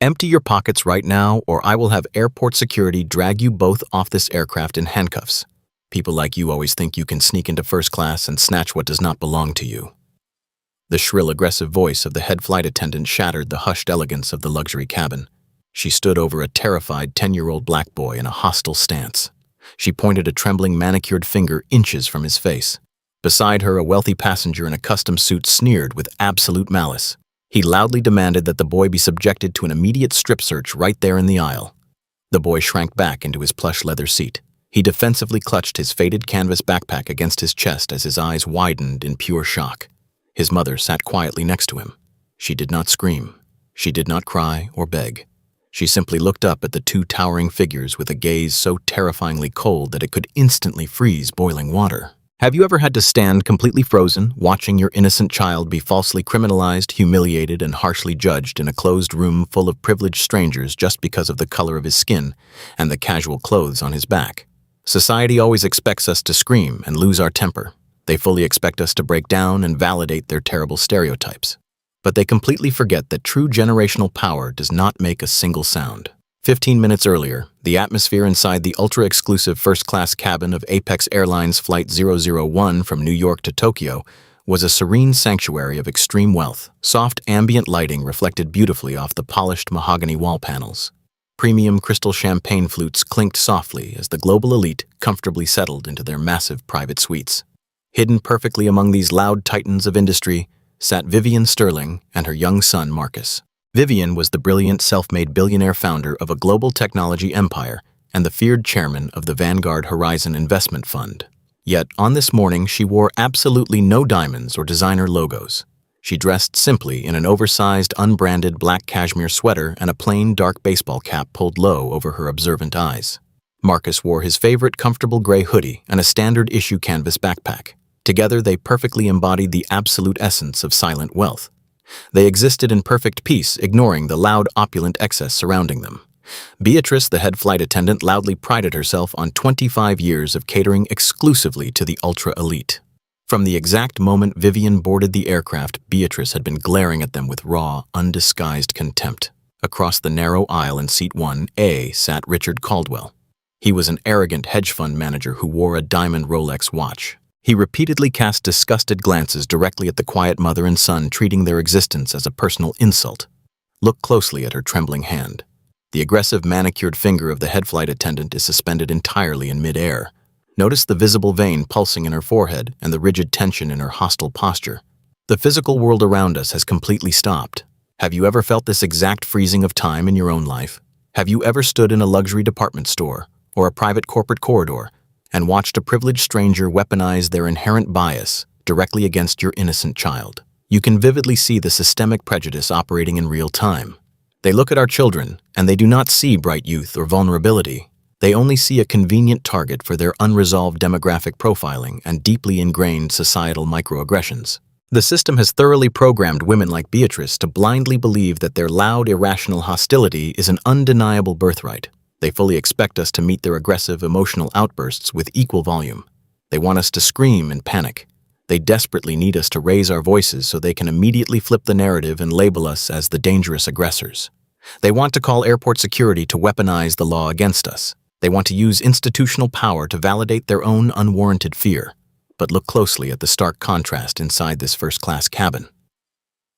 Empty your pockets right now, or I will have airport security drag you both off this aircraft in handcuffs. People like you always think you can sneak into first class and snatch what does not belong to you." The shrill, aggressive voice of the head flight attendant shattered the hushed elegance of the luxury cabin. She stood over a terrified 10-year-old black boy in a hostile stance. She pointed a trembling, manicured finger inches from his face. Beside her, a wealthy passenger in a custom suit sneered with absolute malice. He loudly demanded that the boy be subjected to an immediate strip search right there in the aisle. The boy shrank back into his plush leather seat. He defensively clutched his faded canvas backpack against his chest as his eyes widened in pure shock. His mother sat quietly next to him. She did not scream. She did not cry or beg. She simply looked up at the two towering figures with a gaze so terrifyingly cold that it could instantly freeze boiling water. Have you ever had to stand completely frozen, watching your innocent child be falsely criminalized, humiliated, and harshly judged in a closed room full of privileged strangers just because of the color of his skin and the casual clothes on his back? Society always expects us to scream and lose our temper. They fully expect us to break down and validate their terrible stereotypes. But they completely forget that true generational power does not make a single sound. 15 minutes earlier, the atmosphere inside the ultra-exclusive first-class cabin of Apex Airlines Flight 001 from New York to Tokyo was a serene sanctuary of extreme wealth. Soft ambient lighting reflected beautifully off the polished mahogany wall panels. Premium crystal champagne flutes clinked softly as the global elite comfortably settled into their massive private suites. Hidden perfectly among these loud titans of industry sat Vivian Sterling and her young son Marcus. Vivian was the brilliant self-made billionaire founder of a global technology empire and the feared chairman of the Vanguard Horizon Investment Fund. Yet, on this morning, she wore absolutely no diamonds or designer logos. She dressed simply in an oversized, unbranded black cashmere sweater and a plain, dark baseball cap pulled low over her observant eyes. Marcus wore his favorite comfortable gray hoodie and a standard-issue canvas backpack. Together, they perfectly embodied the absolute essence of silent wealth. They existed in perfect peace, ignoring the loud, opulent excess surrounding them. Beatrice, the head flight attendant, loudly prided herself on 25 years of catering exclusively to the ultra-elite. From the exact moment Vivian boarded the aircraft, Beatrice had been glaring at them with raw, undisguised contempt. Across the narrow aisle in seat 1A sat Richard Caldwell. He was an arrogant hedge fund manager who wore a diamond Rolex watch. He repeatedly cast disgusted glances directly at the quiet mother and son, treating their existence as a personal insult. Look closely at her trembling hand. The aggressive manicured finger of the head flight attendant is suspended entirely in mid-air. Notice the visible vein pulsing in her forehead and the rigid tension in her hostile posture. The physical world around us has completely stopped. Have you ever felt this exact freezing of time in your own life? Have you ever stood in a luxury department store or a private corporate corridor and watched a privileged stranger weaponize their inherent bias directly against your innocent child? You can vividly see the systemic prejudice operating in real time. They look at our children, and they do not see bright youth or vulnerability. They only see a convenient target for their unresolved demographic profiling and deeply ingrained societal microaggressions. The system has thoroughly programmed women like Beatrice to blindly believe that their loud, irrational hostility is an undeniable birthright. They fully expect us to meet their aggressive, emotional outbursts with equal volume. They want us to scream and panic. They desperately need us to raise our voices so they can immediately flip the narrative and label us as the dangerous aggressors. They want to call airport security to weaponize the law against us. They want to use institutional power to validate their own unwarranted fear. But look closely at the stark contrast inside this first-class cabin.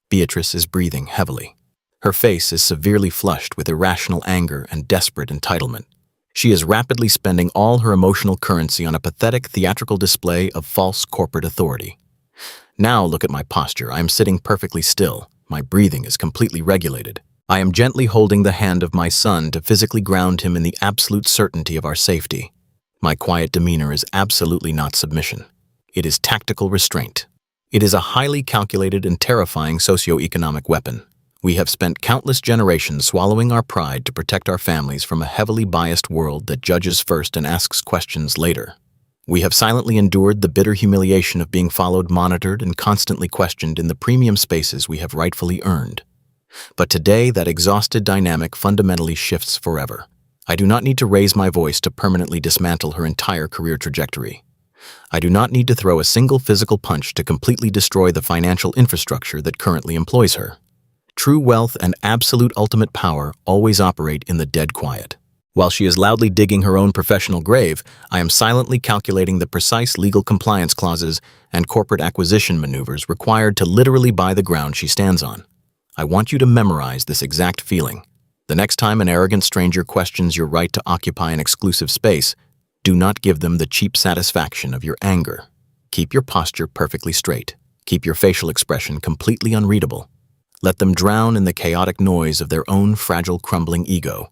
Beatrice is breathing heavily. Her face is severely flushed with irrational anger and desperate entitlement. She is rapidly spending all her emotional currency on a pathetic theatrical display of false corporate authority. Now look at my posture. I am sitting perfectly still. My breathing is completely regulated. I am gently holding the hand of my son to physically ground him in the absolute certainty of our safety. My quiet demeanor is absolutely not submission. It is tactical restraint. It is a highly calculated and terrifying socioeconomic weapon. We have spent countless generations swallowing our pride to protect our families from a heavily biased world that judges first and asks questions later. We have silently endured the bitter humiliation of being followed, monitored, and constantly questioned in the premium spaces we have rightfully earned. But today, that exhausted dynamic fundamentally shifts forever. I do not need to raise my voice to permanently dismantle her entire career trajectory. I do not need to throw a single physical punch to completely destroy the financial infrastructure that currently employs her. True wealth and absolute ultimate power always operate in the dead quiet. While she is loudly digging her own professional grave, I am silently calculating the precise legal compliance clauses and corporate acquisition maneuvers required to literally buy the ground she stands on. I want you to memorize this exact feeling. The next time an arrogant stranger questions your right to occupy an exclusive space, do not give them the cheap satisfaction of your anger. Keep your posture perfectly straight. Keep your facial expression completely unreadable. Let them drown in the chaotic noise of their own fragile, crumbling ego.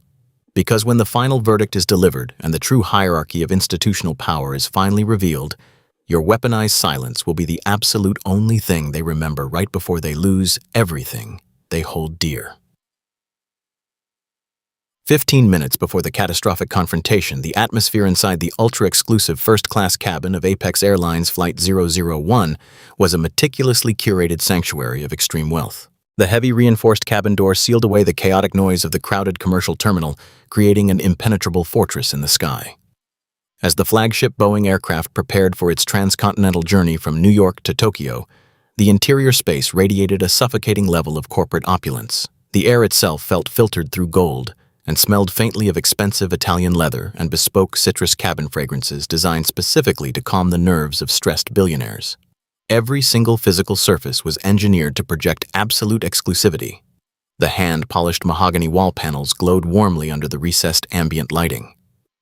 Because when the final verdict is delivered and the true hierarchy of institutional power is finally revealed, your weaponized silence will be the absolute only thing they remember right before they lose everything they hold dear. 15 minutes before the catastrophic confrontation, the atmosphere inside the ultra-exclusive first-class cabin of Apex Airlines Flight 001 was a meticulously curated sanctuary of extreme wealth. The heavy reinforced cabin door sealed away the chaotic noise of the crowded commercial terminal, creating an impenetrable fortress in the sky. As the flagship Boeing aircraft prepared for its transcontinental journey from New York to Tokyo, the interior space radiated a suffocating level of corporate opulence. The air itself felt filtered through gold and smelled faintly of expensive Italian leather and bespoke citrus cabin fragrances designed specifically to calm the nerves of stressed billionaires. Every single physical surface was engineered to project absolute exclusivity. The hand-polished mahogany wall panels glowed warmly under the recessed ambient lighting.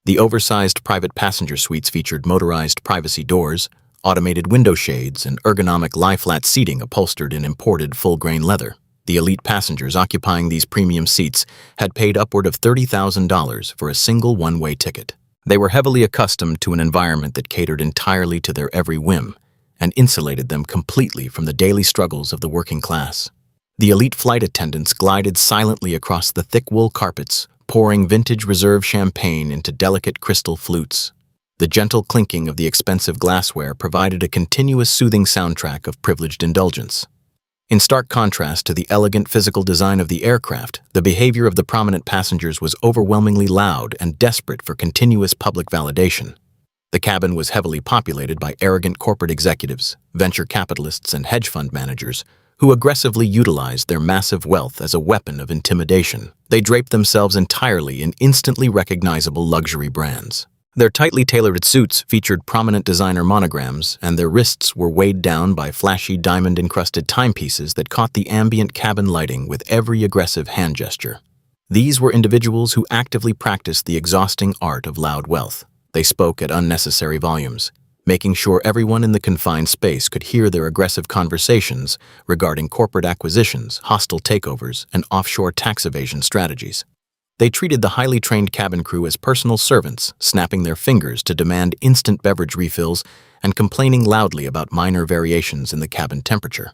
The oversized private passenger suites featured motorized privacy doors, automated window shades, and ergonomic lie-flat seating upholstered in imported full-grain leather. The elite passengers occupying these premium seats had paid upward of $30,000 for a single one-way ticket. They were heavily accustomed to an environment that catered entirely to their every whim and insulated them completely from the daily struggles of the working class. The elite flight attendants glided silently across the thick wool carpets, pouring vintage reserve champagne into delicate crystal flutes. The gentle clinking of the expensive glassware provided a continuous soothing soundtrack of privileged indulgence. In stark contrast to the elegant physical design of the aircraft, the behavior of the prominent passengers was overwhelmingly loud and desperate for continuous public validation. The cabin was heavily populated by arrogant corporate executives, venture capitalists, and hedge fund managers who aggressively utilized their massive wealth as a weapon of intimidation. They draped themselves entirely in instantly recognizable luxury brands. Their tightly tailored suits featured prominent designer monograms, and their wrists were weighed down by flashy diamond-encrusted timepieces that caught the ambient cabin lighting with every aggressive hand gesture. These were individuals who actively practiced the exhausting art of loud wealth. They spoke at unnecessary volumes, making sure everyone in the confined space could hear their aggressive conversations regarding corporate acquisitions, hostile takeovers, and offshore tax evasion strategies. They treated the highly trained cabin crew as personal servants, snapping their fingers to demand instant beverage refills and complaining loudly about minor variations in the cabin temperature.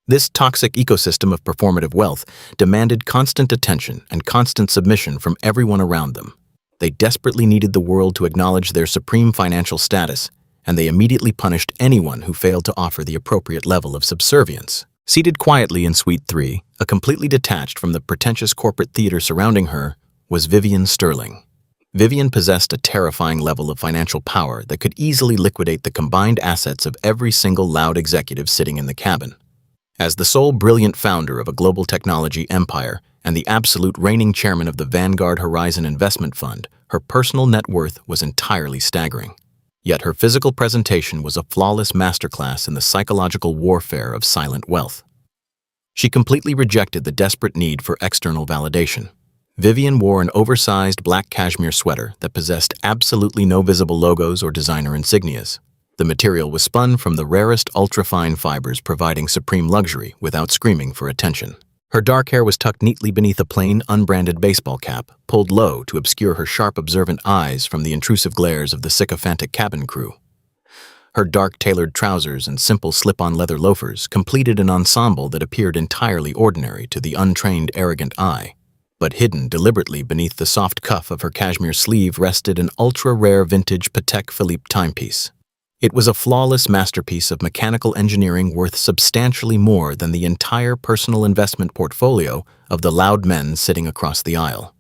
This toxic ecosystem of performative wealth demanded constant attention and constant submission from everyone around them. They desperately needed the world to acknowledge their supreme financial status, and they immediately punished anyone who failed to offer the appropriate level of subservience. Seated quietly in Suite 3, a completely detached from the pretentious corporate theater surrounding her, was Vivian Sterling. Vivian possessed a terrifying level of financial power that could easily liquidate the combined assets of every single loud executive sitting in the cabin. As the sole brilliant founder of a global technology empire and the absolute reigning chairman of the Vanguard Horizon Investment Fund, her personal net worth was entirely staggering. Yet her physical presentation was a flawless masterclass in the psychological warfare of silent wealth. She completely rejected the desperate need for external validation. Vivian wore an oversized black cashmere sweater that possessed absolutely no visible logos or designer insignias. The material was spun from the rarest ultra-fine fibers, providing supreme luxury without screaming for attention. Her dark hair was tucked neatly beneath a plain, unbranded baseball cap, pulled low to obscure her sharp, observant eyes from the intrusive glares of the sycophantic cabin crew. Her dark, tailored trousers and simple slip-on leather loafers completed an ensemble that appeared entirely ordinary to the untrained, arrogant eye. But hidden deliberately beneath the soft cuff of her cashmere sleeve rested an ultra-rare vintage Patek Philippe timepiece. It was a flawless masterpiece of mechanical engineering worth substantially more than the entire personal investment portfolio of the loud men sitting across the aisle.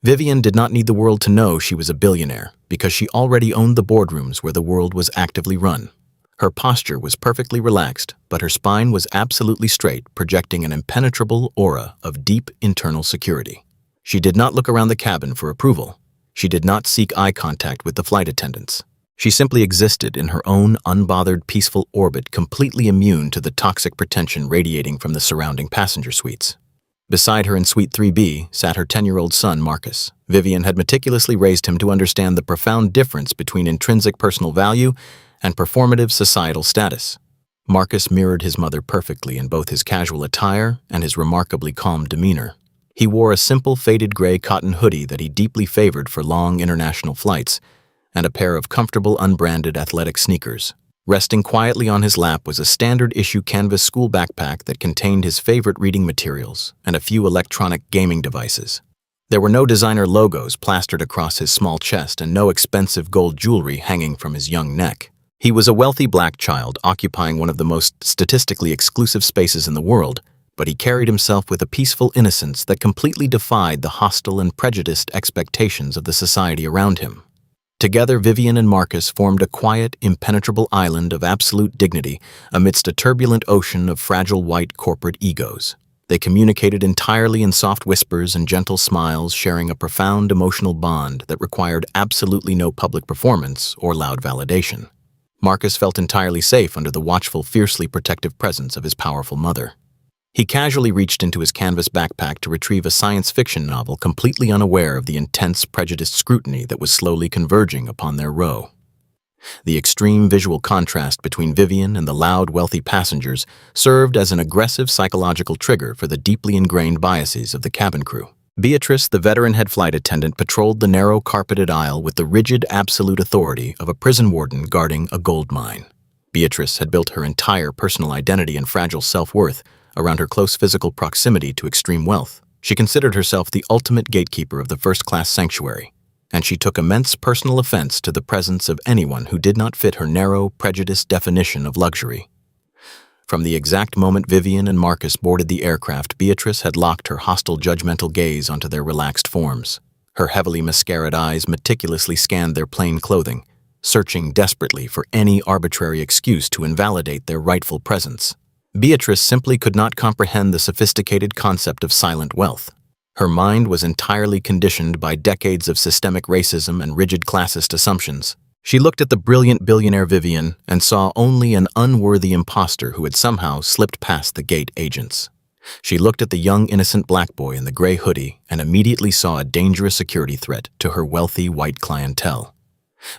Vivian did not need the world to know she was a billionaire because she already owned the boardrooms where the world was actively run. Her posture was perfectly relaxed, but her spine was absolutely straight, projecting an impenetrable aura of deep internal security. She did not look around the cabin for approval. She did not seek eye contact with the flight attendants. She simply existed in her own unbothered, peaceful orbit, completely immune to the toxic pretension radiating from the surrounding passenger suites. Beside her in Suite 3B sat her 10-year-old son, Marcus. Vivian had meticulously raised him to understand the profound difference between intrinsic personal value and performative societal status. Marcus mirrored his mother perfectly in both his casual attire and his remarkably calm demeanor. He wore a simple faded gray cotton hoodie that he deeply favored for long international flights, and a pair of comfortable unbranded athletic sneakers. Resting quietly on his lap was a standard-issue canvas school backpack that contained his favorite reading materials and a few electronic gaming devices. There were no designer logos plastered across his small chest and no expensive gold jewelry hanging from his young neck. He was a wealthy black child occupying one of the most statistically exclusive spaces in the world, but he carried himself with a peaceful innocence that completely defied the hostile and prejudiced expectations of the society around him. Together, Vivian and Marcus formed a quiet, impenetrable island of absolute dignity amidst a turbulent ocean of fragile white corporate egos. They communicated entirely in soft whispers and gentle smiles, sharing a profound emotional bond that required absolutely no public performance or loud validation. Marcus felt entirely safe under the watchful, fiercely protective presence of his powerful mother. He casually reached into his canvas backpack to retrieve a science fiction novel, completely unaware of the intense, prejudiced scrutiny that was slowly converging upon their row. The extreme visual contrast between Vivian and the loud, wealthy passengers served as an aggressive psychological trigger for the deeply ingrained biases of the cabin crew. Beatrice, the veteran head flight attendant, patrolled the narrow, carpeted aisle with the rigid, absolute authority of a prison warden guarding a gold mine. Beatrice had built her entire personal identity and fragile self-worth around her close physical proximity to extreme wealth. She considered herself the ultimate gatekeeper of the first-class sanctuary, and she took immense personal offense to the presence of anyone who did not fit her narrow, prejudiced definition of luxury. From the exact moment Vivian and Marcus boarded the aircraft, Beatrice had locked her hostile, judgmental gaze onto their relaxed forms. Her heavily mascaraed eyes meticulously scanned their plain clothing, searching desperately for any arbitrary excuse to invalidate their rightful presence. Beatrice simply could not comprehend the sophisticated concept of silent wealth. Her mind was entirely conditioned by decades of systemic racism and rigid classist assumptions. She looked at the brilliant billionaire Vivian and saw only an unworthy imposter who had somehow slipped past the gate agents. She looked at the young, innocent black boy in the gray hoodie and immediately saw a dangerous security threat to her wealthy white clientele.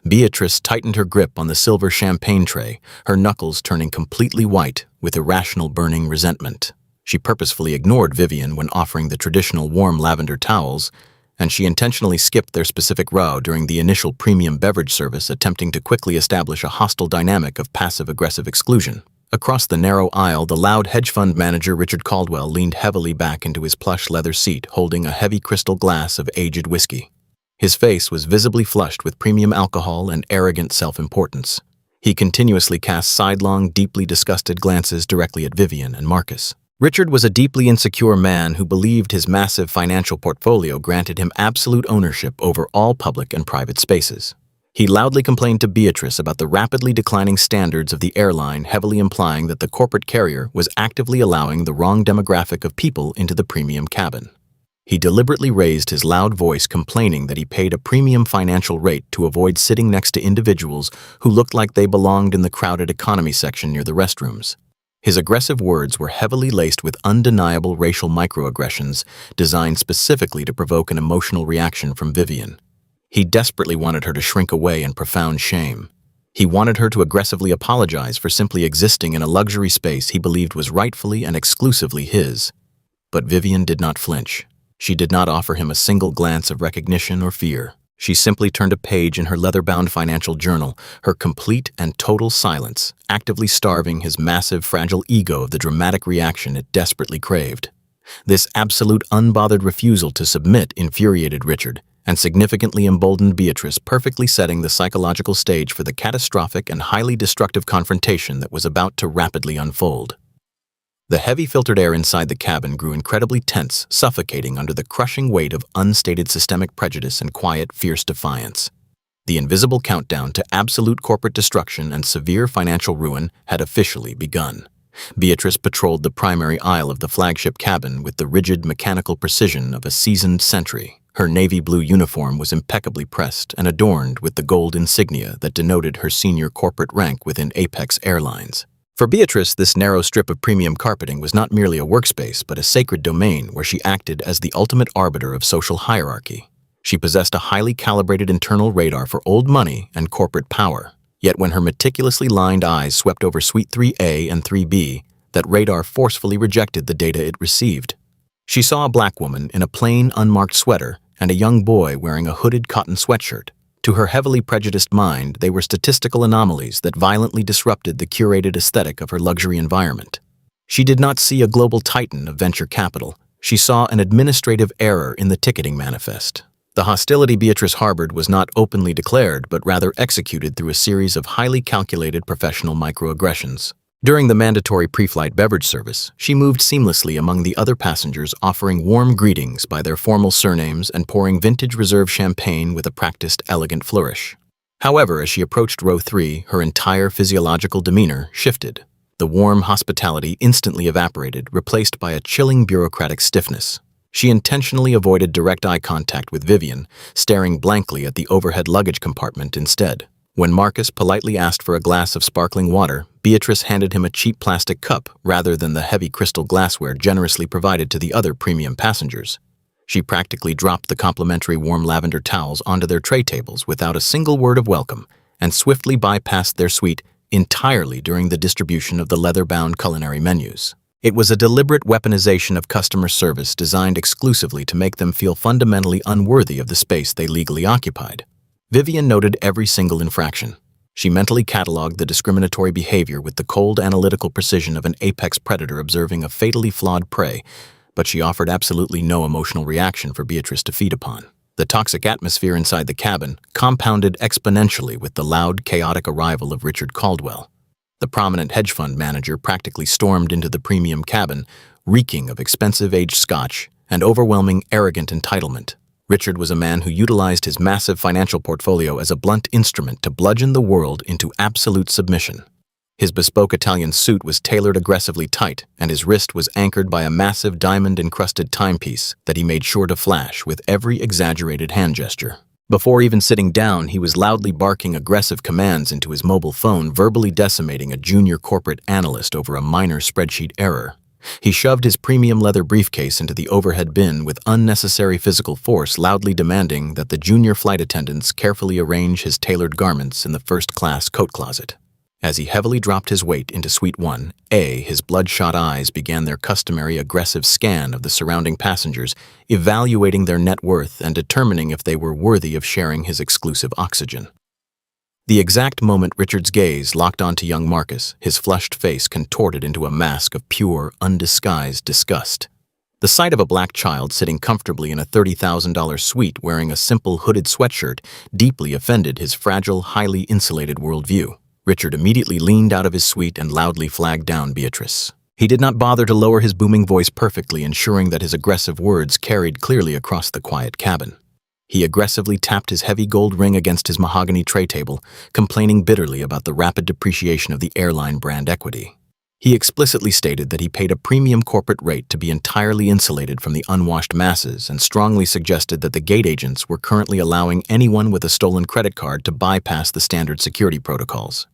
Beatrice tightened her grip on the silver champagne tray, her knuckles turning completely white with irrational burning resentment. She purposefully ignored Vivian when offering the traditional warm lavender towels, and she intentionally skipped their specific row during the initial premium beverage service, attempting to quickly establish a hostile dynamic of passive-aggressive exclusion. Across the narrow aisle, the loud hedge fund manager Richard Caldwell leaned heavily back into his plush leather seat, holding a heavy crystal glass of aged whiskey. His face was visibly flushed with premium alcohol and arrogant self-importance. He continuously cast sidelong, deeply disgusted glances directly at Vivian and Marcus. Richard was a deeply insecure man who believed his massive financial portfolio granted him absolute ownership over all public and private spaces. He loudly complained to Beatrice about the rapidly declining standards of the airline, heavily implying that the corporate carrier was actively allowing the wrong demographic of people into the premium cabin. He deliberately raised his loud voice, complaining that he paid a premium financial rate to avoid sitting next to individuals who looked like they belonged in the crowded economy section near the restrooms. His aggressive words were heavily laced with undeniable racial microaggressions designed specifically to provoke an emotional reaction from Vivian. He desperately wanted her to shrink away in profound shame. He wanted her to aggressively apologize for simply existing in a luxury space he believed was rightfully and exclusively his. But Vivian did not flinch. She did not offer him a single glance of recognition or fear. She simply turned a page in her leather-bound financial journal, her complete and total silence, actively starving his massive, fragile ego of the dramatic reaction it desperately craved. This absolute, unbothered refusal to submit infuriated Richard and significantly emboldened Beatrice, perfectly setting the psychological stage for the catastrophic and highly destructive confrontation that was about to rapidly unfold. The heavy filtered air inside the cabin grew incredibly tense, suffocating under the crushing weight of unstated systemic prejudice and quiet, fierce defiance. The invisible countdown to absolute corporate destruction and severe financial ruin had officially begun. Beatrice patrolled the primary aisle of the flagship cabin with the rigid mechanical precision of a seasoned sentry. Her navy blue uniform was impeccably pressed and adorned with the gold insignia that denoted her senior corporate rank within Apex Airlines. For Beatrice, this narrow strip of premium carpeting was not merely a workspace, but a sacred domain where she acted as the ultimate arbiter of social hierarchy. She possessed a highly calibrated internal radar for old money and corporate power. Yet when her meticulously lined eyes swept over Suite 3A and 3B, that radar forcefully rejected the data it received. She saw a black woman in a plain, unmarked sweater and a young boy wearing a hooded cotton sweatshirt. To her heavily prejudiced mind, they were statistical anomalies that violently disrupted the curated aesthetic of her luxury environment. She did not see a global titan of venture capital. She saw an administrative error in the ticketing manifest. The hostility Beatrice harbored was not openly declared, but rather executed through a series of highly calculated professional microaggressions. During the mandatory pre-flight beverage service, she moved seamlessly among the other passengers, offering warm greetings by their formal surnames and pouring vintage reserve champagne with a practiced, elegant flourish. However, as she approached row 3, her entire physiological demeanor shifted. The warm hospitality instantly evaporated, replaced by a chilling bureaucratic stiffness. She intentionally avoided direct eye contact with Vivian, staring blankly at the overhead luggage compartment instead. When Marcus politely asked for a glass of sparkling water, Beatrice handed him a cheap plastic cup rather than the heavy crystal glassware generously provided to the other premium passengers. She practically dropped the complimentary warm lavender towels onto their tray tables without a single word of welcome and swiftly bypassed their suite entirely during the distribution of the leather-bound culinary menus. It was a deliberate weaponization of customer service designed exclusively to make them feel fundamentally unworthy of the space they legally occupied. Vivian noted every single infraction. She mentally cataloged the discriminatory behavior with the cold analytical precision of an apex predator observing a fatally flawed prey, but she offered absolutely no emotional reaction for Beatrice to feed upon. The toxic atmosphere inside the cabin compounded exponentially with the loud, chaotic arrival of Richard Caldwell. The prominent hedge fund manager practically stormed into the premium cabin, reeking of expensive aged scotch and overwhelming arrogant entitlement. Richard was a man who utilized his massive financial portfolio as a blunt instrument to bludgeon the world into absolute submission. His bespoke Italian suit was tailored aggressively tight, and his wrist was anchored by a massive diamond-encrusted timepiece that he made sure to flash with every exaggerated hand gesture. Before even sitting down, he was loudly barking aggressive commands into his mobile phone, verbally decimating a junior corporate analyst over a minor spreadsheet error. He shoved his premium leather briefcase into the overhead bin with unnecessary physical force, loudly demanding that the junior flight attendants carefully arrange his tailored garments in the first-class coat closet. As he heavily dropped his weight into Suite 1A, his bloodshot eyes began their customary aggressive scan of the surrounding passengers, evaluating their net worth and determining if they were worthy of sharing his exclusive oxygen. The exact moment Richard's gaze locked onto young Marcus, his flushed face contorted into a mask of pure, undisguised disgust. The sight of a black child sitting comfortably in a $30,000 suite wearing a simple hooded sweatshirt deeply offended his fragile, highly insulated worldview. Richard immediately leaned out of his suite and loudly flagged down Beatrice. He did not bother to lower his booming voice, perfectly ensuring that his aggressive words carried clearly across the quiet cabin. He aggressively tapped his heavy gold ring against his mahogany tray table, complaining bitterly about the rapid depreciation of the airline brand equity. He explicitly stated that he paid a premium corporate rate to be entirely insulated from the unwashed masses and strongly suggested that the gate agents were currently allowing anyone with a stolen credit card to bypass the standard security protocols.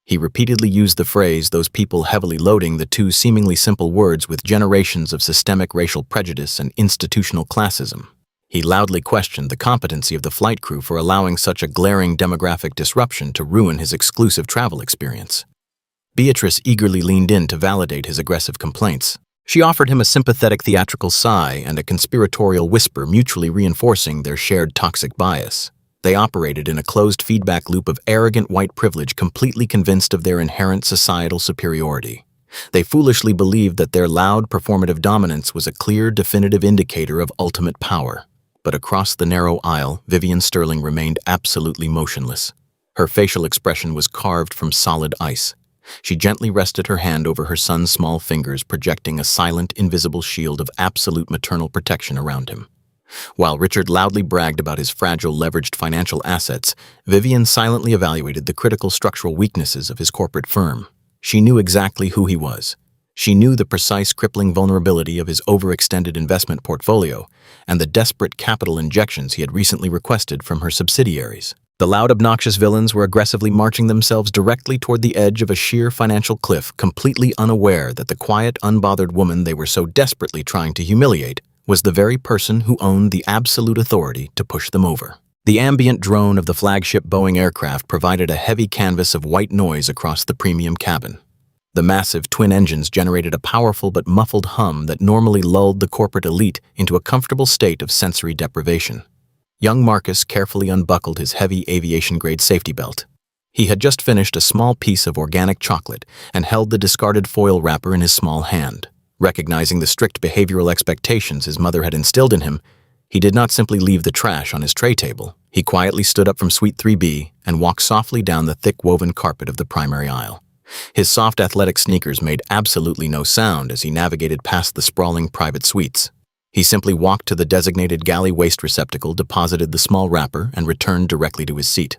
He repeatedly used the phrase, those people heavily loading the two seemingly simple words with generations of systemic racial prejudice and institutional classism. He loudly questioned the competency of the flight crew for allowing such a glaring demographic disruption to ruin his exclusive travel experience. Beatrice eagerly leaned in to validate his aggressive complaints. She offered him a sympathetic theatrical sigh and a conspiratorial whisper, mutually reinforcing their shared toxic bias. They operated in a closed feedback loop of arrogant white privilege, completely convinced of their inherent societal superiority. They foolishly believed that their loud, performative dominance was a clear, definitive indicator of ultimate power. But across the narrow aisle, Vivian Sterling remained absolutely motionless. Her facial expression was carved from solid ice. She gently rested her hand over her son's small fingers, projecting a silent, invisible shield of absolute maternal protection around him. While Richard loudly bragged about his fragile, leveraged financial assets, Vivian silently evaluated the critical structural weaknesses of his corporate firm. She knew exactly who he was. She knew the precise crippling vulnerability of his overextended investment portfolio and the desperate capital injections he had recently requested from her subsidiaries. The loud, obnoxious villains were aggressively marching themselves directly toward the edge of a sheer financial cliff, completely unaware that the quiet, unbothered woman they were so desperately trying to humiliate was the very person who owned the absolute authority to push them over. The ambient drone of the flagship Boeing aircraft provided a heavy canvas of white noise across the premium cabin. The massive twin engines generated a powerful but muffled hum that normally lulled the corporate elite into a comfortable state of sensory deprivation. Young Marcus carefully unbuckled his heavy aviation-grade safety belt. He had just finished a small piece of organic chocolate and held the discarded foil wrapper in his small hand. Recognizing the strict behavioral expectations his mother had instilled in him, he did not simply leave the trash on his tray table. He quietly stood up from Suite 3B and walked softly down the thick woven carpet of the primary aisle. His soft athletic sneakers made absolutely no sound as he navigated past the sprawling private suites. He simply walked to the designated galley waste receptacle, deposited the small wrapper, and returned directly to his seat.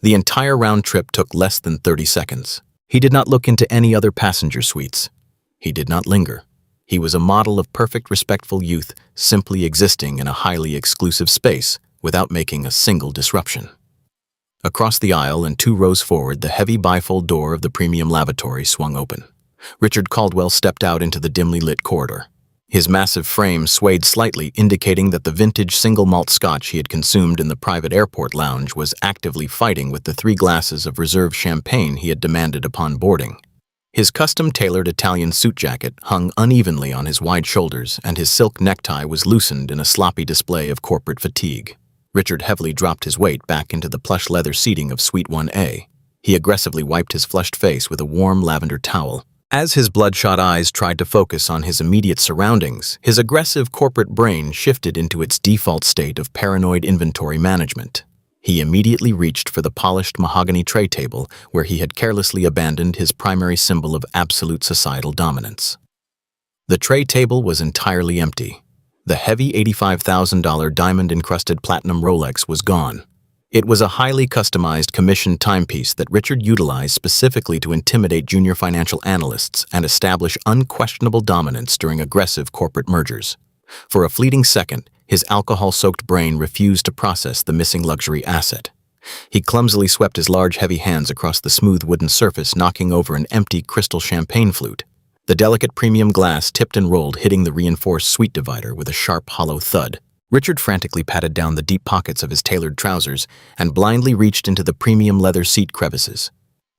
The entire round trip took less than 30 seconds. He did not look into any other passenger suites. He did not linger. He was a model of perfect, respectful youth, simply existing in a highly exclusive space without making a single disruption. Across the aisle and 2 rows forward, the heavy bifold door of the premium lavatory swung open. Richard Caldwell stepped out into the dimly lit corridor. His massive frame swayed slightly, indicating that the vintage single malt scotch he had consumed in the private airport lounge was actively fighting with the 3 glasses of reserve champagne he had demanded upon boarding. His custom-tailored Italian suit jacket hung unevenly on his wide shoulders, and his silk necktie was loosened in a sloppy display of corporate fatigue. Richard heavily dropped his weight back into the plush leather seating of Suite 1A. He aggressively wiped his flushed face with a warm lavender towel. As his bloodshot eyes tried to focus on his immediate surroundings, his aggressive corporate brain shifted into its default state of paranoid inventory management. He immediately reached for the polished mahogany tray table where he had carelessly abandoned his primary symbol of absolute societal dominance. The tray table was entirely empty. The heavy $85,000 diamond-encrusted platinum Rolex was gone. It was a highly customized commissioned timepiece that Richard utilized specifically to intimidate junior financial analysts and establish unquestionable dominance during aggressive corporate mergers. For a fleeting second, his alcohol-soaked brain refused to process the missing luxury asset. He clumsily swept his large, heavy hands across the smooth wooden surface, knocking over an empty crystal champagne flute. The delicate premium glass tipped and rolled, hitting the reinforced suite divider with a sharp, hollow thud. Richard frantically patted down the deep pockets of his tailored trousers and blindly reached into the premium leather seat crevices.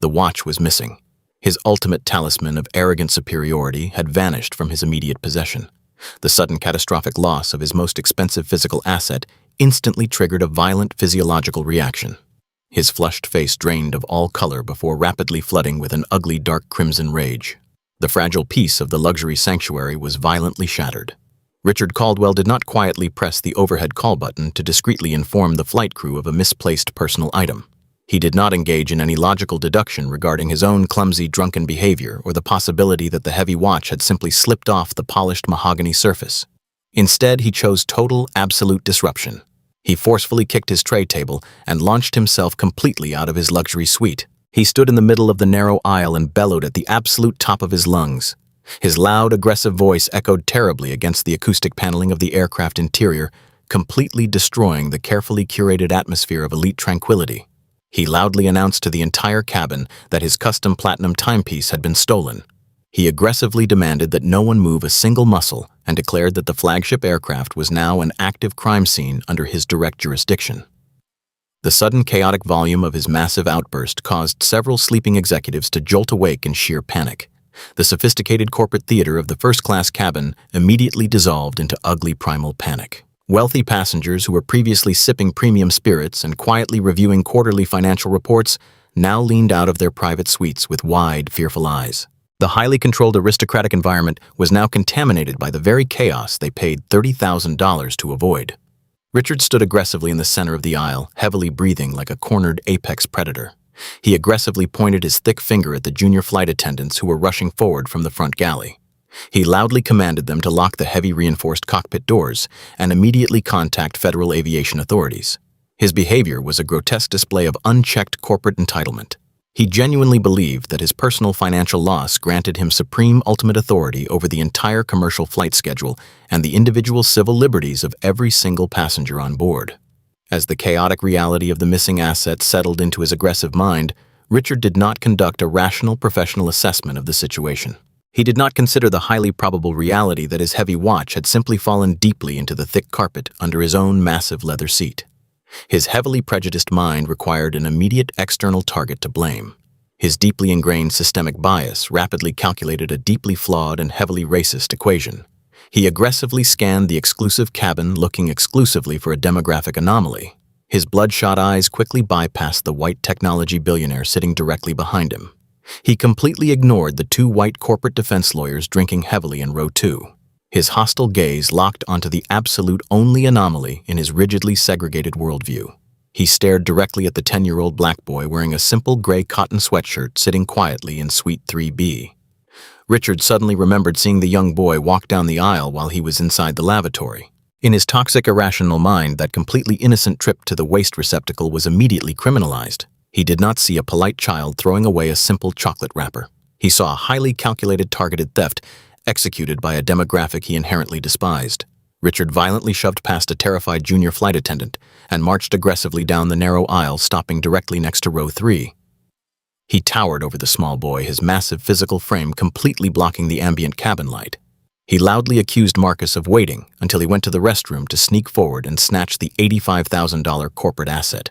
The watch was missing. His ultimate talisman of arrogant superiority had vanished from his immediate possession. The sudden catastrophic loss of his most expensive physical asset instantly triggered a violent physiological reaction. His flushed face drained of all color before rapidly flooding with an ugly dark crimson rage. The fragile piece of the luxury sanctuary was violently shattered. Richard Caldwell did not quietly press the overhead call button to discreetly inform the flight crew of a misplaced personal item. He did not engage in any logical deduction regarding his own clumsy, drunken behavior or the possibility that the heavy watch had simply slipped off the polished mahogany surface. Instead, he chose total, absolute disruption. He forcefully kicked his tray table and launched himself completely out of his luxury suite. He stood in the middle of the narrow aisle and bellowed at the absolute top of his lungs. His loud, aggressive voice echoed terribly against the acoustic paneling of the aircraft interior, completely destroying the carefully curated atmosphere of elite tranquility. He loudly announced to the entire cabin that his custom platinum timepiece had been stolen. He aggressively demanded that no one move a single muscle and declared that the flagship aircraft was now an active crime scene under his direct jurisdiction. The sudden chaotic volume of his massive outburst caused several sleeping executives to jolt awake in sheer panic. The sophisticated corporate theater of the first-class cabin immediately dissolved into ugly primal panic. Wealthy passengers who were previously sipping premium spirits and quietly reviewing quarterly financial reports now leaned out of their private suites with wide, fearful eyes. The highly controlled aristocratic environment was now contaminated by the very chaos they paid $30,000 to avoid. Richard stood aggressively in the center of the aisle, heavily breathing like a cornered apex predator. He aggressively pointed his thick finger at the junior flight attendants who were rushing forward from the front galley. He loudly commanded them to lock the heavy reinforced cockpit doors and immediately contact federal aviation authorities. His behavior was a grotesque display of unchecked corporate entitlement. He genuinely believed that his personal financial loss granted him supreme ultimate authority over the entire commercial flight schedule and the individual civil liberties of every single passenger on board. As the chaotic reality of the missing assets settled into his aggressive mind, Richard did not conduct a rational professional assessment of the situation. He did not consider the highly probable reality that his heavy watch had simply fallen deeply into the thick carpet under his own massive leather seat. His heavily prejudiced mind required an immediate external target to blame. His deeply ingrained systemic bias rapidly calculated a deeply flawed and heavily racist equation. He aggressively scanned the exclusive cabin, looking exclusively for a demographic anomaly. His bloodshot eyes quickly bypassed the white technology billionaire sitting directly behind him. He completely ignored the two white corporate defense lawyers drinking heavily in row 2. His hostile gaze locked onto the absolute only anomaly in his rigidly segregated worldview. He stared directly at the 10-year-old black boy wearing a simple gray cotton sweatshirt sitting quietly in Suite 3B. Richard suddenly remembered seeing the young boy walk down the aisle while he was inside the lavatory. In his toxic, irrational mind, that completely innocent trip to the waste receptacle was immediately criminalized. He did not see a polite child throwing away a simple chocolate wrapper. He saw a highly calculated, targeted theft executed by a demographic he inherently despised. Richard violently shoved past a terrified junior flight attendant and marched aggressively down the narrow aisle, stopping directly next to row 3. He towered over the small boy, his massive physical frame completely blocking the ambient cabin light. He loudly accused Marcus of waiting until he went to the restroom to sneak forward and snatch the $85,000 corporate asset.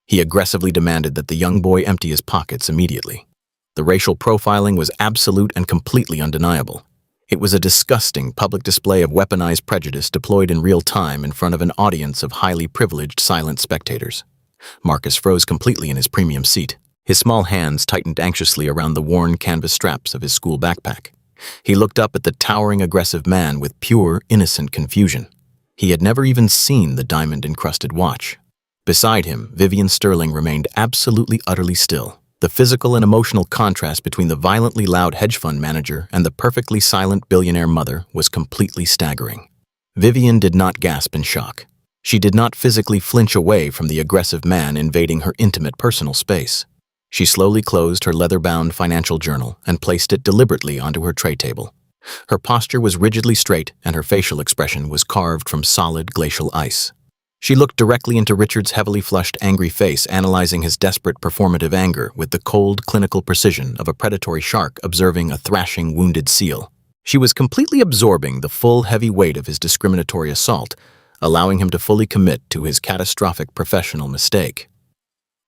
He aggressively demanded that the young boy empty his pockets immediately. The racial profiling was absolute and completely undeniable. It was a disgusting public display of weaponized prejudice deployed in real time in front of an audience of highly privileged, silent spectators. Marcus froze completely in his premium seat. His small hands tightened anxiously around the worn canvas straps of his school backpack. He looked up at the towering, aggressive man with pure, innocent confusion. He had never even seen the diamond-encrusted watch. Beside him, Vivian Sterling remained absolutely, utterly still. The physical and emotional contrast between the violently loud hedge fund manager and the perfectly silent billionaire mother was completely staggering. Vivian did not gasp in shock. She did not physically flinch away from the aggressive man invading her intimate personal space. She slowly closed her leather-bound financial journal and placed it deliberately onto her tray table. Her posture was rigidly straight and her facial expression was carved from solid glacial ice. She looked directly into Richard's heavily flushed, angry face, analyzing his desperate performative anger with the cold, clinical precision of a predatory shark observing a thrashing, wounded seal. She was completely absorbing the full, heavy weight of his discriminatory assault, allowing him to fully commit to his catastrophic professional mistake.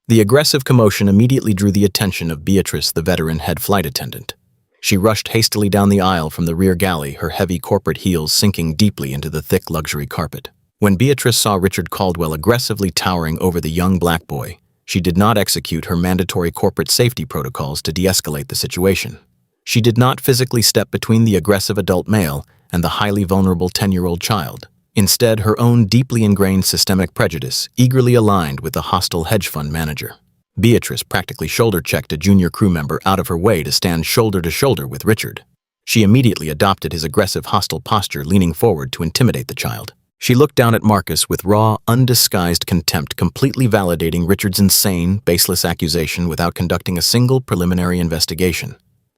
The aggressive commotion immediately drew the attention of Beatrice, the veteran head flight attendant. She rushed hastily down the aisle from the rear galley, her heavy corporate heels sinking deeply into the thick luxury carpet. When Beatrice saw Richard Caldwell aggressively towering over the young black boy, she did not execute her mandatory corporate safety protocols to de-escalate the situation. She did not physically step between the aggressive adult male and the highly vulnerable 10-year-old child. Instead, her own deeply ingrained systemic prejudice eagerly aligned with the hostile hedge fund manager. Beatrice practically shoulder-checked a junior crew member out of her way to stand shoulder to shoulder with Richard. She immediately adopted his aggressive, hostile posture, leaning forward to intimidate the child. She looked down at Marcus with raw, undisguised contempt, completely validating Richard's insane, baseless accusation without conducting a single preliminary investigation.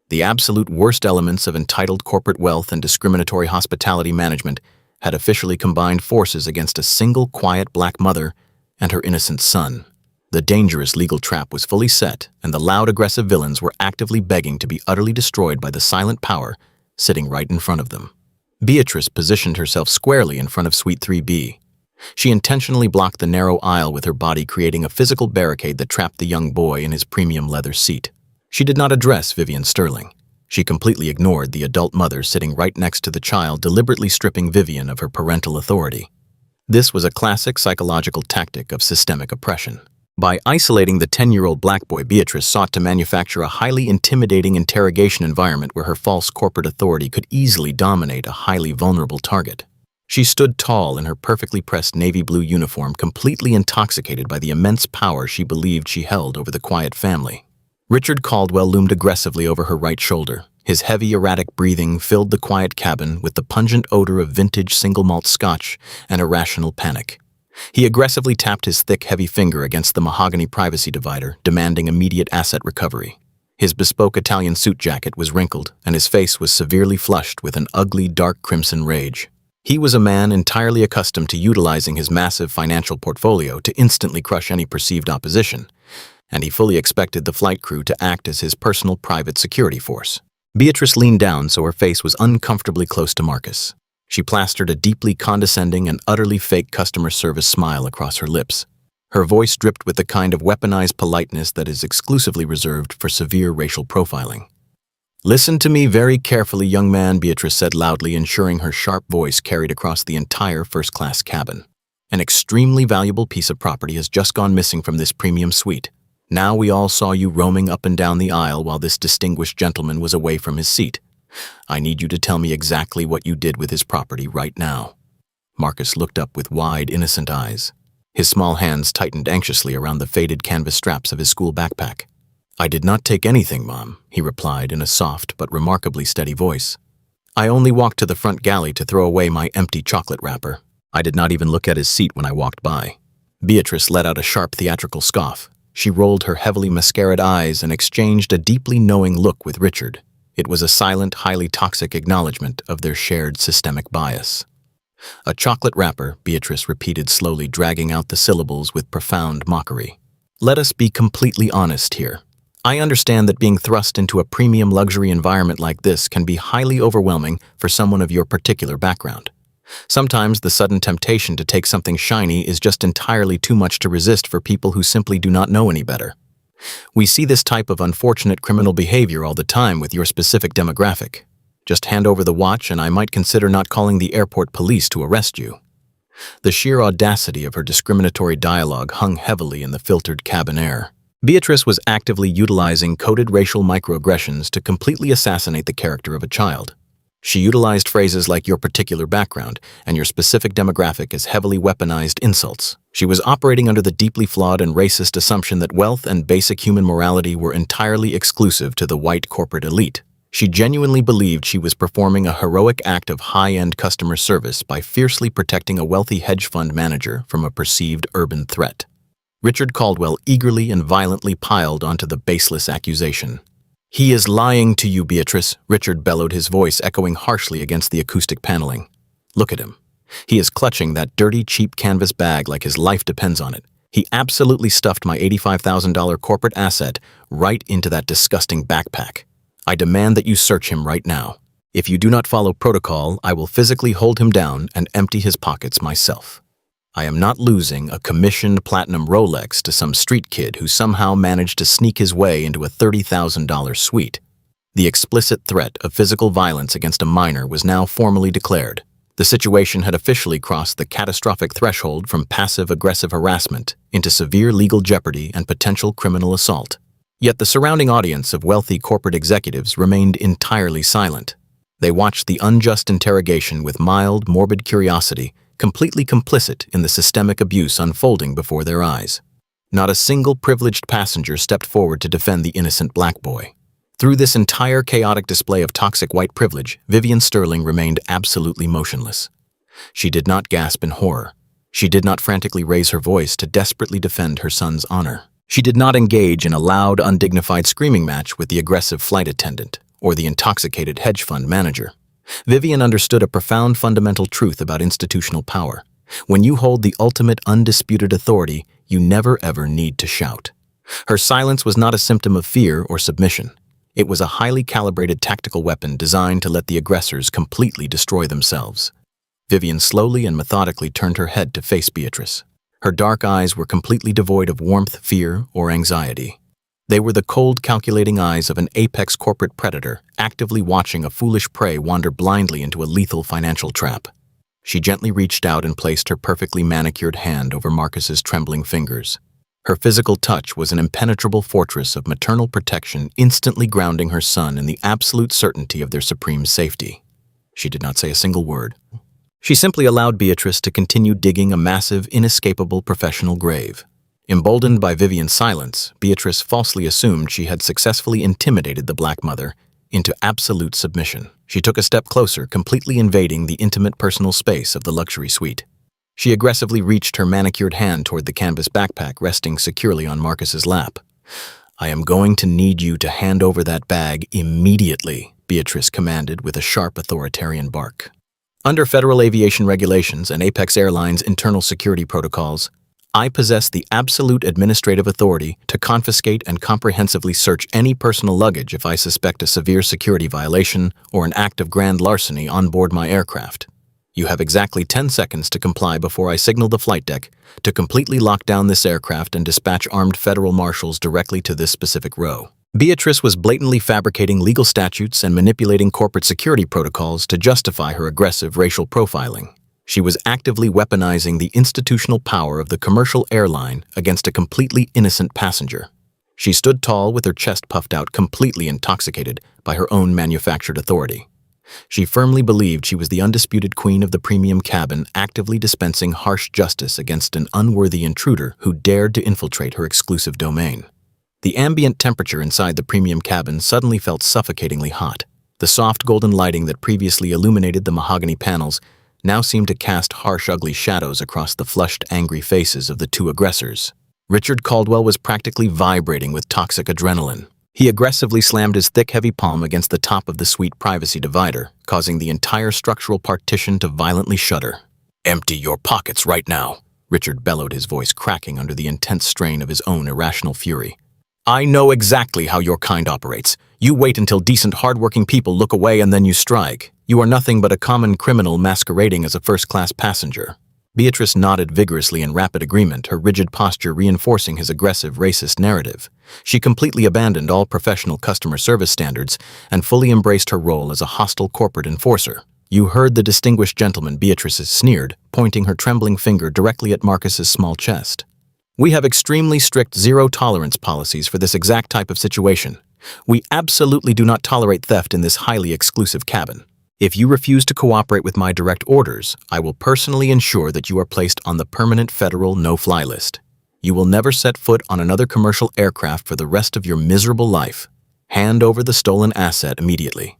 The absolute worst elements of entitled corporate wealth and discriminatory hospitality management had officially combined forces against a single quiet black mother and her innocent son. The dangerous legal trap was fully set, and the loud, aggressive villains were actively begging to be utterly destroyed by the silent power sitting right in front of them. Beatrice positioned herself squarely in front of Suite 3B. She intentionally blocked the narrow aisle with her body, creating a physical barricade that trapped the young boy in his premium leather seat. She did not address Vivian Sterling. She completely ignored the adult mother sitting right next to the child, deliberately stripping Vivian of her parental authority. This was a classic psychological tactic of systemic oppression. By isolating the 10-year-old black boy, Beatrice sought to manufacture a highly intimidating interrogation environment where her false corporate authority could easily dominate a highly vulnerable target. She stood tall in her perfectly pressed navy blue uniform, completely intoxicated by the immense power she believed she held over the quiet family. Richard Caldwell loomed aggressively over her right shoulder, His heavy, erratic breathing filled the quiet cabin with the pungent odor of vintage single-malt scotch and irrational panic. He aggressively tapped his thick, heavy finger against the mahogany privacy divider, demanding immediate asset recovery. His bespoke Italian suit jacket was wrinkled, and his face was severely flushed with an ugly, dark crimson rage. He was a man entirely accustomed to utilizing his massive financial portfolio to instantly crush any perceived opposition, and he fully expected the flight crew to act as his personal private security force. Beatrice leaned down so her face was uncomfortably close to Marcus. She plastered a deeply condescending and utterly fake customer service smile across her lips. Her voice dripped with the kind of weaponized politeness that is exclusively reserved for severe racial profiling. "Listen to me very carefully, young man," Beatrice said loudly, ensuring her sharp voice carried across the entire first-class cabin. "An extremely valuable piece of property has just gone missing from this premium suite. Now we all saw you roaming up and down the aisle while this distinguished gentleman was away from his seat. I need you to tell me exactly what you did with his property right now." Marcus looked up with wide, innocent eyes. His small hands tightened anxiously around the faded canvas straps of his school backpack. "I did not take anything, Mom," he replied in a soft but remarkably steady voice. "I only walked to the front galley to throw away my empty chocolate wrapper. I did not even look at his seat when I walked by." Beatrice let out a sharp theatrical scoff. She rolled her heavily mascaraed eyes and exchanged a deeply knowing look with Richard. It was a silent, highly toxic acknowledgement of their shared systemic bias. "A chocolate wrapper," Beatrice repeated slowly, dragging out the syllables with profound mockery. "Let us be completely honest here. I understand that being thrust into a premium luxury environment like this can be highly overwhelming for someone of your particular background. Sometimes the sudden temptation to take something shiny is just entirely too much to resist for people who simply do not know any better. We see this type of unfortunate criminal behavior all the time with your specific demographic. Just hand over the watch and I might consider not calling the airport police to arrest you." The sheer audacity of her discriminatory dialogue hung heavily in the filtered cabin air. Beatrice was actively utilizing coded racial microaggressions to completely assassinate the character of a child. She utilized phrases like "your particular background" and "your specific demographic" as heavily weaponized insults. She was operating under the deeply flawed and racist assumption that wealth and basic human morality were entirely exclusive to the white corporate elite. She genuinely believed she was performing a heroic act of high-end customer service by fiercely protecting a wealthy hedge fund manager from a perceived urban threat. Richard Caldwell eagerly and violently piled onto the baseless accusation. "He is lying to you, Beatrice," Richard bellowed, his voice echoing harshly against the acoustic paneling. "Look at him. He is clutching that dirty, cheap canvas bag like his life depends on it. He absolutely stuffed my $85,000 corporate asset right into that disgusting backpack. I demand that you search him right now. If you do not follow protocol, I will physically hold him down and empty his pockets myself. I am not losing a commissioned platinum Rolex to some street kid who somehow managed to sneak his way into a $30,000 suite." The explicit threat of physical violence against a minor was now formally declared. The situation had officially crossed the catastrophic threshold from passive-aggressive harassment into severe legal jeopardy and potential criminal assault. Yet the surrounding audience of wealthy corporate executives remained entirely silent. They watched the unjust interrogation with mild, morbid curiosity, completely complicit in the systemic abuse unfolding before their eyes. Not a single privileged passenger stepped forward to defend the innocent black boy. Through this entire chaotic display of toxic white privilege, Vivian Sterling remained absolutely motionless. She did not gasp in horror. She did not frantically raise her voice to desperately defend her son's honor. She did not engage in a loud, undignified screaming match with the aggressive flight attendant or the intoxicated hedge fund manager. Vivian understood a profound fundamental truth about institutional power. When you hold the ultimate undisputed authority, you never ever need to shout. Her silence was not a symptom of fear or submission. It was a highly calibrated tactical weapon designed to let the aggressors completely destroy themselves. Vivian slowly and methodically turned her head to face Beatrice. Her dark eyes were completely devoid of warmth, fear, or anxiety. They were the cold, calculating eyes of an apex corporate predator actively watching a foolish prey wander blindly into a lethal financial trap. She gently reached out and placed her perfectly manicured hand over Marcus's trembling fingers. Her physical touch was an impenetrable fortress of maternal protection, instantly grounding her son in the absolute certainty of their supreme safety. She did not say a single word. She simply allowed Beatrice to continue digging a massive, inescapable professional grave. Emboldened by Vivian's silence, Beatrice falsely assumed she had successfully intimidated the black mother into absolute submission. She took a step closer, completely invading the intimate personal space of the luxury suite. She aggressively reached her manicured hand toward the canvas backpack resting securely on Marcus's lap. "I am going to need you to hand over that bag immediately," Beatrice commanded with a sharp authoritarian bark. Under federal aviation regulations and Apex Airlines' internal security protocols, I possess the absolute administrative authority to confiscate and comprehensively search any personal luggage if I suspect a severe security violation or an act of grand larceny on board my aircraft. You have exactly 10 seconds to comply before I signal the flight deck to completely lock down this aircraft and dispatch armed federal marshals directly to this specific row. Beatrice was blatantly fabricating legal statutes and manipulating corporate security protocols to justify her aggressive racial profiling. She was actively weaponizing the institutional power of the commercial airline against a completely innocent passenger. She stood tall with her chest puffed out, completely intoxicated by her own manufactured authority. She firmly believed she was the undisputed queen of the premium cabin, actively dispensing harsh justice against an unworthy intruder who dared to infiltrate her exclusive domain. The ambient temperature inside the premium cabin suddenly felt suffocatingly hot. The soft golden lighting that previously illuminated the mahogany panels now seemed to cast harsh, ugly shadows across the flushed, angry faces of the two aggressors. Richard Caldwell was practically vibrating with toxic adrenaline. He aggressively slammed his thick, heavy palm against the top of the suite privacy divider, causing the entire structural partition to violently shudder. "Empty your pockets right now," Richard bellowed, his voice cracking under the intense strain of his own irrational fury. "I know exactly how your kind operates. You wait until decent, hardworking people look away and then you strike. You are nothing but a common criminal masquerading as a first-class passenger." Beatrice nodded vigorously in rapid agreement, her rigid posture reinforcing his aggressive, racist narrative. She completely abandoned all professional customer service standards and fully embraced her role as a hostile corporate enforcer. "You heard the distinguished gentleman," Beatrice sneered, pointing her trembling finger directly at Marcus's small chest. "We have extremely strict zero-tolerance policies for this exact type of situation. We absolutely do not tolerate theft in this highly exclusive cabin. If you refuse to cooperate with my direct orders, I will personally ensure that you are placed on the permanent federal no-fly list. You will never set foot on another commercial aircraft for the rest of your miserable life. Hand over the stolen asset immediately."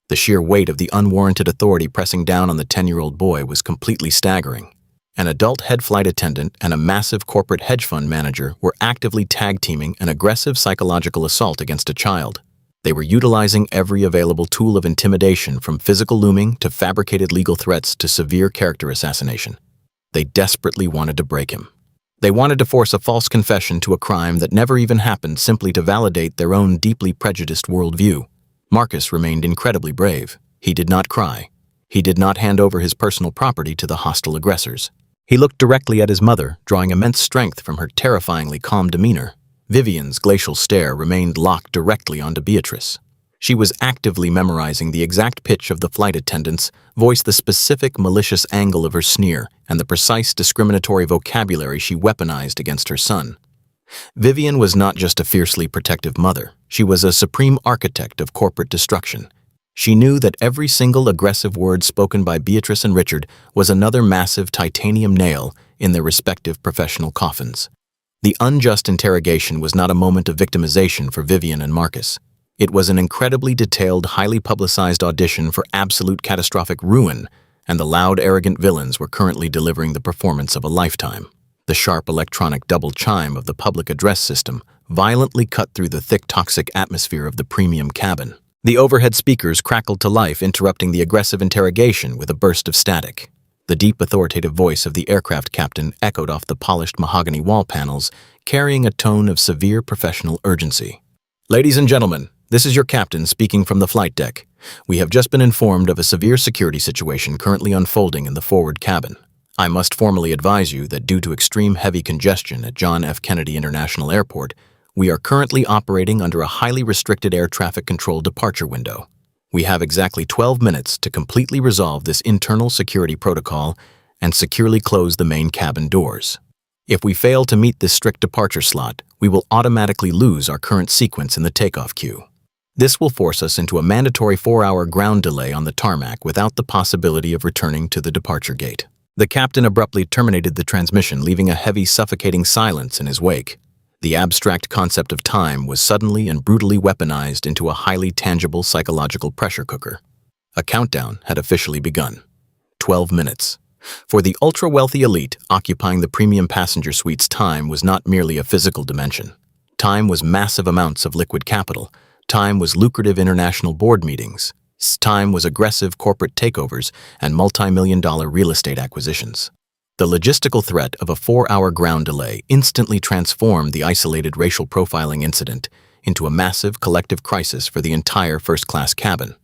The sheer weight of the unwarranted authority pressing down on the 10-year-old boy was completely staggering. An adult head flight attendant and a massive corporate hedge fund manager were actively tag-teaming an aggressive psychological assault against a child. They were utilizing every available tool of intimidation, from physical looming to fabricated legal threats to severe character assassination. They desperately wanted to break him. They wanted to force a false confession to a crime that never even happened, simply to validate their own deeply prejudiced worldview. Marcus remained incredibly brave. He did not cry. He did not hand over his personal property to the hostile aggressors. He looked directly at his mother, drawing immense strength from her terrifyingly calm demeanor. Vivian's glacial stare remained locked directly onto Beatrice. She was actively memorizing the exact pitch of the flight attendant's voice, the specific malicious angle of her sneer, and the precise discriminatory vocabulary she weaponized against her son. Vivian was not just a fiercely protective mother. She was a supreme architect of corporate destruction. She knew that every single aggressive word spoken by Beatrice and Richard was another massive titanium nail in their respective professional coffins. The unjust interrogation was not a moment of victimization for Vivian and Marcus. It was an incredibly detailed, highly publicized audition for absolute catastrophic ruin, and the loud, arrogant villains were currently delivering the performance of a lifetime. The sharp electronic double chime of the public address system violently cut through the thick, toxic atmosphere of the premium cabin. The overhead speakers crackled to life, interrupting the aggressive interrogation with a burst of static. The deep, authoritative voice of the aircraft captain echoed off the polished mahogany wall panels, carrying a tone of severe professional urgency. "Ladies and gentlemen, this is your captain speaking from the flight deck. We have just been informed of a severe security situation currently unfolding in the forward cabin. I must formally advise you that due to extreme heavy congestion at John F. Kennedy International Airport, we are currently operating under a highly restricted air traffic control departure window. We have exactly 12 minutes to completely resolve this internal security protocol and securely close the main cabin doors. If we fail to meet this strict departure slot, we will automatically lose our current sequence in the takeoff queue. This will force us into a mandatory 4-hour ground delay on the tarmac without the possibility of returning to the departure gate." The captain abruptly terminated the transmission, leaving a heavy, suffocating silence in his wake. The abstract concept of time was suddenly and brutally weaponized into a highly tangible psychological pressure cooker. A countdown had officially begun. 12 minutes. For the ultra-wealthy elite occupying the premium passenger suites, time was not merely a physical dimension. Time was massive amounts of liquid capital. Time was lucrative international board meetings. Time was aggressive corporate takeovers and multi-million-dollar real estate acquisitions. The logistical threat of a 4-hour ground delay instantly transformed the isolated racial profiling incident into a massive collective crisis for the entire first-class cabin.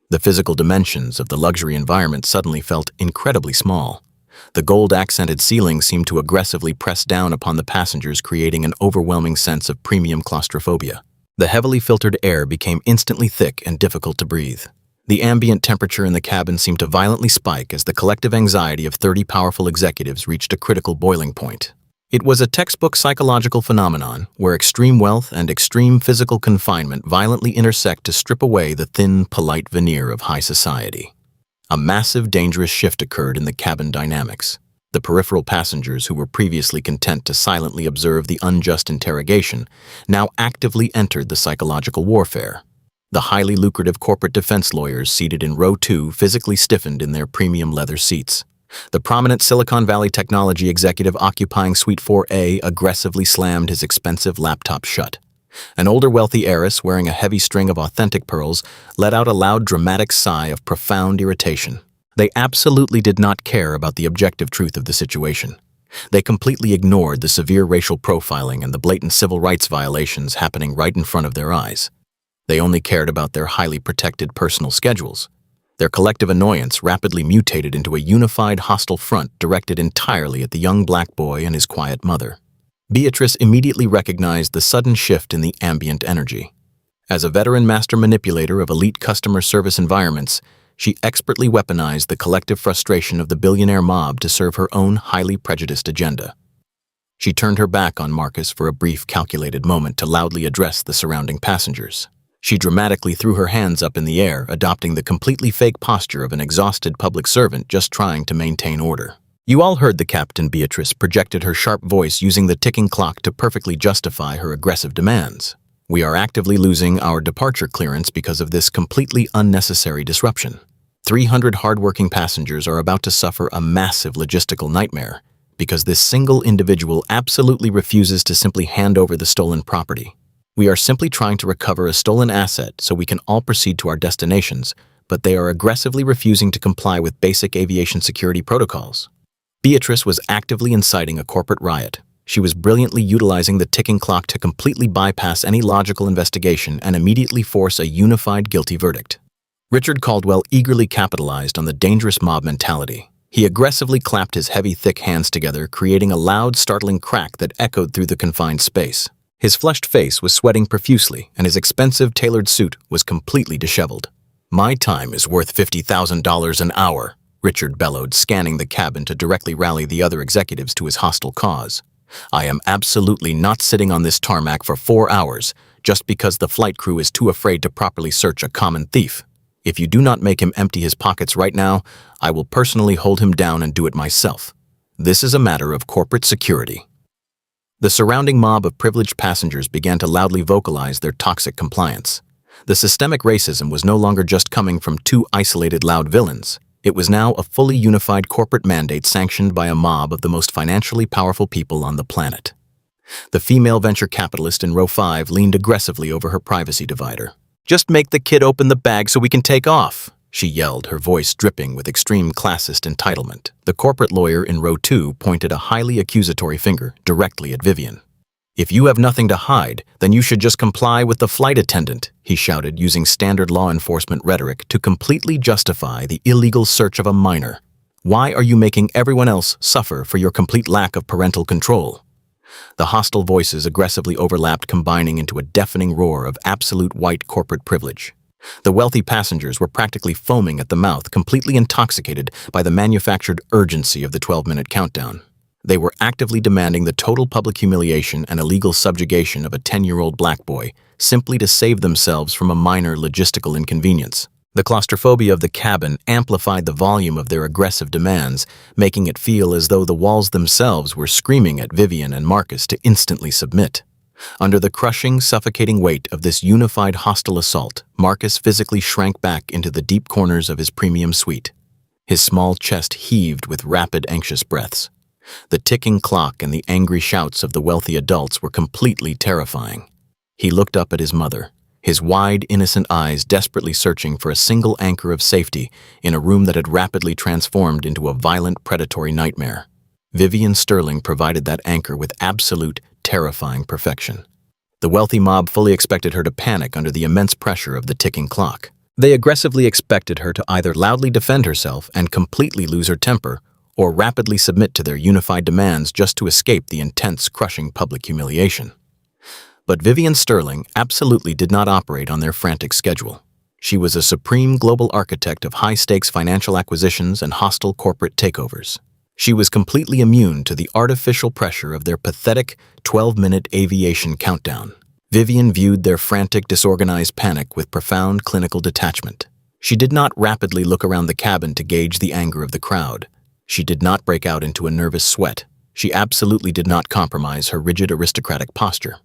The physical dimensions of the luxury environment suddenly felt incredibly small. The gold-accented ceiling seemed to aggressively press down upon the passengers, creating an overwhelming sense of premium claustrophobia. The heavily filtered air became instantly thick and difficult to breathe. The ambient temperature in the cabin seemed to violently spike as the collective anxiety of 30 powerful executives reached a critical boiling point. It was a textbook psychological phenomenon where extreme wealth and extreme physical confinement violently intersect to strip away the thin, polite veneer of high society. A massive, dangerous shift occurred in the cabin dynamics. The peripheral passengers who were previously content to silently observe the unjust interrogation now actively entered the psychological warfare. The highly lucrative corporate defense lawyers seated in row 2 physically stiffened in their premium leather seats. The prominent Silicon Valley technology executive occupying Suite 4A aggressively slammed his expensive laptop shut. An older wealthy heiress wearing a heavy string of authentic pearls let out a loud dramatic sigh of profound irritation. They absolutely did not care about the objective truth of the situation. They completely ignored the severe racial profiling and the blatant civil rights violations happening right in front of their eyes. They only cared about their highly protected personal schedules. Their collective annoyance rapidly mutated into a unified hostile front directed entirely at the young black boy and his quiet mother. Beatrice immediately recognized the sudden shift in the ambient energy. As a veteran master manipulator of elite customer service environments, she expertly weaponized the collective frustration of the billionaire mob to serve her own highly prejudiced agenda. She turned her back on Marcus for a brief, calculated moment to loudly address the surrounding passengers. She dramatically threw her hands up in the air, adopting the completely fake posture of an exhausted public servant just trying to maintain order. "You all heard the captain," Beatrice projected her sharp voice using the ticking clock to perfectly justify her aggressive demands. "We are actively losing our departure clearance because of this completely unnecessary disruption. 300 hardworking passengers are about to suffer a massive logistical nightmare because this single individual absolutely refuses to simply hand over the stolen property. We are simply trying to recover a stolen asset so we can all proceed to our destinations, but they are aggressively refusing to comply with basic aviation security protocols." Beatrice was actively inciting a corporate riot. She was brilliantly utilizing the ticking clock to completely bypass any logical investigation and immediately force a unified guilty verdict. Richard Caldwell eagerly capitalized on the dangerous mob mentality. He aggressively clapped his heavy, thick hands together, creating a loud, startling crack that echoed through the confined space. His flushed face was sweating profusely, and his expensive, tailored suit was completely disheveled. "My time is worth $50,000 an hour," Richard bellowed, scanning the cabin to directly rally the other executives to his hostile cause. "I am absolutely not sitting on this tarmac for 4 hours just because the flight crew is too afraid to properly search a common thief. If you do not make him empty his pockets right now, I will personally hold him down and do it myself. This is a matter of corporate security." The surrounding mob of privileged passengers began to loudly vocalize their toxic compliance. The systemic racism was no longer just coming from 2 isolated loud villains. It was now a fully unified corporate mandate sanctioned by a mob of the most financially powerful people on the planet. The female venture capitalist in row 5 leaned aggressively over her privacy divider. "Just make the kid open the bag so we can take off," she yelled, her voice dripping with extreme classist entitlement. The corporate lawyer in row 2 pointed a highly accusatory finger directly at Vivian. "If you have nothing to hide, then you should just comply with the flight attendant," he shouted, using standard law enforcement rhetoric to completely justify the illegal search of a minor. "Why are you making everyone else suffer for your complete lack of parental control?" The hostile voices aggressively overlapped, combining into a deafening roar of absolute white corporate privilege. The wealthy passengers were practically foaming at the mouth, completely intoxicated by the manufactured urgency of the 12-minute countdown. They were actively demanding the total public humiliation and illegal subjugation of a 10-year-old black boy, simply to save themselves from a minor logistical inconvenience. The claustrophobia of the cabin amplified the volume of their aggressive demands, making it feel as though the walls themselves were screaming at Vivian and Marcus to instantly submit. Under the crushing, suffocating weight of this unified hostile assault, Marcus physically shrank back into the deep corners of his premium suite. His small chest heaved with rapid, anxious breaths. The ticking clock and the angry shouts of the wealthy adults were completely terrifying. He looked up at his mother, his wide, innocent eyes desperately searching for a single anchor of safety in a room that had rapidly transformed into a violent, predatory nightmare. Vivian Sterling provided that anchor with absolute, terrifying perfection. The wealthy mob fully expected her to panic under the immense pressure of the ticking clock. They aggressively expected her to either loudly defend herself and completely lose her temper, or rapidly submit to their unified demands just to escape the intense, crushing public humiliation. But Vivian Sterling absolutely did not operate on their frantic schedule. She was a supreme global architect of high-stakes financial acquisitions and hostile corporate takeovers. She was completely immune to the artificial pressure of their pathetic 12-minute aviation countdown. Vivian viewed their frantic, disorganized panic with profound clinical detachment. She did not rapidly look around the cabin to gauge the anger of the crowd. She did not break out into a nervous sweat. She absolutely did not compromise her rigid aristocratic posture.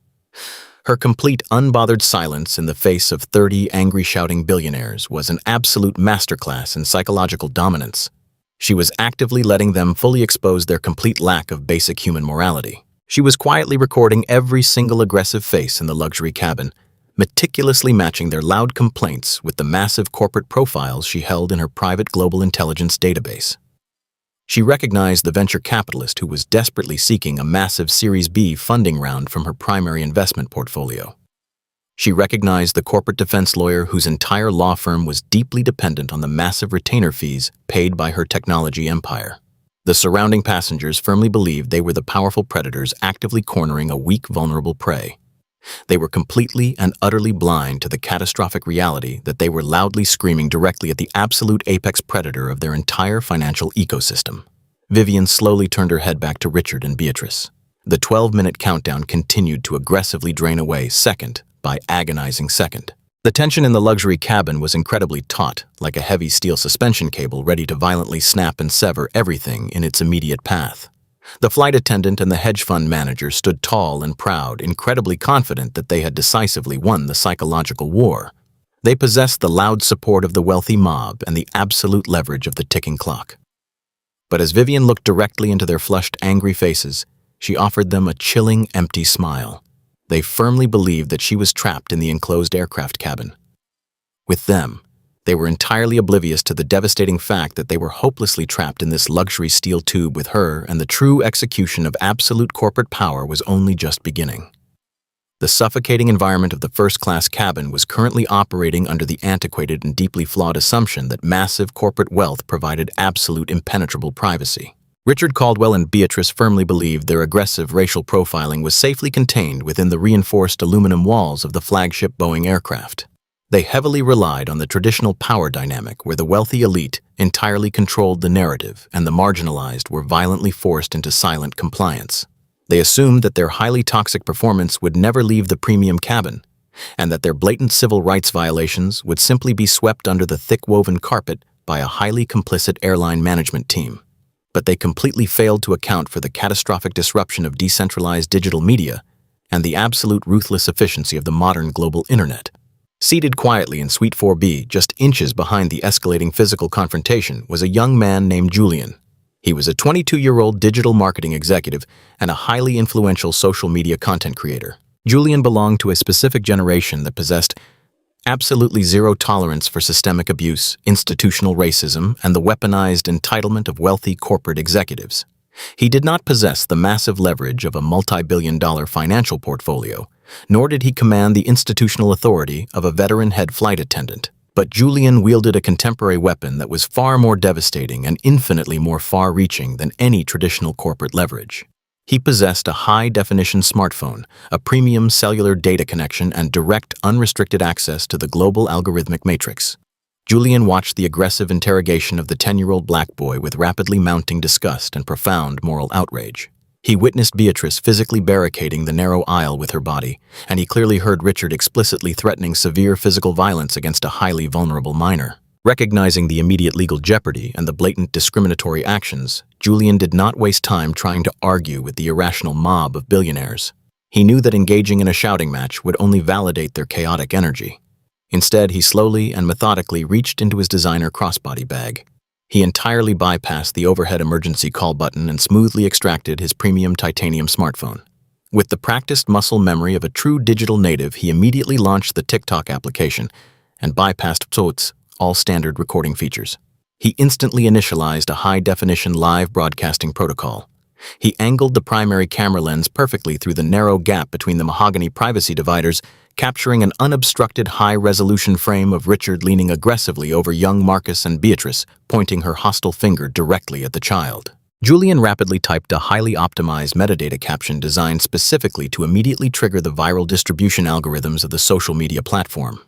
Her complete, unbothered silence in the face of 30 angry, shouting billionaires was an absolute masterclass in psychological dominance. She was actively letting them fully expose their complete lack of basic human morality. She was quietly recording every single aggressive face in the luxury cabin, meticulously matching their loud complaints with the massive corporate profiles she held in her private global intelligence database. She recognized the venture capitalist who was desperately seeking a massive Series B funding round from her primary investment portfolio. She recognized the corporate defense lawyer whose entire law firm was deeply dependent on the massive retainer fees paid by her technology empire. The surrounding passengers firmly believed they were the powerful predators actively cornering a weak, vulnerable prey. They were completely and utterly blind to the catastrophic reality that they were loudly screaming directly at the absolute apex predator of their entire financial ecosystem. Vivian slowly turned her head back to Richard and Beatrice. The 12-minute countdown continued to aggressively drain away second by agonizing second. The tension in the luxury cabin was incredibly taut, like a heavy steel suspension cable ready to violently snap and sever everything in its immediate path. The flight attendant and the hedge fund manager stood tall and proud, incredibly confident that they had decisively won the psychological war. They possessed the loud support of the wealthy mob and the absolute leverage of the ticking clock. But as Vivian looked directly into their flushed, angry faces, she offered them a chilling, empty smile. They firmly believed that she was trapped in the enclosed aircraft cabin. With them, they were entirely oblivious to the devastating fact that they were hopelessly trapped in this luxury steel tube with her, and the true execution of absolute corporate power was only just beginning. The suffocating environment of the first-class cabin was currently operating under the antiquated and deeply flawed assumption that massive corporate wealth provided absolute impenetrable privacy. Richard Caldwell and Beatrice firmly believed their aggressive racial profiling was safely contained within the reinforced aluminum walls of the flagship Boeing aircraft. They heavily relied on the traditional power dynamic where the wealthy elite entirely controlled the narrative and the marginalized were violently forced into silent compliance. They assumed that their highly toxic performance would never leave the premium cabin, and that their blatant civil rights violations would simply be swept under the thick-woven carpet by a highly complicit airline management team. But they completely failed to account for the catastrophic disruption of decentralized digital media and the absolute ruthless efficiency of the modern global internet. Seated quietly in Suite 4B, just inches behind the escalating physical confrontation, was a young man named Julian. He was a 22-year-old digital marketing executive and a highly influential social media content creator. Julian belonged to a specific generation that possessed absolutely zero tolerance for systemic abuse, institutional racism, and the weaponized entitlement of wealthy corporate executives. He did not possess the massive leverage of a multi-billion-dollar financial portfolio, nor did he command the institutional authority of a veteran head flight attendant. But Julian wielded a contemporary weapon that was far more devastating and infinitely more far-reaching than any traditional corporate leverage. He possessed a high-definition smartphone, a premium cellular data connection, and direct, unrestricted access to the global algorithmic matrix. Julian watched the aggressive interrogation of the 10-year-old black boy with rapidly mounting disgust and profound moral outrage. He witnessed Beatrice physically barricading the narrow aisle with her body, and he clearly heard Richard explicitly threatening severe physical violence against a highly vulnerable minor. Recognizing the immediate legal jeopardy and the blatant discriminatory actions, Julian did not waste time trying to argue with the irrational mob of billionaires. He knew that engaging in a shouting match would only validate their chaotic energy. Instead, he slowly and methodically reached into his designer crossbody bag. He entirely bypassed the overhead emergency call button and smoothly extracted his premium titanium smartphone. With the practiced muscle memory of a true digital native, he immediately launched the TikTok application and bypassed Pso's all standard recording features. He instantly initialized a high-definition live broadcasting protocol. He angled the primary camera lens perfectly through the narrow gap between the mahogany privacy dividers, capturing an unobstructed high-resolution frame of Richard leaning aggressively over young Marcus and Beatrice, pointing her hostile finger directly at the child. Julian rapidly typed a highly optimized metadata caption designed specifically to immediately trigger the viral distribution algorithms of the social media platform.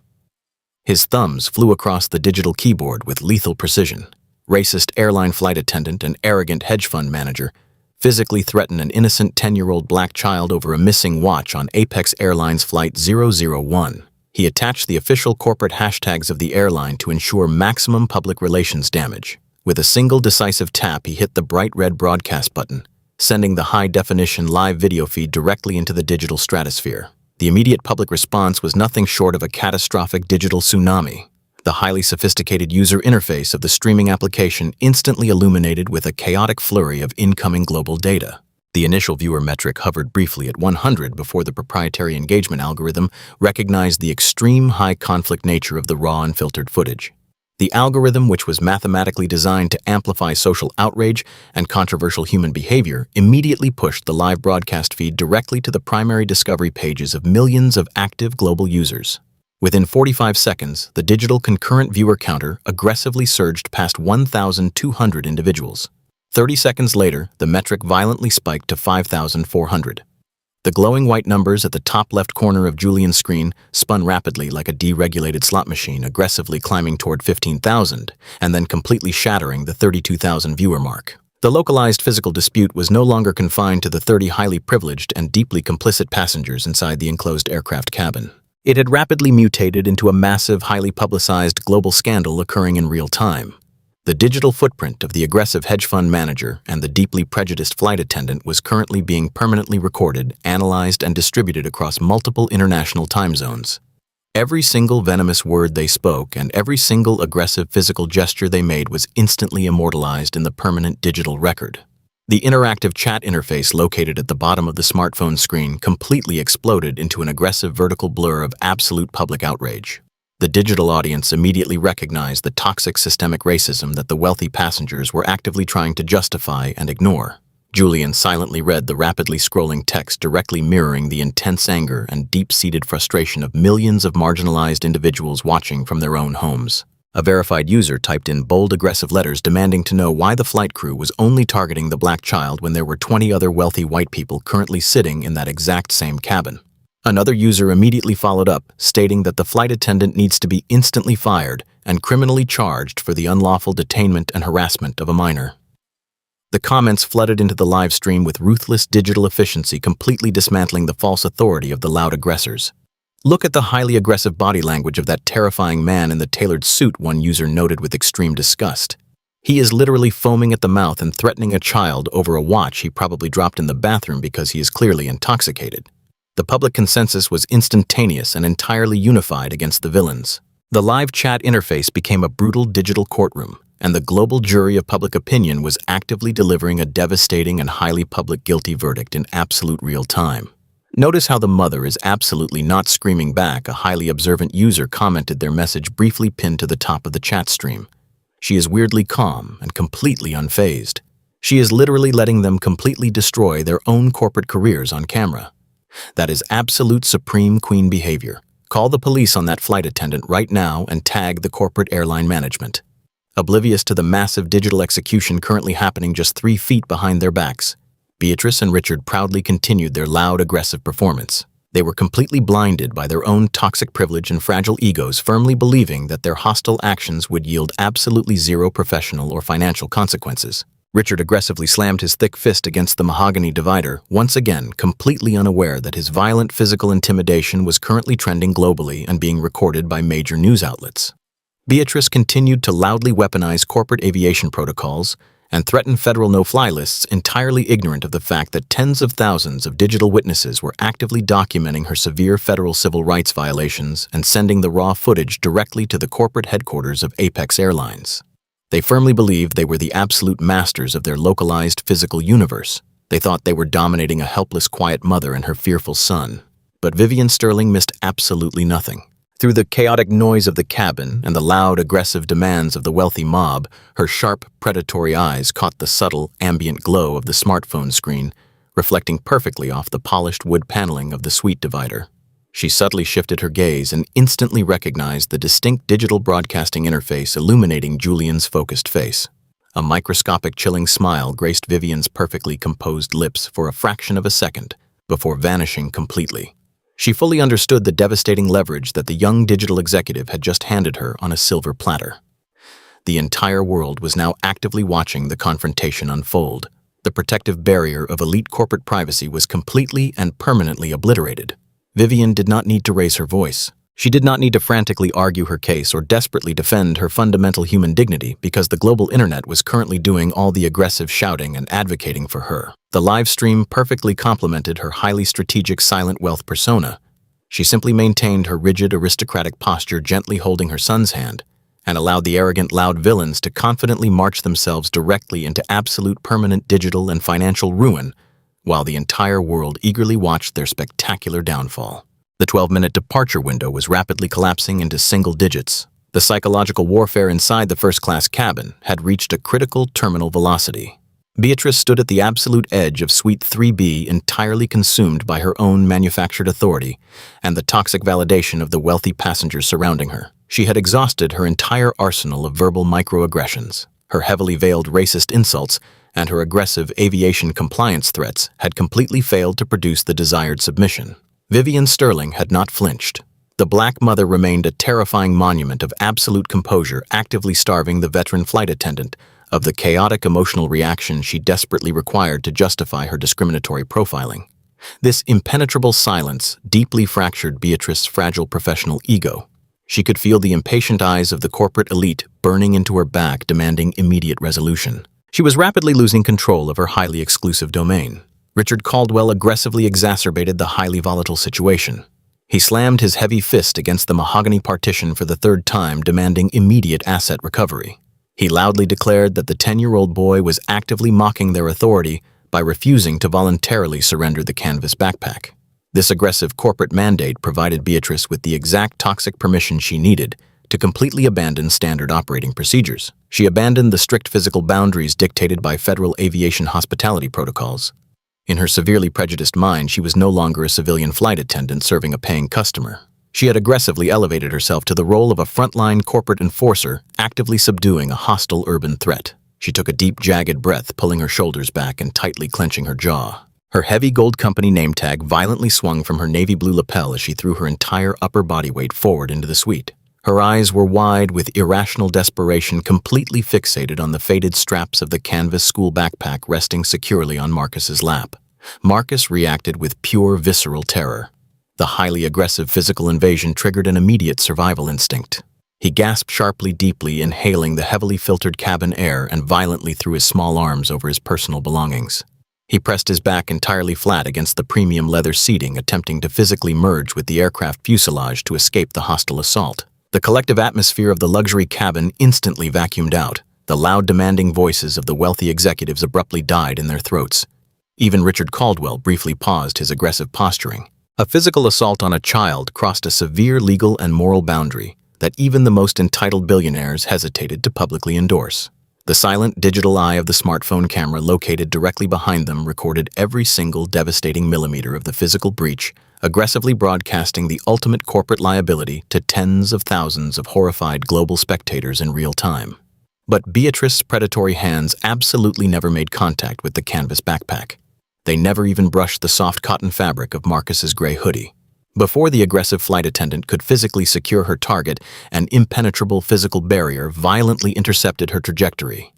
His thumbs flew across the digital keyboard with lethal precision. Racist airline flight attendant and arrogant hedge fund manager physically threaten an innocent 10-year-old black child over a missing watch on Apex Airlines Flight 001. He attached the official corporate hashtags of the airline to ensure maximum public relations damage. With a single decisive tap, he hit the bright red broadcast button, sending the high-definition live video feed directly into the digital stratosphere. The immediate public response was nothing short of a catastrophic digital tsunami. The highly sophisticated user interface of the streaming application instantly illuminated with a chaotic flurry of incoming global data. The initial viewer metric hovered briefly at 100 before the proprietary engagement algorithm recognized the extreme high conflict nature of the raw unfiltered footage. The algorithm, which was mathematically designed to amplify social outrage and controversial human behavior, immediately pushed the live broadcast feed directly to the primary discovery pages of millions of active global users. Within 45 seconds, the digital concurrent viewer counter aggressively surged past 1,200 individuals. 30 seconds later, the metric violently spiked to 5,400. The glowing white numbers at the top left corner of Julian's screen spun rapidly like a deregulated slot machine, aggressively climbing toward 15,000 and then completely shattering the 32,000 viewer mark. The localized physical dispute was no longer confined to the 30 highly privileged and deeply complicit passengers inside the enclosed aircraft cabin. It had rapidly mutated into a massive, highly publicized global scandal occurring in real time. The digital footprint of the aggressive hedge fund manager and the deeply prejudiced flight attendant was currently being permanently recorded, analyzed, and distributed across multiple international time zones. Every single venomous word they spoke and every single aggressive physical gesture they made was instantly immortalized in the permanent digital record. The interactive chat interface located at the bottom of the smartphone screen completely exploded into an aggressive vertical blur of absolute public outrage. The digital audience immediately recognized the toxic systemic racism that the wealthy passengers were actively trying to justify and ignore. Julian silently read the rapidly scrolling text directly mirroring the intense anger and deep-seated frustration of millions of marginalized individuals watching from their own homes. A verified user typed in bold, aggressive letters demanding to know why the flight crew was only targeting the black child when there were 20 other wealthy white people currently sitting in that exact same cabin. Another user immediately followed up, stating that the flight attendant needs to be instantly fired and criminally charged for the unlawful detainment and harassment of a minor. The comments flooded into the live stream with ruthless digital efficiency, completely dismantling the false authority of the loud aggressors. "Look at the highly aggressive body language of that terrifying man in the tailored suit," one user noted with extreme disgust. "He is literally foaming at the mouth and threatening a child over a watch he probably dropped in the bathroom because he is clearly intoxicated." The public consensus was instantaneous and entirely unified against the villains. The live chat interface became a brutal digital courtroom, and the global jury of public opinion was actively delivering a devastating and highly public guilty verdict in absolute real time. Notice how the mother is absolutely not screaming back. A highly observant user commented their message briefly pinned to the top of the chat stream. She is weirdly calm and completely unfazed. She is literally letting them completely destroy their own corporate careers on camera. That is absolute supreme queen behavior. Call the police on that flight attendant right now and tag the corporate airline management. Oblivious to the massive digital execution currently happening just 3 feet behind their backs, Beatrice and Richard proudly continued their loud, aggressive performance. They were completely blinded by their own toxic privilege and fragile egos, firmly believing that their hostile actions would yield absolutely zero professional or financial consequences. Richard aggressively slammed his thick fist against the mahogany divider, once again completely unaware that his violent physical intimidation was currently trending globally and being recorded by major news outlets. Beatrice continued to loudly weaponize corporate aviation protocols and threatened federal no-fly lists, entirely ignorant of the fact that tens of thousands of digital witnesses were actively documenting her severe federal civil rights violations and sending the raw footage directly to the corporate headquarters of Apex Airlines. They firmly believed they were the absolute masters of their localized physical universe. They thought they were dominating a helpless, quiet mother and her fearful son. But Vivian Sterling missed absolutely nothing. Through the chaotic noise of the cabin and the loud, aggressive demands of the wealthy mob, her sharp, predatory eyes caught the subtle, ambient glow of the smartphone screen, reflecting perfectly off the polished wood paneling of the suite divider. She subtly shifted her gaze and instantly recognized the distinct digital broadcasting interface illuminating Julian's focused face. A microscopic, chilling smile graced Vivian's perfectly composed lips for a fraction of a second before vanishing completely. She fully understood the devastating leverage that the young digital executive had just handed her on a silver platter. The entire world was now actively watching the confrontation unfold. The protective barrier of elite corporate privacy was completely and permanently obliterated. Vivian did not need to raise her voice. She did not need to frantically argue her case or desperately defend her fundamental human dignity because the global internet was currently doing all the aggressive shouting and advocating for her. The live stream perfectly complemented her highly strategic silent wealth persona. She simply maintained her rigid aristocratic posture, gently holding her son's hand, and allowed the arrogant, loud villains to confidently march themselves directly into absolute permanent digital and financial ruin, while the entire world eagerly watched their spectacular downfall. The 12-minute departure window was rapidly collapsing into single digits. The psychological warfare inside the first-class cabin had reached a critical terminal velocity. Beatrice stood at the absolute edge of Suite 3B, entirely consumed by her own manufactured authority and the toxic validation of the wealthy passengers surrounding her. She had exhausted her entire arsenal of verbal microaggressions. Her heavily veiled racist insults and her aggressive aviation compliance threats had completely failed to produce the desired submission. Vivian Sterling had not flinched. The Black Mother remained a terrifying monument of absolute composure, actively starving the veteran flight attendant of the chaotic emotional reaction she desperately required to justify her discriminatory profiling. This impenetrable silence deeply fractured Beatrice's fragile professional ego. She could feel the impatient eyes of the corporate elite burning into her back, demanding immediate resolution. She was rapidly losing control of her highly exclusive domain. Richard Caldwell aggressively exacerbated the highly volatile situation. He slammed his heavy fist against the mahogany partition for the third time, demanding immediate asset recovery. He loudly declared that the 10-year-old boy was actively mocking their authority by refusing to voluntarily surrender the canvas backpack. This aggressive corporate mandate provided Beatrice with the exact toxic permission she needed to completely abandon standard operating procedures. She abandoned the strict physical boundaries dictated by federal aviation hospitality protocols. In her severely prejudiced mind, she was no longer a civilian flight attendant serving a paying customer. She had aggressively elevated herself to the role of a frontline corporate enforcer, actively subduing a hostile urban threat. She took a deep, jagged breath, pulling her shoulders back and tightly clenching her jaw. Her heavy gold company name tag violently swung from her navy blue lapel as she threw her entire upper body weight forward into the suite. Her eyes were wide with irrational desperation, completely fixated on the faded straps of the canvas school backpack resting securely on Marcus's lap. Marcus reacted with pure visceral terror. The highly aggressive physical invasion triggered an immediate survival instinct. He gasped sharply, deeply inhaling the heavily filtered cabin air and violently threw his small arms over his personal belongings. He pressed his back entirely flat against the premium leather seating, attempting to physically merge with the aircraft fuselage to escape the hostile assault. The collective atmosphere of the luxury cabin instantly vacuumed out. The loud, demanding voices of the wealthy executives abruptly died in their throats. Even Richard Caldwell briefly paused his aggressive posturing. A physical assault on a child crossed a severe legal and moral boundary that even the most entitled billionaires hesitated to publicly endorse. The silent digital eye of the smartphone camera located directly behind them recorded every single devastating millimeter of the physical breach, aggressively broadcasting the ultimate corporate liability to tens of thousands of horrified global spectators in real time. But Beatrice's predatory hands absolutely never made contact with the canvas backpack. They never even brushed the soft cotton fabric of Marcus's gray hoodie. Before the aggressive flight attendant could physically secure her target, an impenetrable physical barrier violently intercepted her trajectory.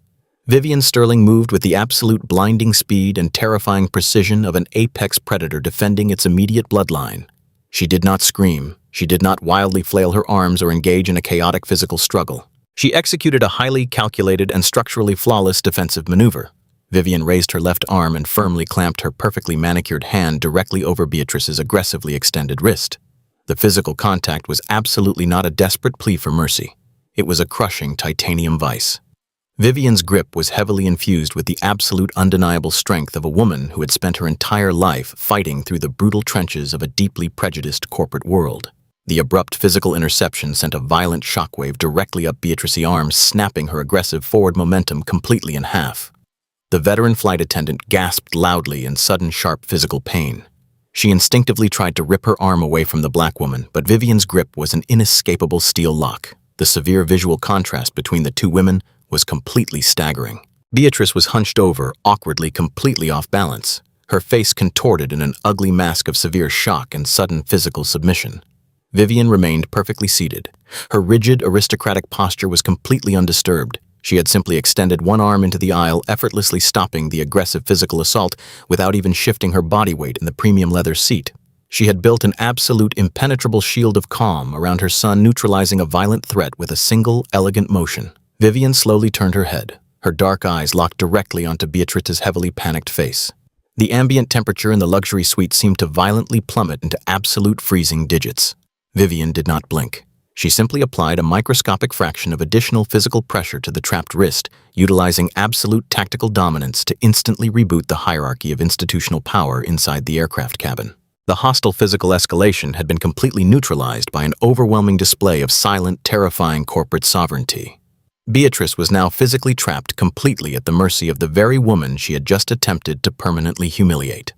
Vivian Sterling moved with the absolute blinding speed and terrifying precision of an apex predator defending its immediate bloodline. She did not scream. She did not wildly flail her arms or engage in a chaotic physical struggle. She executed a highly calculated and structurally flawless defensive maneuver. Vivian raised her left arm and firmly clamped her perfectly manicured hand directly over Beatrice's aggressively extended wrist. The physical contact was absolutely not a desperate plea for mercy. It was a crushing titanium vice. Vivian's grip was heavily infused with the absolute undeniable strength of a woman who had spent her entire life fighting through the brutal trenches of a deeply prejudiced corporate world. The abrupt physical interception sent a violent shockwave directly up Beatrice's arm, snapping her aggressive forward momentum completely in half. The veteran flight attendant gasped loudly in sudden sharp physical pain. She instinctively tried to rip her arm away from the black woman, but Vivian's grip was an inescapable steel lock. The severe visual contrast between the two women was completely staggering. Beatrice was hunched over, awkwardly, completely off balance, her face contorted in an ugly mask of severe shock and sudden physical submission. Vivian remained perfectly seated. Her rigid, aristocratic posture was completely undisturbed. She had simply extended one arm into the aisle, effortlessly stopping the aggressive physical assault without even shifting her body weight in the premium leather seat. She had built an absolute impenetrable shield of calm around her son, neutralizing a violent threat with a single, elegant motion. Vivian slowly turned her head, her dark eyes locked directly onto Beatrice's heavily panicked face. The ambient temperature in the luxury suite seemed to violently plummet into absolute freezing digits. Vivian did not blink. She simply applied a microscopic fraction of additional physical pressure to the trapped wrist, utilizing absolute tactical dominance to instantly reboot the hierarchy of institutional power inside the aircraft cabin. The hostile physical escalation had been completely neutralized by an overwhelming display of silent, terrifying corporate sovereignty. Beatrice was now physically trapped completely at the mercy of the very woman she had just attempted to permanently humiliate.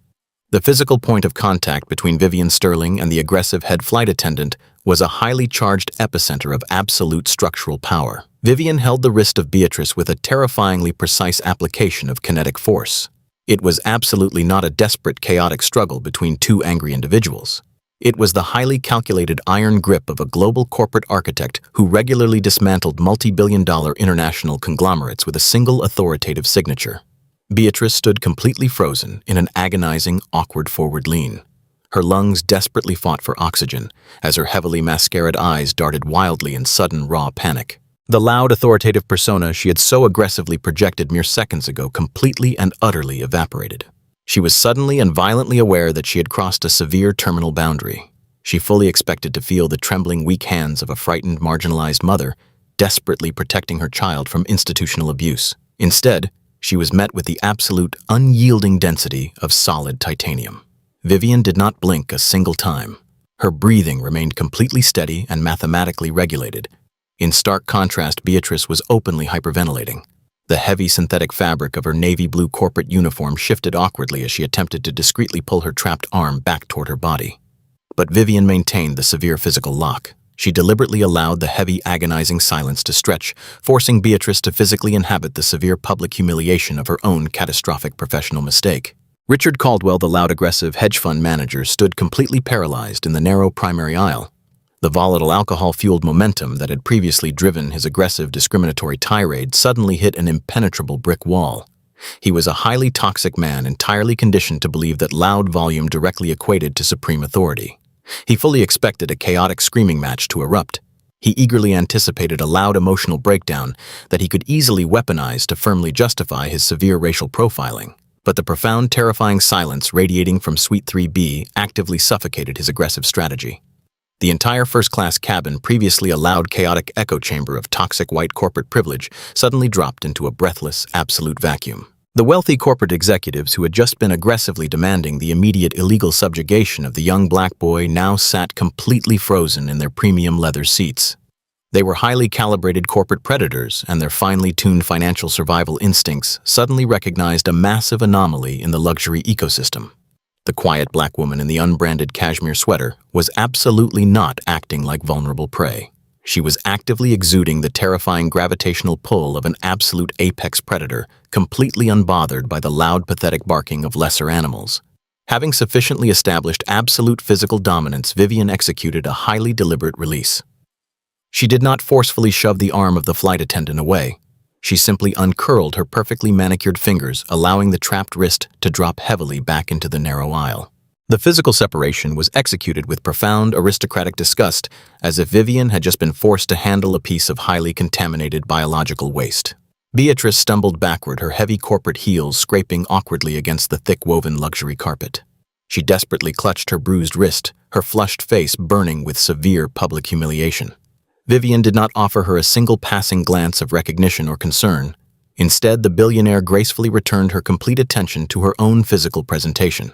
The physical point of contact between Vivian Sterling and the aggressive head flight attendant was a highly charged epicenter of absolute structural power. Vivian held the wrist of Beatrice with a terrifyingly precise application of kinetic force. It was absolutely not a desperate, chaotic struggle between two angry individuals. It was the highly calculated iron grip of a global corporate architect who regularly dismantled multi-billion-dollar international conglomerates with a single authoritative signature. Beatrice stood completely frozen in an agonizing, awkward forward lean. Her lungs desperately fought for oxygen as her heavily mascaraed eyes darted wildly in sudden, raw panic. The loud, authoritative persona she had so aggressively projected mere seconds ago completely and utterly evaporated. She was suddenly and violently aware that she had crossed a severe terminal boundary. She fully expected to feel the trembling, weak hands of a frightened, marginalized mother, desperately protecting her child from institutional abuse. Instead, she was met with the absolute, unyielding density of solid titanium. Vivian did not blink a single time. Her breathing remained completely steady and mathematically regulated. In stark contrast, Beatrice was openly hyperventilating. The heavy synthetic fabric of her navy blue corporate uniform shifted awkwardly as she attempted to discreetly pull her trapped arm back toward her body. But Vivian maintained the severe physical lock. She deliberately allowed the heavy, agonizing silence to stretch, forcing Beatrice to physically inhabit the severe public humiliation of her own catastrophic professional mistake. Richard Caldwell, the loud, aggressive hedge fund manager, stood completely paralyzed in the narrow primary aisle. The volatile alcohol-fueled momentum that had previously driven his aggressive, discriminatory tirade suddenly hit an impenetrable brick wall. He was a highly toxic man entirely conditioned to believe that loud volume directly equated to supreme authority. He fully expected a chaotic screaming match to erupt. He eagerly anticipated a loud emotional breakdown that he could easily weaponize to firmly justify his severe racial profiling. But the profound, terrifying silence radiating from Suite 3B actively suffocated his aggressive strategy. The entire first-class cabin, previously a loud, chaotic echo chamber of toxic white corporate privilege, suddenly dropped into a breathless, absolute vacuum. The wealthy corporate executives who had just been aggressively demanding the immediate illegal subjugation of the young black boy now sat completely frozen in their premium leather seats. They were highly calibrated corporate predators, and their finely tuned financial survival instincts suddenly recognized a massive anomaly in the luxury ecosystem. The quiet black woman in the unbranded cashmere sweater was absolutely not acting like vulnerable prey. She was actively exuding the terrifying gravitational pull of an absolute apex predator, completely unbothered by the loud, pathetic barking of lesser animals. Having sufficiently established absolute physical dominance, Vivian executed a highly deliberate release. She did not forcefully shove the arm of the flight attendant away. She simply uncurled her perfectly manicured fingers, allowing the trapped wrist to drop heavily back into the narrow aisle. The physical separation was executed with profound aristocratic disgust, as if Vivian had just been forced to handle a piece of highly contaminated biological waste. Beatrice stumbled backward, her heavy corporate heels scraping awkwardly against the thick-woven luxury carpet. She desperately clutched her bruised wrist, her flushed face burning with severe public humiliation. Vivian did not offer her a single passing glance of recognition or concern. Instead, the billionaire gracefully returned her complete attention to her own physical presentation.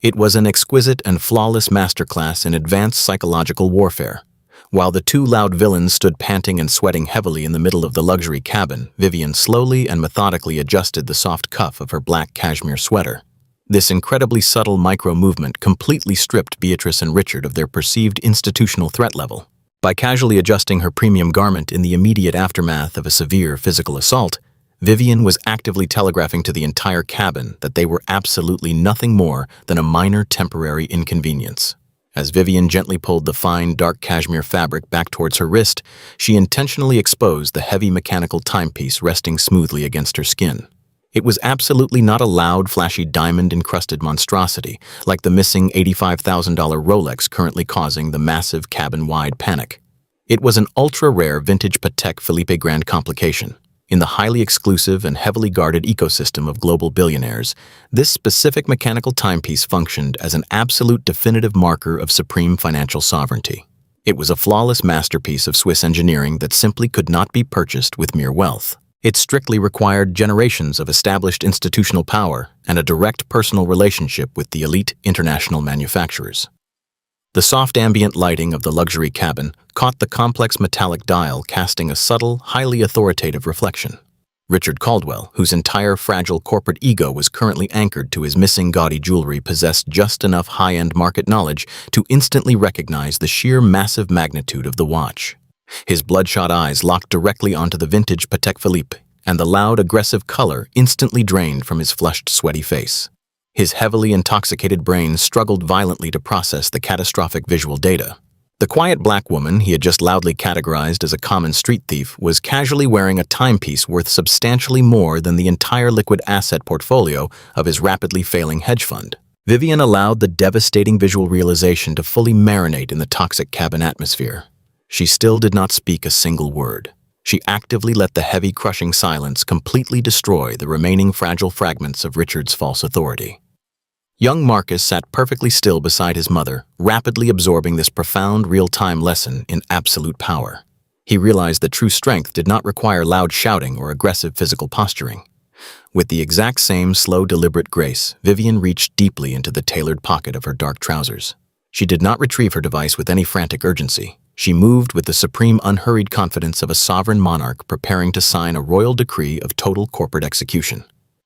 It was an exquisite and flawless masterclass in advanced psychological warfare. While the two loud villains stood panting and sweating heavily in the middle of the luxury cabin, Vivian slowly and methodically adjusted the soft cuff of her black cashmere sweater. This incredibly subtle micro-movement completely stripped Beatrice and Richard of their perceived institutional threat level. By casually adjusting her premium garment in the immediate aftermath of a severe physical assault, Vivian was actively telegraphing to the entire cabin that they were absolutely nothing more than a minor temporary inconvenience. As Vivian gently pulled the fine, dark cashmere fabric back towards her wrist, she intentionally exposed the heavy mechanical timepiece resting smoothly against her skin. It was absolutely not a loud, flashy diamond-encrusted monstrosity like the missing $85,000 Rolex currently causing the massive cabin-wide panic. It was an ultra-rare vintage Patek Philippe Grand complication. In the highly exclusive and heavily guarded ecosystem of global billionaires, this specific mechanical timepiece functioned as an absolute definitive marker of supreme financial sovereignty. It was a flawless masterpiece of Swiss engineering that simply could not be purchased with mere wealth. It strictly required generations of established institutional power and a direct personal relationship with the elite international manufacturers. The soft ambient lighting of the luxury cabin caught the complex metallic dial, casting a subtle, highly authoritative reflection. Richard Caldwell, whose entire fragile corporate ego was currently anchored to his missing gaudy jewelry, possessed just enough high-end market knowledge to instantly recognize the sheer massive magnitude of the watch. His bloodshot eyes locked directly onto the vintage Patek Philippe, and the loud, aggressive color instantly drained from his flushed, sweaty face. His heavily intoxicated brain struggled violently to process the catastrophic visual data. The quiet black woman he had just loudly categorized as a common street thief was casually wearing a timepiece worth substantially more than the entire liquid asset portfolio of his rapidly failing hedge fund. Vivian allowed the devastating visual realization to fully marinate in the toxic cabin atmosphere. She still did not speak a single word. She actively let the heavy, crushing silence completely destroy the remaining fragile fragments of Richard's false authority. Young Marcus sat perfectly still beside his mother, rapidly absorbing this profound real-time lesson in absolute power. He realized that true strength did not require loud shouting or aggressive physical posturing. With the exact same slow, deliberate grace, Vivian reached deeply into the tailored pocket of her dark trousers. She did not retrieve her device with any frantic urgency. She moved with the supreme, unhurried confidence of a sovereign monarch preparing to sign a royal decree of total corporate execution.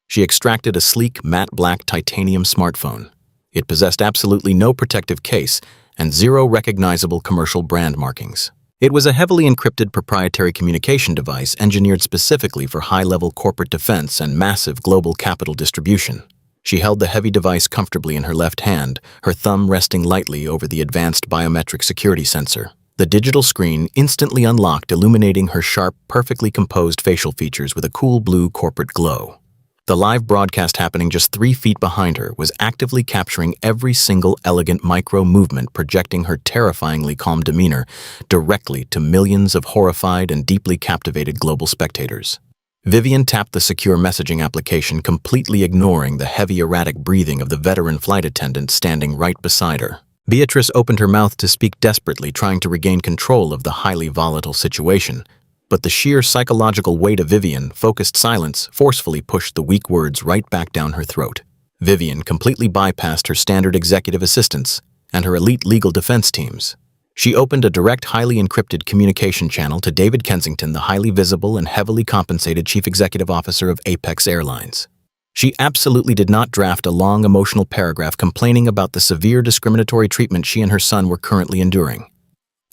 She extracted a sleek, matte black titanium smartphone. It possessed absolutely no protective case and zero recognizable commercial brand markings. It was a heavily encrypted proprietary communication device engineered specifically for high-level corporate defense and massive global capital distribution. She held the heavy device comfortably in her left hand, her thumb resting lightly over the advanced biometric security sensor. The digital screen instantly unlocked, illuminating her sharp, perfectly composed facial features with a cool blue corporate glow. The live broadcast happening just 3 feet behind her was actively capturing every single elegant micro-movement, projecting her terrifyingly calm demeanor directly to millions of horrified and deeply captivated global spectators. Vivian tapped the secure messaging application, completely ignoring the heavy, erratic breathing of the veteran flight attendant standing right beside her. Beatrice opened her mouth to speak desperately, trying to regain control of the highly volatile situation. But the sheer psychological weight of Vivian's focused silence forcefully pushed the weak words right back down her throat. Vivian completely bypassed her standard executive assistants and her elite legal defense teams. She opened a direct, highly encrypted communication channel to David Kensington, the highly visible and heavily compensated chief executive officer of Apex Airlines. She absolutely did not draft a long, emotional paragraph complaining about the severe discriminatory treatment she and her son were currently enduring.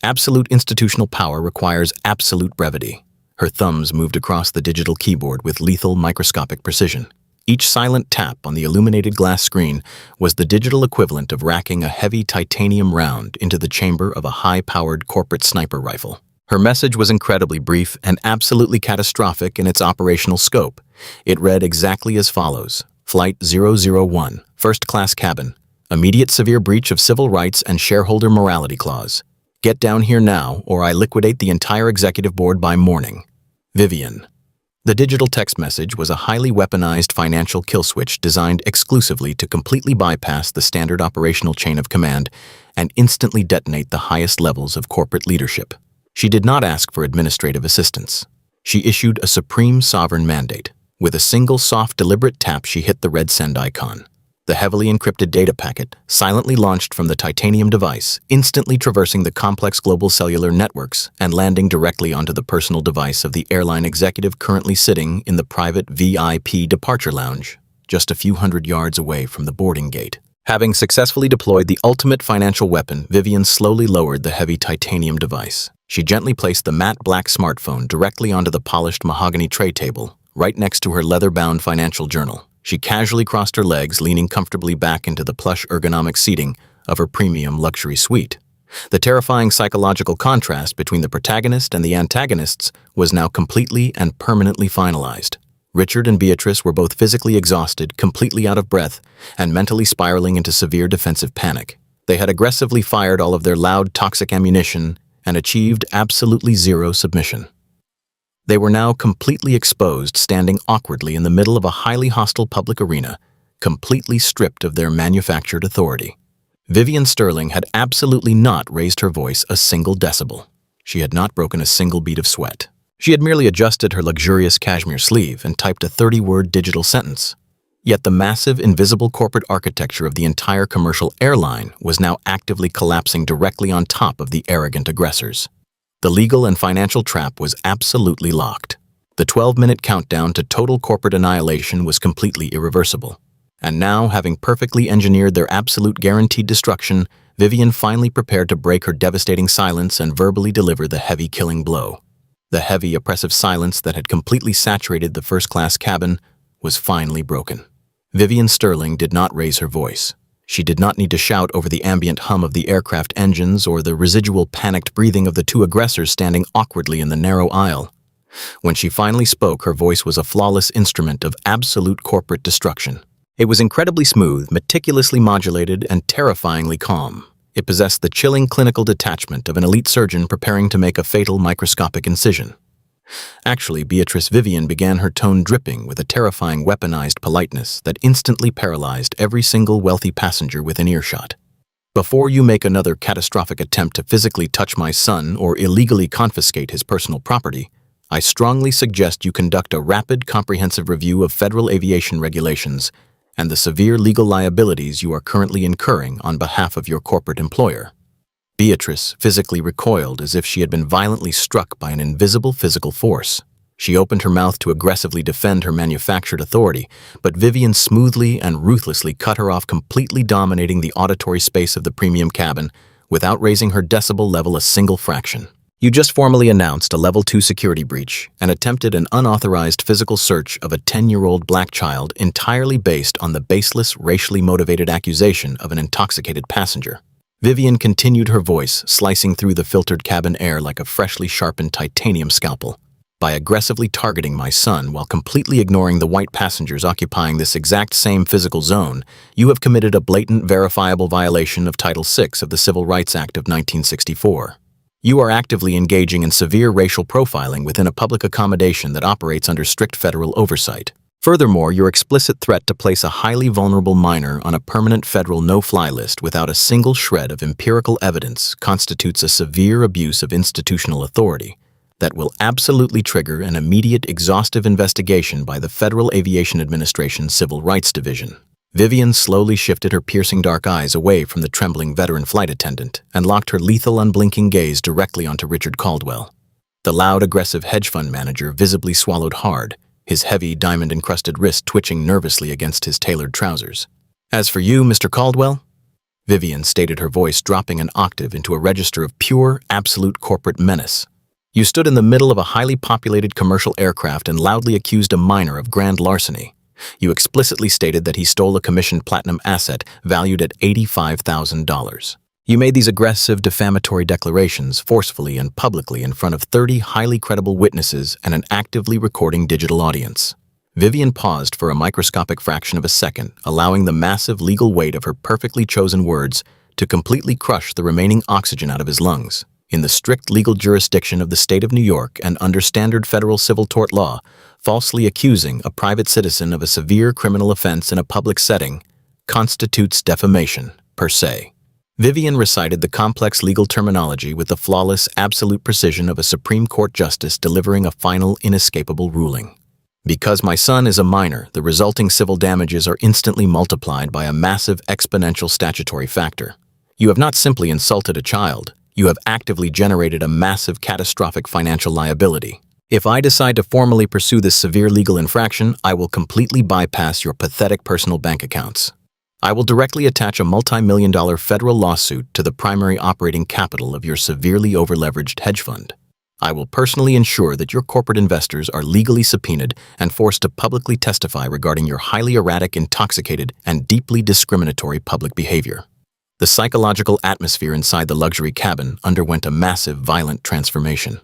Absolute institutional power requires absolute brevity. Her thumbs moved across the digital keyboard with lethal, microscopic precision. Each silent tap on the illuminated glass screen was the digital equivalent of racking a heavy titanium round into the chamber of a high-powered corporate sniper rifle. Her message was incredibly brief and absolutely catastrophic in its operational scope. It read exactly as follows: Flight 001, first-class cabin. Immediate severe breach of civil rights and shareholder morality clause. Get down here now, or I liquidate the entire executive board by morning. Vivian. The digital text message was a highly weaponized financial kill switch designed exclusively to completely bypass the standard operational chain of command and instantly detonate the highest levels of corporate leadership. She did not ask for administrative assistance. She issued a supreme sovereign mandate. With a single soft, deliberate tap, she hit the red send icon. The heavily encrypted data packet, silently launched from the titanium device, instantly traversing the complex global cellular networks and landing directly onto the personal device of the airline executive currently sitting in the private VIP departure lounge, just a few hundred yards away from the boarding gate. Having successfully deployed the ultimate financial weapon, Vivian slowly lowered the heavy titanium device. She gently placed the matte black smartphone directly onto the polished mahogany tray table, right next to her leather-bound financial journal. She casually crossed her legs, leaning comfortably back into the plush ergonomic seating of her premium luxury suite. The terrifying psychological contrast between the protagonist and the antagonists was now completely and permanently finalized. Richard and Beatrice were both physically exhausted, completely out of breath, and mentally spiraling into severe defensive panic. They had aggressively fired all of their loud, toxic ammunition and achieved absolutely zero submission. They were now completely exposed, standing awkwardly in the middle of a highly hostile public arena, completely stripped of their manufactured authority. Vivian Sterling had absolutely not raised her voice a single decibel. She had not broken a single bead of sweat. She had merely adjusted her luxurious cashmere sleeve and typed a 30-word digital sentence. Yet the massive, invisible corporate architecture of the entire commercial airline was now actively collapsing directly on top of the arrogant aggressors. The legal and financial trap was absolutely locked. The 12-minute countdown to total corporate annihilation was completely irreversible. And now, having perfectly engineered their absolute guaranteed destruction, Vivian finally prepared to break her devastating silence and verbally deliver the heavy killing blow. The heavy, oppressive silence that had completely saturated the first-class cabin was finally broken. Vivian Sterling did not raise her voice. She did not need to shout over the ambient hum of the aircraft engines or the residual panicked breathing of the two aggressors standing awkwardly in the narrow aisle. When she finally spoke, her voice was a flawless instrument of absolute corporate destruction. It was incredibly smooth, meticulously modulated, and terrifyingly calm. It possessed the chilling clinical detachment of an elite surgeon preparing to make a fatal microscopic incision. Actually, Beatrice Vivian began her tone dripping with a terrifying weaponized politeness that instantly paralyzed every single wealthy passenger within earshot. Before you make another catastrophic attempt to physically touch my son or illegally confiscate his personal property, I strongly suggest you conduct a rapid, comprehensive review of federal aviation regulations and the severe legal liabilities you are currently incurring on behalf of your corporate employer. Beatrice physically recoiled as if she had been violently struck by an invisible physical force. She opened her mouth to aggressively defend her manufactured authority, but Vivian smoothly and ruthlessly cut her off, completely dominating the auditory space of the premium cabin without raising her decibel level a single fraction. You just formally announced a Level 2 security breach and attempted an unauthorized physical search of a 10-year-old black child entirely based on the baseless, racially motivated accusation of an intoxicated passenger. Vivian continued, her voice slicing through the filtered cabin air like a freshly sharpened titanium scalpel. By aggressively targeting my son while completely ignoring the white passengers occupying this exact same physical zone, you have committed a blatant, verifiable violation of Title VI of the Civil Rights Act of 1964. You are actively engaging in severe racial profiling within a public accommodation that operates under strict federal oversight. Furthermore, your explicit threat to place a highly vulnerable minor on a permanent federal no-fly list without a single shred of empirical evidence constitutes a severe abuse of institutional authority that will absolutely trigger an immediate, exhaustive investigation by the Federal Aviation Administration Civil Rights Division. Vivian slowly shifted her piercing dark eyes away from the trembling veteran flight attendant and locked her lethal, unblinking gaze directly onto Richard Caldwell. The loud, aggressive hedge fund manager visibly swallowed hard, his heavy, diamond-encrusted wrist twitching nervously against his tailored trousers. As for you, Mr. Caldwell, Vivian stated, her voice dropping an octave into a register of pure, absolute corporate menace. You stood in the middle of a highly populated commercial aircraft and loudly accused a minor of grand larceny. You explicitly stated that he stole a commissioned platinum asset valued at $85,000. You made these aggressive, defamatory declarations forcefully and publicly in front of 30 highly credible witnesses and an actively recording digital audience. Vivian paused for a microscopic fraction of a second, allowing the massive legal weight of her perfectly chosen words to completely crush the remaining oxygen out of his lungs. In the strict legal jurisdiction of the state of New York and under standard federal civil tort law, falsely accusing a private citizen of a severe criminal offense in a public setting constitutes defamation, per se. Vivian recited the complex legal terminology with the flawless, absolute precision of a Supreme Court justice delivering a final, inescapable ruling. Because my son is a minor, the resulting civil damages are instantly multiplied by a massive exponential statutory factor. You have not simply insulted a child, you have actively generated a massive catastrophic financial liability. If I decide to formally pursue this severe legal infraction, I will completely bypass your pathetic personal bank accounts. I will directly attach a multi-million-dollar federal lawsuit to the primary operating capital of your severely over-leveraged hedge fund. I will personally ensure that your corporate investors are legally subpoenaed and forced to publicly testify regarding your highly erratic, intoxicated, and deeply discriminatory public behavior. The psychological atmosphere inside the luxury cabin underwent a massive, violent transformation.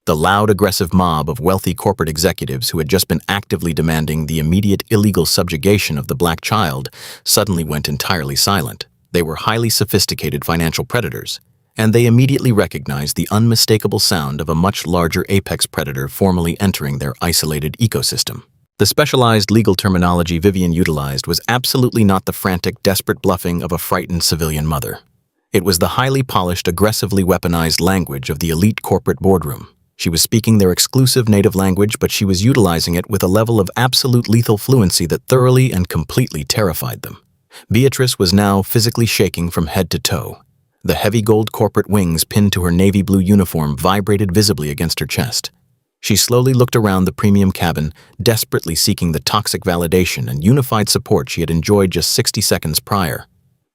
The loud, aggressive mob of wealthy corporate executives who had just been actively demanding the immediate illegal subjugation of the black child suddenly went entirely silent. They were highly sophisticated financial predators, and they immediately recognized the unmistakable sound of a much larger apex predator formally entering their isolated ecosystem. The specialized legal terminology Vivian utilized was absolutely not the frantic, desperate bluffing of a frightened civilian mother. It was the highly polished, aggressively weaponized language of the elite corporate boardroom. She was speaking their exclusive native language, but she was utilizing it with a level of absolute lethal fluency that thoroughly and completely terrified them. Beatrice was now physically shaking from head to toe. The heavy gold corporate wings pinned to her navy blue uniform vibrated visibly against her chest. She slowly looked around the premium cabin, desperately seeking the toxic validation and unified support she had enjoyed just 60 seconds prior.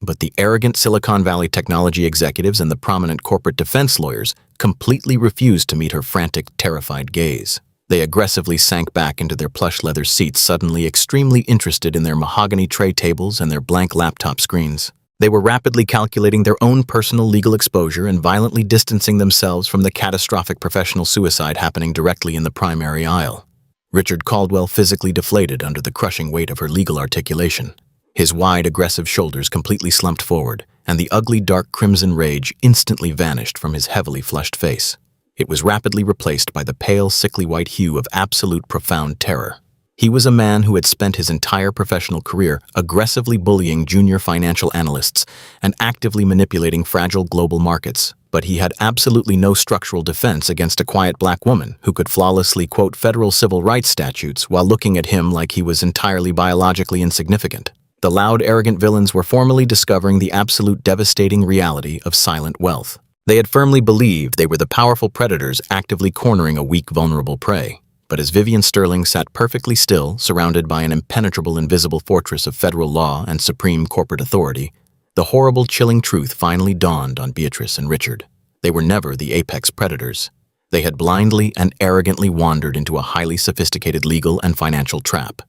But the arrogant Silicon Valley technology executives and the prominent corporate defense lawyers completely refused to meet her frantic, terrified gaze. They aggressively sank back into their plush leather seats, suddenly extremely interested in their mahogany tray tables and their blank laptop screens. They were rapidly calculating their own personal legal exposure and violently distancing themselves from the catastrophic professional suicide happening directly in the primary aisle. Richard Caldwell physically deflated under the crushing weight of her legal articulation. His wide, aggressive shoulders completely slumped forward, and the ugly, dark crimson rage instantly vanished from his heavily flushed face. It was rapidly replaced by the pale, sickly white hue of absolute, profound terror. He was a man who had spent his entire professional career aggressively bullying junior financial analysts and actively manipulating fragile global markets, but he had absolutely no structural defense against a quiet black woman who could flawlessly quote federal civil rights statutes while looking at him like he was entirely biologically insignificant. The loud, arrogant villains were formally discovering the absolute devastating reality of silent wealth. They had firmly believed they were the powerful predators actively cornering a weak, vulnerable prey. But as Vivian Sterling sat perfectly still, surrounded by an impenetrable, invisible fortress of federal law and supreme corporate authority, the horrible, chilling truth finally dawned on Beatrice and Richard. They were never the apex predators. They had blindly and arrogantly wandered into a highly sophisticated legal and financial trap.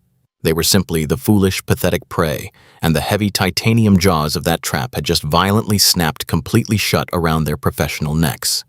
They were simply the foolish, pathetic prey, and the heavy titanium jaws of that trap had just violently snapped completely shut around their professional necks.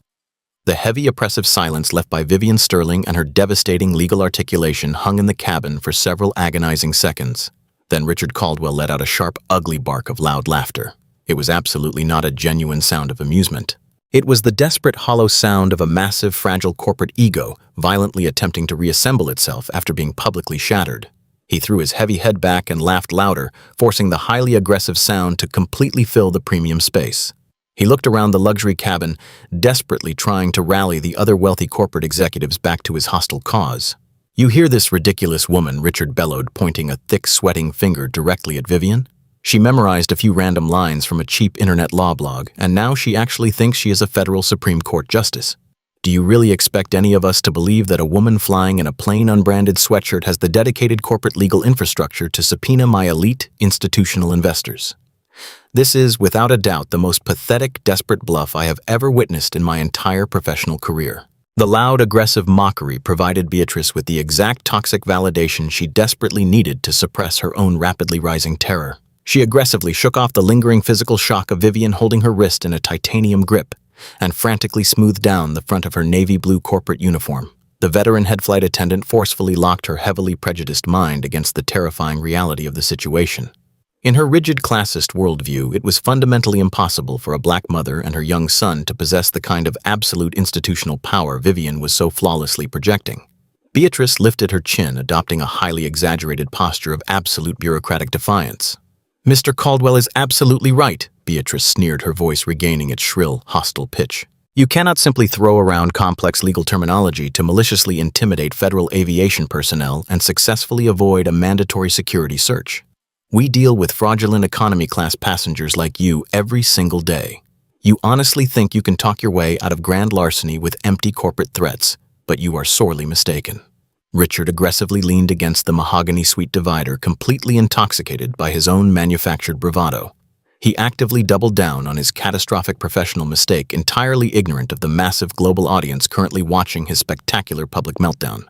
The heavy, oppressive silence left by Vivian Sterling and her devastating legal articulation hung in the cabin for several agonizing seconds. Then Richard Caldwell let out a sharp, ugly bark of loud laughter. It was absolutely not a genuine sound of amusement. It was the desperate, hollow sound of a massive, fragile corporate ego violently attempting to reassemble itself after being publicly shattered. He threw his heavy head back and laughed louder, forcing the highly aggressive sound to completely fill the premium space. He looked around the luxury cabin, desperately trying to rally the other wealthy corporate executives back to his hostile cause. "You hear this ridiculous woman," Richard bellowed, pointing a thick, sweating finger directly at Vivian. "She memorized a few random lines from a cheap internet law blog, and now she actually thinks she is a federal Supreme Court justice. Do you really expect any of us to believe that a woman flying in a plain, unbranded sweatshirt has the dedicated corporate legal infrastructure to subpoena my elite institutional investors? This is, without a doubt, the most pathetic, desperate bluff I have ever witnessed in my entire professional career." The loud, aggressive mockery provided Beatrice with the exact toxic validation she desperately needed to suppress her own rapidly rising terror. She aggressively shook off the lingering physical shock of Vivian holding her wrist in a titanium grip and frantically smoothed down the front of her navy blue corporate uniform. The veteran head flight attendant forcefully locked her heavily prejudiced mind against the terrifying reality of the situation. In her rigid classist worldview, it was fundamentally impossible for a black mother and her young son to possess the kind of absolute institutional power Vivian was so flawlessly projecting. Beatrice lifted her chin, adopting a highly exaggerated posture of absolute bureaucratic defiance. "Mr. Caldwell is absolutely right," Beatrice sneered, her voice regaining its shrill, hostile pitch. "You cannot simply throw around complex legal terminology to maliciously intimidate federal aviation personnel and successfully avoid a mandatory security search. We deal with fraudulent economy class passengers like you every single day. You honestly think you can talk your way out of grand larceny with empty corporate threats, but you are sorely mistaken." Richard aggressively leaned against the mahogany suite divider, completely intoxicated by his own manufactured bravado. He actively doubled down on his catastrophic professional mistake, entirely ignorant of the massive global audience currently watching his spectacular public meltdown.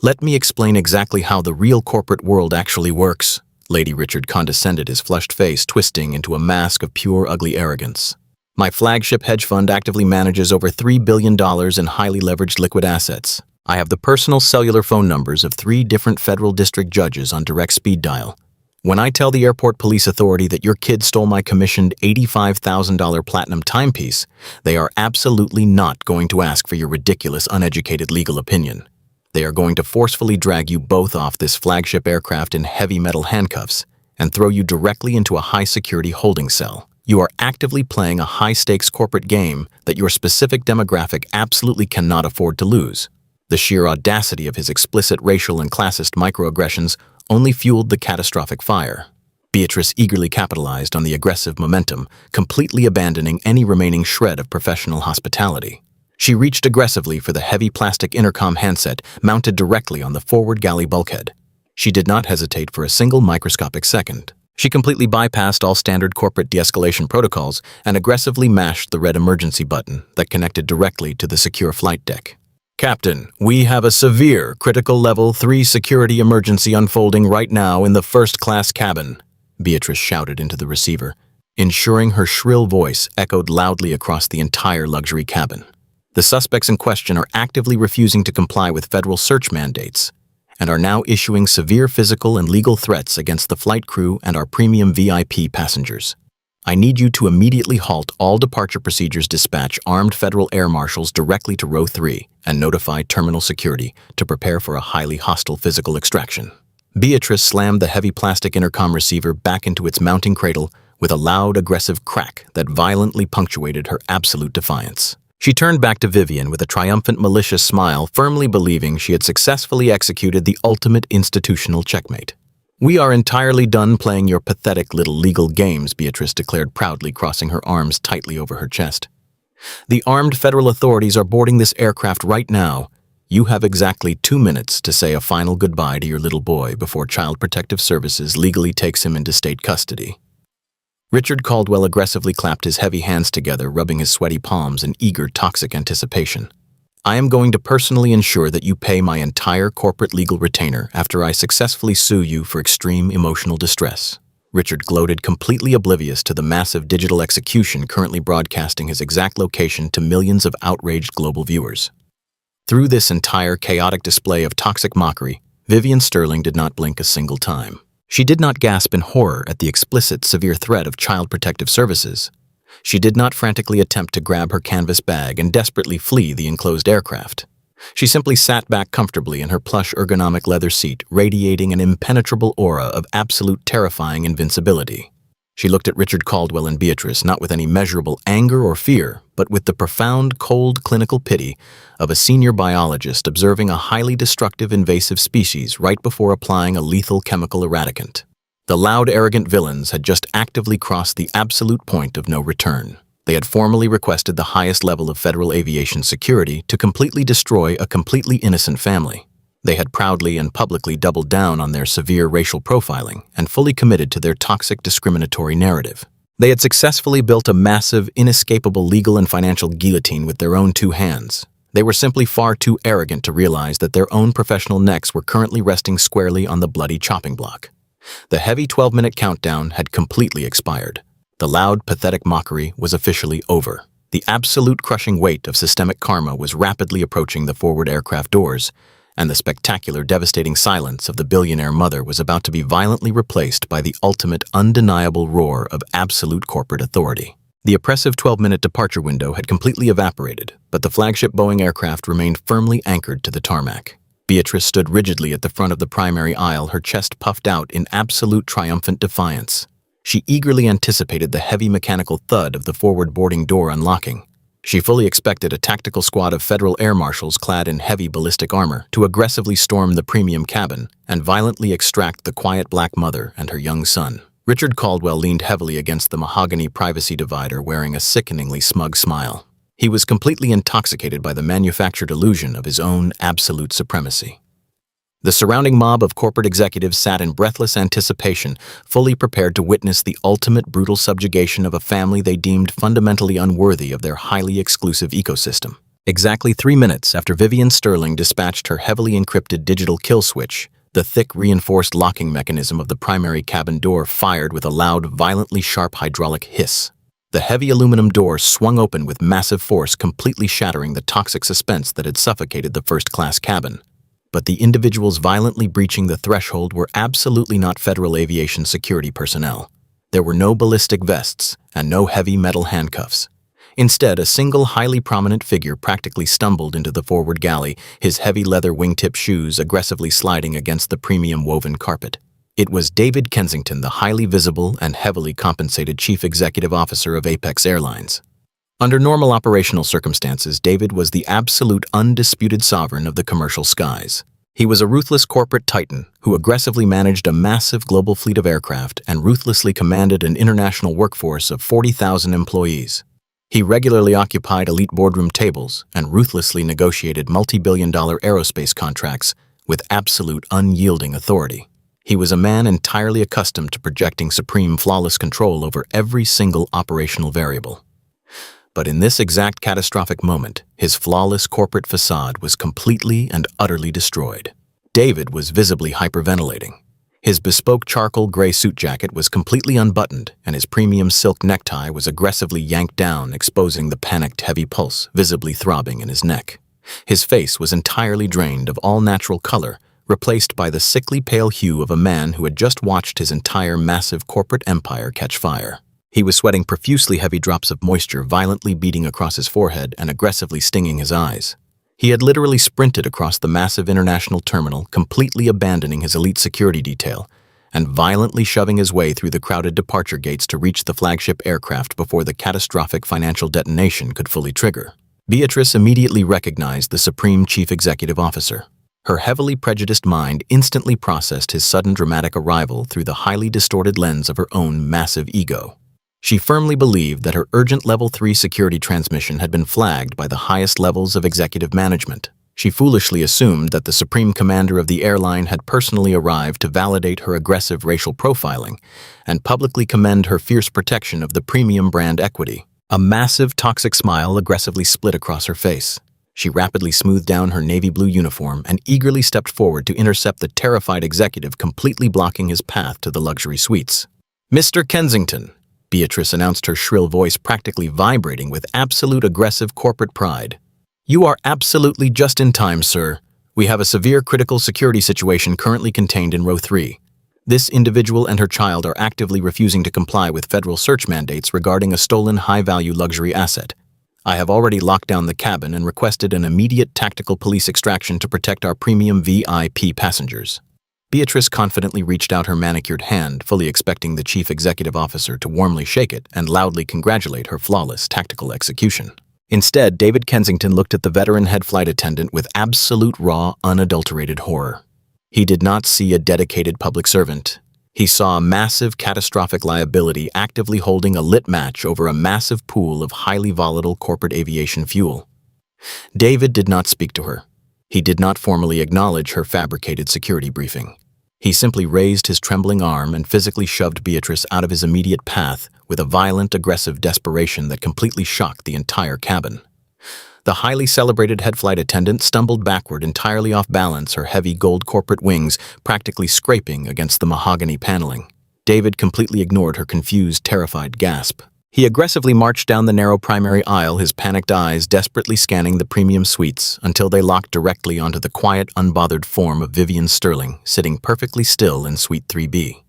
"Let me explain exactly how the real corporate world actually works," Lady Richard condescended, his flushed face twisting into a mask of pure ugly arrogance. "My flagship hedge fund actively manages over $3 billion in highly leveraged liquid assets. I have the personal cellular phone numbers of 3 different federal district judges on direct speed dial. When I tell the airport police authority that your kid stole my commissioned $85,000 platinum timepiece, they are absolutely not going to ask for your ridiculous, uneducated legal opinion. They are going to forcefully drag you both off this flagship aircraft in heavy metal handcuffs and throw you directly into a high-security holding cell. You are actively playing a high-stakes corporate game that your specific demographic absolutely cannot afford to lose." The sheer audacity of his explicit racial and classist microaggressions only fueled the catastrophic fire. Beatrice eagerly capitalized on the aggressive momentum, completely abandoning any remaining shred of professional hospitality. She reached aggressively for the heavy plastic intercom handset mounted directly on the forward galley bulkhead. She did not hesitate for a single microscopic second. She completely bypassed all standard corporate de-escalation protocols and aggressively mashed the red emergency button that connected directly to the secure flight deck. "Captain, we have a severe critical level 3 security emergency unfolding right now in the first-class cabin," Beatrice shouted into the receiver, ensuring her shrill voice echoed loudly across the entire luxury cabin. "The suspects in question are actively refusing to comply with federal search mandates and are now issuing severe physical and legal threats against the flight crew and our premium VIP passengers. I need you to immediately halt all departure procedures, dispatch armed federal air marshals directly to row 3, and notify terminal security to prepare for a highly hostile physical extraction." Beatrice slammed the heavy plastic intercom receiver back into its mounting cradle with a loud, aggressive crack that violently punctuated her absolute defiance. She turned back to Vivian with a triumphant, malicious smile, firmly believing she had successfully executed the ultimate institutional checkmate. "We are entirely done playing your pathetic little legal games," Beatrice declared proudly, crossing her arms tightly over her chest. "The armed federal authorities are boarding this aircraft right now. You have exactly 2 minutes to say a final goodbye to your little boy before Child Protective Services legally takes him into state custody." Richard Caldwell aggressively clapped his heavy hands together, rubbing his sweaty palms in eager, toxic anticipation. "I am going to personally ensure that you pay my entire corporate legal retainer after I successfully sue you for extreme emotional distress." Richard gloated, completely oblivious to the massive digital execution currently broadcasting his exact location to millions of outraged global viewers. Through this entire chaotic display of toxic mockery, Vivian Sterling did not blink a single time. She did not gasp in horror at the explicit, severe threat of Child Protective Services. She did not frantically attempt to grab her canvas bag and desperately flee the enclosed aircraft. She simply sat back comfortably in her plush ergonomic leather seat, radiating an impenetrable aura of absolute terrifying invincibility. She looked at Richard Caldwell and Beatrice not with any measurable anger or fear, but with the profound, cold, clinical pity of a senior biologist observing a highly destructive invasive species right before applying a lethal chemical eradicant. The loud, arrogant villains had just actively crossed the absolute point of no return. They had formally requested the highest level of federal aviation security to completely destroy a completely innocent family. They had proudly and publicly doubled down on their severe racial profiling and fully committed to their toxic, discriminatory narrative. They had successfully built a massive, inescapable legal and financial guillotine with their own 2 hands. They were simply far too arrogant to realize that their own professional necks were currently resting squarely on the bloody chopping block. The heavy 12-minute countdown had completely expired. The loud, pathetic mockery was officially over. The absolute crushing weight of systemic karma was rapidly approaching the forward aircraft doors, and the spectacular, devastating silence of the billionaire mother was about to be violently replaced by the ultimate, undeniable roar of absolute corporate authority. The oppressive 12-minute departure window had completely evaporated, but the flagship Boeing aircraft remained firmly anchored to the tarmac. Beatrice stood rigidly at the front of the primary aisle, her chest puffed out in absolute triumphant defiance. She eagerly anticipated the heavy mechanical thud of the forward boarding door unlocking. She fully expected a tactical squad of federal air marshals clad in heavy ballistic armor to aggressively storm the premium cabin and violently extract the quiet black mother and her young son. Richard Caldwell leaned heavily against the mahogany privacy divider, wearing a sickeningly smug smile. He was completely intoxicated by the manufactured illusion of his own absolute supremacy. The surrounding mob of corporate executives sat in breathless anticipation, fully prepared to witness the ultimate brutal subjugation of a family they deemed fundamentally unworthy of their highly exclusive ecosystem. Exactly 3 minutes after Vivian Sterling dispatched her heavily encrypted digital kill switch, the thick, reinforced locking mechanism of the primary cabin door fired with a loud, violently sharp hydraulic hiss. The heavy aluminum door swung open with massive force, completely shattering the toxic suspense that had suffocated the first-class cabin. But the individuals violently breaching the threshold were absolutely not Federal Aviation Security personnel. There were no ballistic vests and no heavy metal handcuffs. Instead, a single highly prominent figure practically stumbled into the forward galley, his heavy leather wingtip shoes aggressively sliding against the premium woven carpet. It was David Kensington, the highly visible and heavily compensated Chief Executive Officer of Apex Airlines. Under normal operational circumstances, David was the absolute, undisputed sovereign of the commercial skies. He was a ruthless corporate titan who aggressively managed a massive global fleet of aircraft and ruthlessly commanded an international workforce of 40,000 employees. He regularly occupied elite boardroom tables and ruthlessly negotiated multi-billion-dollar aerospace contracts with absolute, unyielding authority. He was a man entirely accustomed to projecting supreme, flawless control over every single operational variable. But in this exact catastrophic moment, his flawless corporate facade was completely and utterly destroyed. David was visibly hyperventilating. His bespoke charcoal gray suit jacket was completely unbuttoned, and his premium silk necktie was aggressively yanked down, exposing the panicked heavy pulse visibly throbbing in his neck. His face was entirely drained of all natural color, replaced by the sickly pale hue of a man who had just watched his entire massive corporate empire catch fire. He was sweating profusely, heavy drops of moisture violently beating across his forehead and aggressively stinging his eyes. He had literally sprinted across the massive international terminal, completely abandoning his elite security detail, and violently shoving his way through the crowded departure gates to reach the flagship aircraft before the catastrophic financial detonation could fully trigger. Beatrice immediately recognized the Supreme Chief Executive Officer. Her heavily prejudiced mind instantly processed his sudden dramatic arrival through the highly distorted lens of her own massive ego. She firmly believed that her urgent Level 3 security transmission had been flagged by the highest levels of executive management. She foolishly assumed that the Supreme Commander of the airline had personally arrived to validate her aggressive racial profiling and publicly commend her fierce protection of the premium brand equity. A massive, toxic smile aggressively split across her face. She rapidly smoothed down her navy blue uniform and eagerly stepped forward to intercept the terrified executive, completely blocking his path to the luxury suites. "Mr. Kensington," Beatrice announced, her shrill voice practically vibrating with absolute aggressive corporate pride. "You are absolutely just in time, sir. We have a severe critical security situation currently contained in row 3. This individual and her child are actively refusing to comply with federal search mandates regarding a stolen high-value luxury asset. I have already locked down the cabin and requested an immediate tactical police extraction to protect our premium VIP passengers." Beatrice confidently reached out her manicured hand, fully expecting the Chief Executive Officer to warmly shake it and loudly congratulate her flawless tactical execution. Instead, David Kensington looked at the veteran head flight attendant with absolute raw, unadulterated horror. He did not see a dedicated public servant. He saw a massive, catastrophic liability actively holding a lit match over a massive pool of highly volatile corporate aviation fuel. David did not speak to her. He did not formally acknowledge her fabricated security briefing. He simply raised his trembling arm and physically shoved Beatrice out of his immediate path with a violent, aggressive desperation that completely shocked the entire cabin. The highly celebrated head flight attendant stumbled backward, entirely off balance, her heavy gold corporate wings practically scraping against the mahogany paneling. David completely ignored her confused, terrified gasp. He aggressively marched down the narrow primary aisle, his panicked eyes desperately scanning the premium suites until they locked directly onto the quiet, unbothered form of Vivian Sterling, sitting perfectly still in Suite 3B.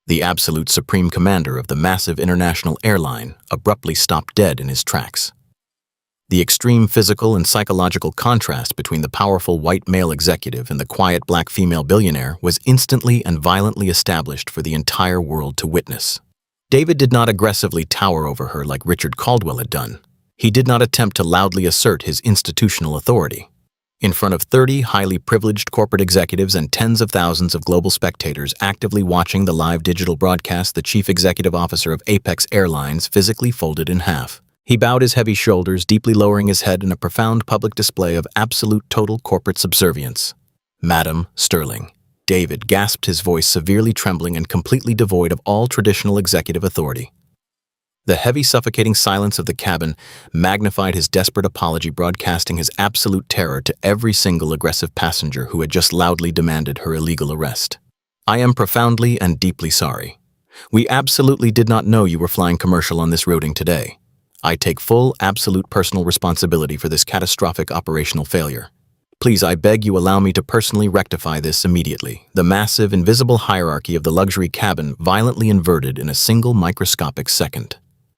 The absolute supreme commander of the massive international airline abruptly stopped dead in his tracks. The extreme physical and psychological contrast between the powerful white male executive and the quiet black female billionaire was instantly and violently established for the entire world to witness. David did not aggressively tower over her like Richard Caldwell had done. He did not attempt to loudly assert his institutional authority. In front of 30 highly privileged corporate executives and tens of thousands of global spectators actively watching the live digital broadcast, the chief executive officer of Apex Airlines physically folded in half. He bowed his heavy shoulders, deeply lowering his head in a profound public display of absolute total corporate subservience. "Madam Sterling." David gasped, his voice severely trembling and completely devoid of all traditional executive authority. The heavy, suffocating silence of the cabin magnified his desperate apology, broadcasting his absolute terror to every single aggressive passenger who had just loudly demanded her illegal arrest. "I am profoundly and deeply sorry. We absolutely did not know you were flying commercial on this routing today. I take full, absolute personal responsibility for this catastrophic operational failure. Please, I beg you allow me to personally rectify this immediately." The massive, invisible hierarchy of the luxury cabin violently inverted in a single microscopic second.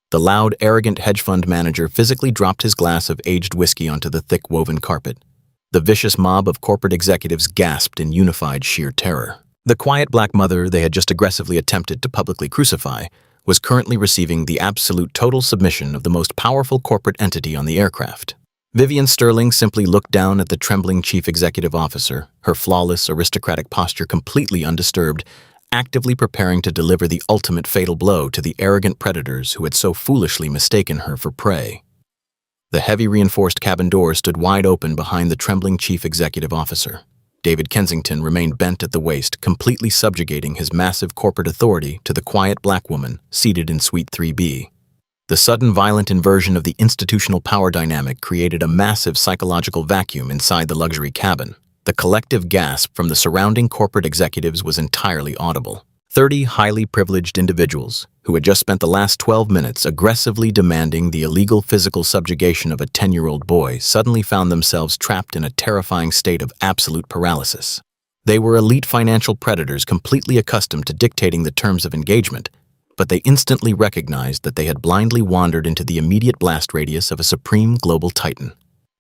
The loud, arrogant hedge fund manager physically dropped his glass of aged whiskey onto the thick woven carpet. The vicious mob of corporate executives gasped in unified sheer terror. The quiet black mother they had just aggressively attempted to publicly crucify was currently receiving the absolute total submission of the most powerful corporate entity on the aircraft. Vivian Sterling simply looked down at the trembling chief executive officer, her flawless, aristocratic posture completely undisturbed, actively preparing to deliver the ultimate fatal blow to the arrogant predators who had so foolishly mistaken her for prey. The heavy reinforced cabin door stood wide open behind the trembling chief executive officer. David Kensington remained bent at the waist, completely subjugating his massive corporate authority to the quiet black woman seated in Suite 3B. The sudden violent inversion of the institutional power dynamic created a massive psychological vacuum inside the luxury cabin. The collective gasp from the surrounding corporate executives was entirely audible. 30 highly privileged individuals, who had just spent the last 12 minutes aggressively demanding the illegal physical subjugation of a 10-year-old boy, suddenly found themselves trapped in a terrifying state of absolute paralysis. They were elite financial predators completely accustomed to dictating the terms of engagement, but they instantly recognized that they had blindly wandered into the immediate blast radius of a supreme global titan.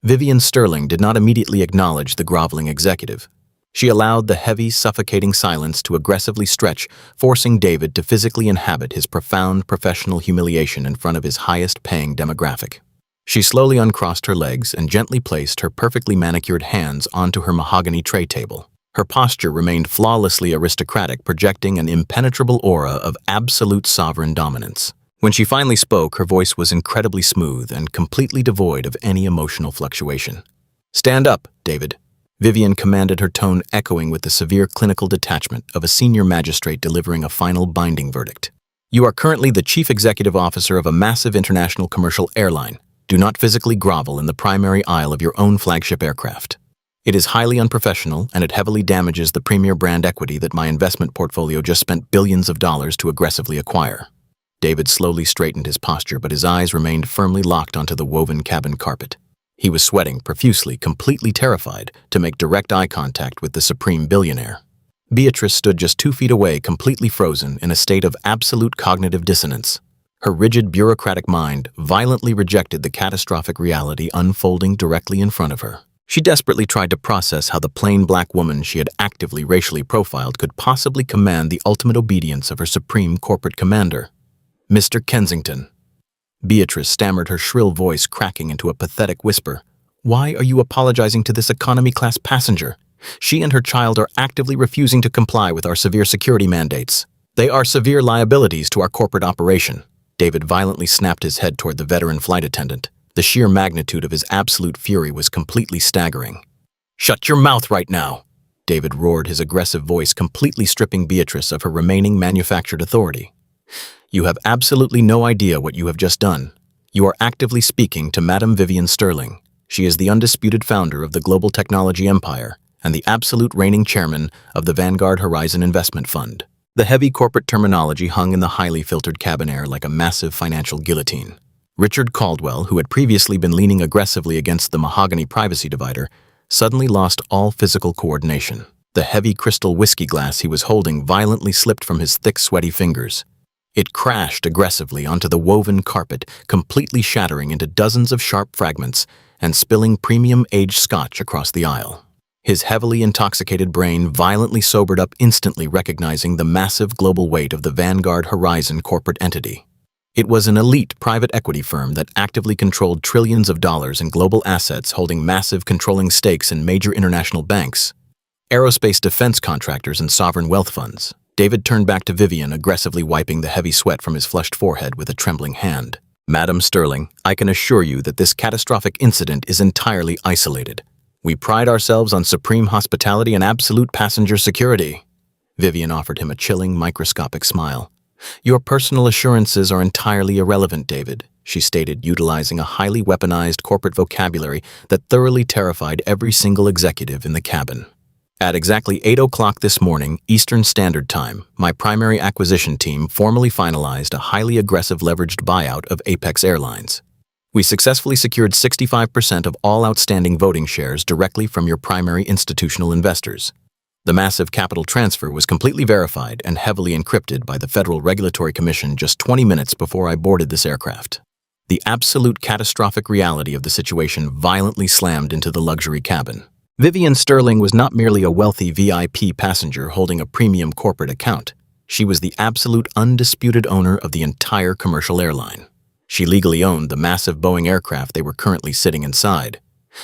Vivian Sterling did not immediately acknowledge the groveling executive. She allowed the heavy, suffocating silence to aggressively stretch, forcing David to physically inhabit his profound professional humiliation in front of his highest-paying demographic. She slowly uncrossed her legs and gently placed her perfectly manicured hands onto her mahogany tray table. Her posture remained flawlessly aristocratic, projecting an impenetrable aura of absolute sovereign dominance. When she finally spoke, her voice was incredibly smooth and completely devoid of any emotional fluctuation. "Stand up, David." Vivian commanded, her tone echoing with the severe clinical detachment of a senior magistrate delivering a final binding verdict. "You are currently the chief executive officer of a massive international commercial airline. Do not physically grovel in the primary aisle of your own flagship aircraft. It is highly unprofessional, and it heavily damages the premier brand equity that my investment portfolio just spent billions of dollars to aggressively acquire." David slowly straightened his posture, but his eyes remained firmly locked onto the woven cabin carpet. He was sweating profusely, completely terrified to make direct eye contact with the supreme billionaire. Beatrice stood just 2 feet away, completely frozen, in a state of absolute cognitive dissonance. Her rigid, bureaucratic mind violently rejected the catastrophic reality unfolding directly in front of her. She desperately tried to process how the plain black woman she had actively racially profiled could possibly command the ultimate obedience of her supreme corporate commander. "Mr. Kensington." Beatrice stammered, her shrill voice cracking into a pathetic whisper. "Why are you apologizing to this economy-class passenger? She and her child are actively refusing to comply with our severe security mandates. They are severe liabilities to our corporate operation." David violently snapped his head toward the veteran flight attendant. The sheer magnitude of his absolute fury was completely staggering. "Shut your mouth right now!" David roared, his aggressive voice completely stripping Beatrice of her remaining manufactured authority. "You have absolutely no idea what you have just done. You are actively speaking to Madame Vivian Sterling. She is the undisputed founder of the global technology empire and the absolute reigning chairman of the Vanguard Horizon Investment Fund. The heavy corporate terminology hung in the highly filtered cabin air like a massive financial guillotine. Richard Caldwell, who had previously been leaning aggressively against the mahogany privacy divider, suddenly lost all physical coordination. The heavy crystal whiskey glass he was holding violently slipped from his thick, sweaty fingers. It crashed aggressively onto the woven carpet, completely shattering into dozens of sharp fragments and spilling premium-aged scotch across the aisle. His heavily intoxicated brain violently sobered up, instantly recognizing the massive global weight of the Vanguard Horizon corporate entity. It was an elite private equity firm that actively controlled trillions of dollars in global assets, holding massive controlling stakes in major international banks, aerospace defense contractors, and sovereign wealth funds. David turned back to Vivian, aggressively wiping the heavy sweat from his flushed forehead with a trembling hand. "Madam Sterling, I can assure you that this catastrophic incident is entirely isolated. We pride ourselves on supreme hospitality and absolute passenger security." Vivian offered him a chilling, microscopic smile. "Your personal assurances are entirely irrelevant, David," she stated, utilizing a highly weaponized corporate vocabulary that thoroughly terrified every single executive in the cabin. At exactly 8 o'clock this morning, Eastern Standard Time, my primary acquisition team formally finalized a highly aggressive leveraged buyout of Apex Airlines. We successfully secured 65% of all outstanding voting shares directly from your primary institutional investors. The massive capital transfer was completely verified and heavily encrypted by the Federal Regulatory Commission just 20 minutes before I boarded this aircraft. The absolute catastrophic reality of the situation violently slammed into the luxury cabin. Vivian Sterling was not merely a wealthy VIP passenger holding a premium corporate account. She was the absolute undisputed owner of the entire commercial airline. She legally owned the massive Boeing aircraft they were currently sitting inside.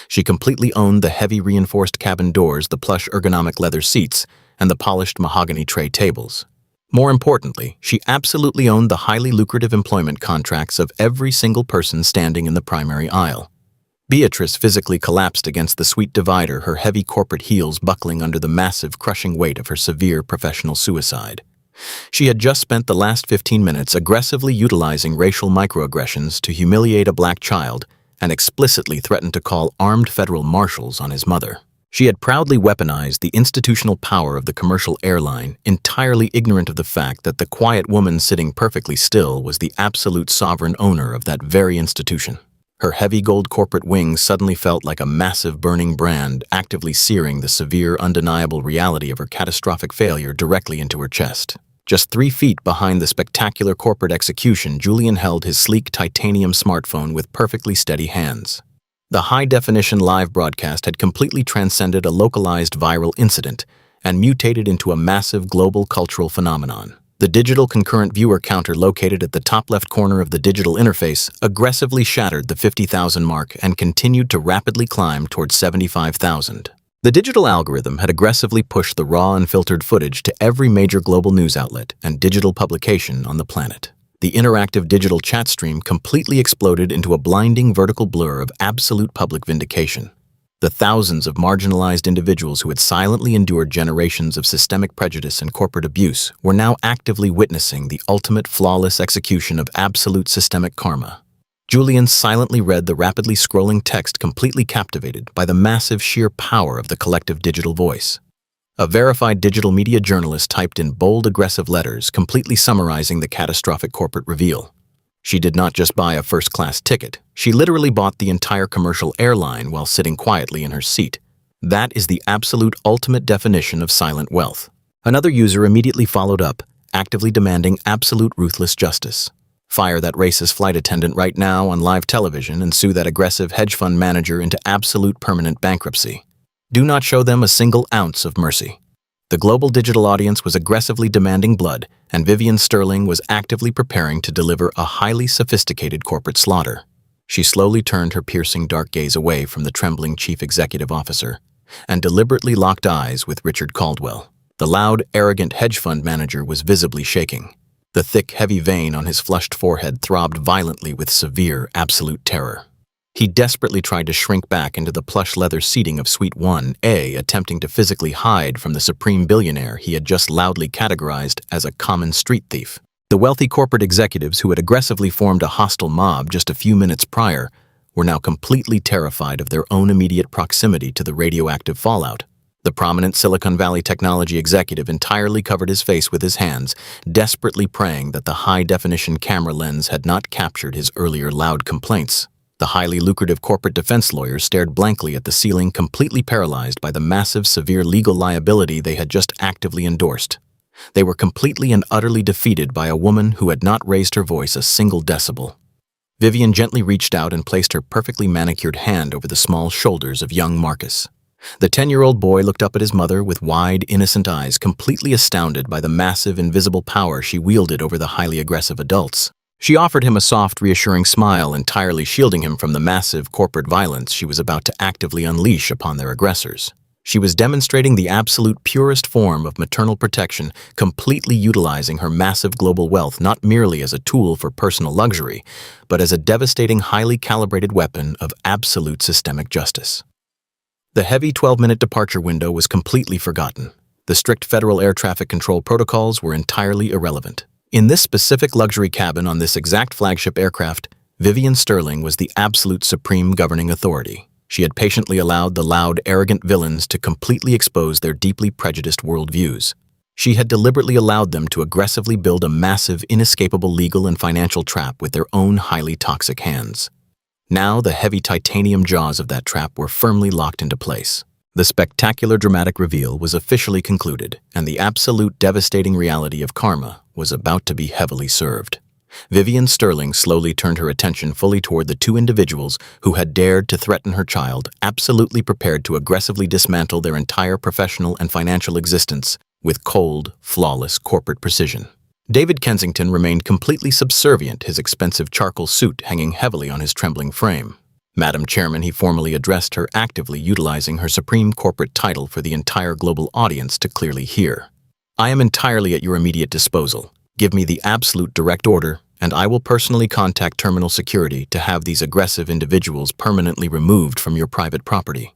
She completely owned the heavy reinforced cabin doors, the plush ergonomic leather seats, and the polished mahogany tray tables. More importantly, she absolutely owned the highly lucrative employment contracts of every single person standing in the primary aisle. Beatrice physically collapsed against the sweet divider, her heavy corporate heels buckling under the massive, crushing weight of her severe professional suicide. She had just spent the last 15 minutes aggressively utilizing racial microaggressions to humiliate a black child and explicitly threatened to call armed federal marshals on his mother. She had proudly weaponized the institutional power of the commercial airline, entirely ignorant of the fact that the quiet woman sitting perfectly still was the absolute sovereign owner of that very institution. Her heavy gold corporate wings suddenly felt like a massive burning brand, actively searing the severe, undeniable reality of her catastrophic failure directly into her chest. Just 3 feet behind the spectacular corporate execution, Julian held his sleek titanium smartphone with perfectly steady hands. The high-definition live broadcast had completely transcended a localized viral incident and mutated into a massive global cultural phenomenon. The digital concurrent viewer counter located at the top left corner of the digital interface aggressively shattered the 50,000 mark and continued to rapidly climb towards 75,000. The digital algorithm had aggressively pushed the raw, unfiltered footage to every major global news outlet and digital publication on the planet. The interactive digital chat stream completely exploded into a blinding vertical blur of absolute public vindication. The thousands of marginalized individuals who had silently endured generations of systemic prejudice and corporate abuse were now actively witnessing the ultimate flawless execution of absolute systemic karma. Julian silently read the rapidly scrolling text, completely captivated by the massive sheer power of the collective digital voice. A verified digital media journalist typed in bold, aggressive letters, completely summarizing the catastrophic corporate reveal. She did not just buy a first-class ticket, she literally bought the entire commercial airline while sitting quietly in her seat. That is the absolute ultimate definition of silent wealth. Another user immediately followed up, actively demanding absolute ruthless justice. Fire that racist flight attendant right now on live television and sue that aggressive hedge fund manager into absolute permanent bankruptcy. Do not show them a single ounce of mercy. The global digital audience was aggressively demanding blood, and Vivian Sterling was actively preparing to deliver a highly sophisticated corporate slaughter. She slowly turned her piercing dark gaze away from the trembling chief executive officer and deliberately locked eyes with Richard Caldwell. The loud, arrogant hedge fund manager was visibly shaking. The thick, heavy vein on his flushed forehead throbbed violently with severe, absolute terror. He desperately tried to shrink back into the plush leather seating of Suite 1A, attempting to physically hide from the supreme billionaire he had just loudly categorized as a common street thief. The wealthy corporate executives who had aggressively formed a hostile mob just a few minutes prior were now completely terrified of their own immediate proximity to the radioactive fallout. The prominent Silicon Valley technology executive entirely covered his face with his hands, desperately praying that the high-definition camera lens had not captured his earlier loud complaints. The highly lucrative corporate defense lawyer stared blankly at the ceiling, completely paralyzed by the massive, severe legal liability they had just actively endorsed. They were completely and utterly defeated by a woman who had not raised her voice a single decibel. Vivian gently reached out and placed her perfectly manicured hand over the small shoulders of young Marcus. The 10-year-old boy looked up at his mother with wide, innocent eyes, completely astounded by the massive, invisible power she wielded over the highly aggressive adults. She offered him a soft, reassuring smile, entirely shielding him from the massive corporate violence she was about to actively unleash upon their aggressors. She was demonstrating the absolute purest form of maternal protection, completely utilizing her massive global wealth not merely as a tool for personal luxury, but as a devastating, highly calibrated weapon of absolute systemic justice. The heavy 12-minute departure window was completely forgotten. The strict federal air traffic control protocols were entirely irrelevant. In this specific luxury cabin on this exact flagship aircraft, Vivian Sterling was the absolute supreme governing authority. She had patiently allowed the loud, arrogant villains to completely expose their deeply prejudiced worldviews. She had deliberately allowed them to aggressively build a massive, inescapable legal and financial trap with their own highly toxic hands. Now the heavy titanium jaws of that trap were firmly locked into place. The spectacular dramatic reveal was officially concluded, and the absolute devastating reality of karma was about to be heavily served. Vivian Sterling slowly turned her attention fully toward the two individuals who had dared to threaten her child, absolutely prepared to aggressively dismantle their entire professional and financial existence with cold, flawless corporate precision. David Kensington remained completely subservient, his expensive charcoal suit hanging heavily on his trembling frame. Madam Chairman, he formally addressed her, actively utilizing her supreme corporate title for the entire global audience to clearly hear. I am entirely at your immediate disposal. Give me the absolute direct order, and I will personally contact Terminal Security to have these aggressive individuals permanently removed from your private property.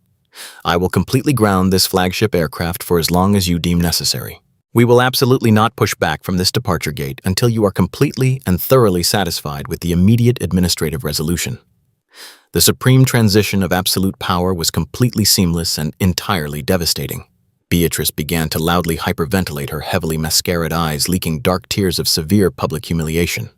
I will completely ground this flagship aircraft for as long as you deem necessary. We will absolutely not push back from this departure gate until you are completely and thoroughly satisfied with the immediate administrative resolution. The supreme transition of absolute power was completely seamless and entirely devastating. Beatrice began to loudly hyperventilate, her heavily mascaraed eyes leaking dark tears of severe public humiliation.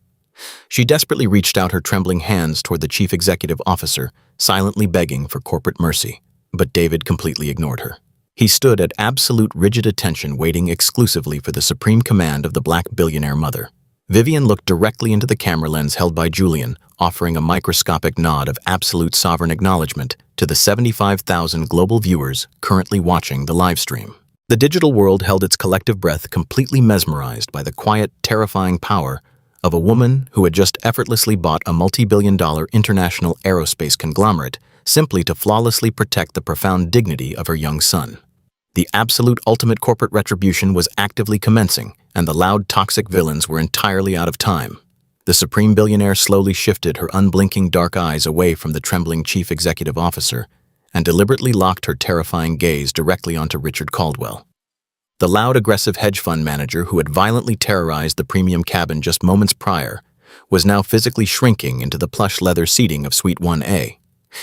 She desperately reached out her trembling hands toward the chief executive officer, silently begging for corporate mercy, but David completely ignored her. He stood at absolute rigid attention, waiting exclusively for the supreme command of the black billionaire mother. Vivian looked directly into the camera lens held by Julian, offering a microscopic nod of absolute sovereign acknowledgement to the 75,000 global viewers currently watching the live stream. The digital world held its collective breath, completely mesmerized by the quiet, terrifying power of a woman who had just effortlessly bought a multi-billion-dollar international aerospace conglomerate simply to flawlessly protect the profound dignity of her young son. The absolute ultimate corporate retribution was actively commencing, and the loud, toxic villains were entirely out of time. The supreme billionaire slowly shifted her unblinking dark eyes away from the trembling chief executive officer and deliberately locked her terrifying gaze directly onto Richard Caldwell. The loud, aggressive hedge fund manager who had violently terrorized the premium cabin just moments prior was now physically shrinking into the plush leather seating of Suite 1A.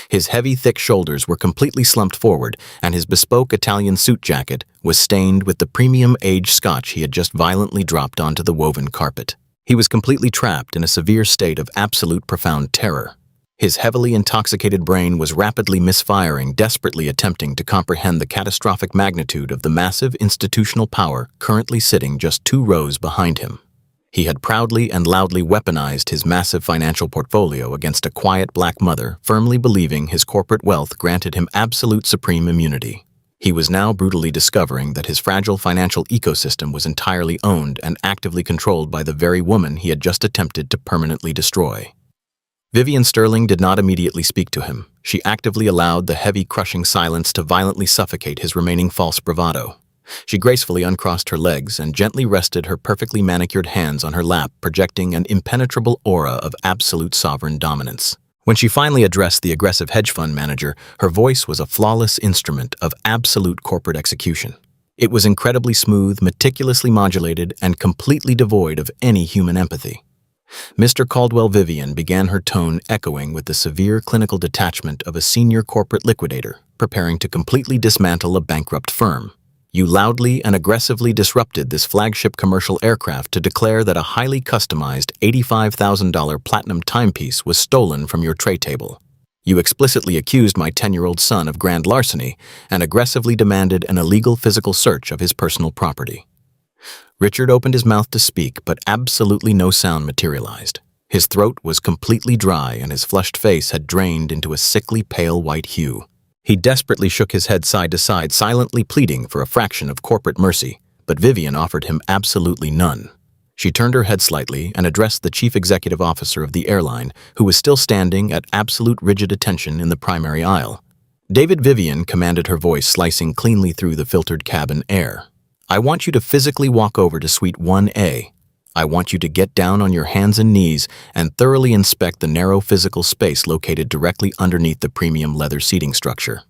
His heavy, thick shoulders were completely slumped forward, and his bespoke Italian suit jacket was stained with the premium aged scotch he had just violently dropped onto the woven carpet. He was completely trapped in a severe state of absolute profound terror. His heavily intoxicated brain was rapidly misfiring, desperately attempting to comprehend the catastrophic magnitude of the massive institutional power currently sitting just 2 rows behind him. He had proudly and loudly weaponized his massive financial portfolio against a quiet black mother, firmly believing his corporate wealth granted him absolute supreme immunity. He was now brutally discovering that his fragile financial ecosystem was entirely owned and actively controlled by the very woman he had just attempted to permanently destroy. Vivian Sterling did not immediately speak to him. She actively allowed the heavy, crushing silence to violently suffocate his remaining false bravado. She gracefully uncrossed her legs and gently rested her perfectly manicured hands on her lap, projecting an impenetrable aura of absolute sovereign dominance. When she finally addressed the aggressive hedge fund manager, her voice was a flawless instrument of absolute corporate execution. It was incredibly smooth, meticulously modulated, and completely devoid of any human empathy. Mr. Caldwell. Vivian began, her tone echoing with the severe clinical detachment of a senior corporate liquidator preparing to completely dismantle a bankrupt firm. You loudly and aggressively disrupted this flagship commercial aircraft to declare that a highly customized $85,000 platinum timepiece was stolen from your tray table. You explicitly accused my 10-year-old son of grand larceny and aggressively demanded an illegal physical search of his personal property. Richard opened his mouth to speak, but absolutely no sound materialized. His throat was completely dry and his flushed face had drained into a sickly pale white hue. He desperately shook his head side to side, silently pleading for a fraction of corporate mercy, but Vivian offered him absolutely none. She turned her head slightly and addressed the chief executive officer of the airline, who was still standing at absolute rigid attention in the primary aisle. David. Vivian commanded, her voice slicing cleanly through the filtered cabin air. I want you to physically walk over to Suite 1A. I want you to get down on your hands and knees and thoroughly inspect the narrow physical space located directly underneath the premium leather seating structure.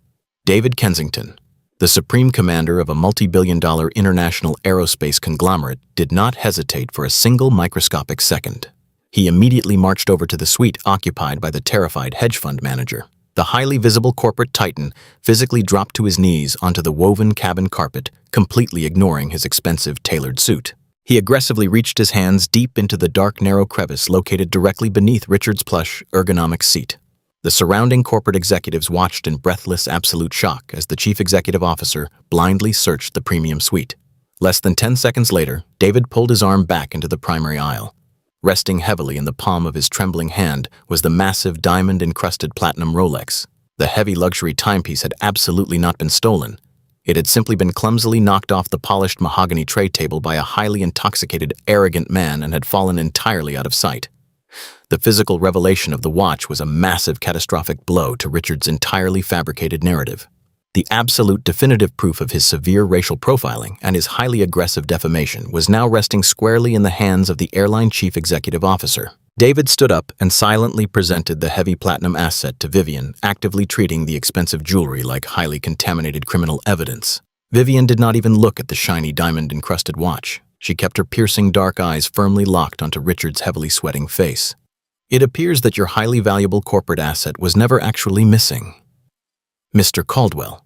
David Kensington, the supreme commander of a multi-billion-dollar international aerospace conglomerate, did not hesitate for a single microscopic second. He immediately marched over to the suite occupied by the terrified hedge fund manager. The highly visible corporate titan physically dropped to his knees onto the woven cabin carpet, completely ignoring his expensive tailored suit. He aggressively reached his hands deep into the dark, narrow crevice located directly beneath Richard's plush, ergonomic seat. The surrounding corporate executives watched in breathless, absolute shock as the chief executive officer blindly searched the premium suite. Less than 10 seconds later, David pulled his arm back into the primary aisle. Resting heavily in the palm of his trembling hand was the massive diamond-encrusted platinum Rolex. The heavy luxury timepiece had absolutely not been stolen. It had simply been clumsily knocked off the polished mahogany tray table by a highly intoxicated, arrogant man and had fallen entirely out of sight. The physical revelation of the watch was a massive, catastrophic blow to Richard's entirely fabricated narrative. The absolute definitive proof of his severe racial profiling and his highly aggressive defamation was now resting squarely in the hands of the airline chief executive officer. David stood up and silently presented the heavy platinum asset to Vivian, actively treating the expensive jewelry like highly contaminated criminal evidence. Vivian did not even look at the shiny diamond-encrusted watch. She kept her piercing dark eyes firmly locked onto Richard's heavily sweating face. It appears that your highly valuable corporate asset was never actually missing, Mr. Caldwell.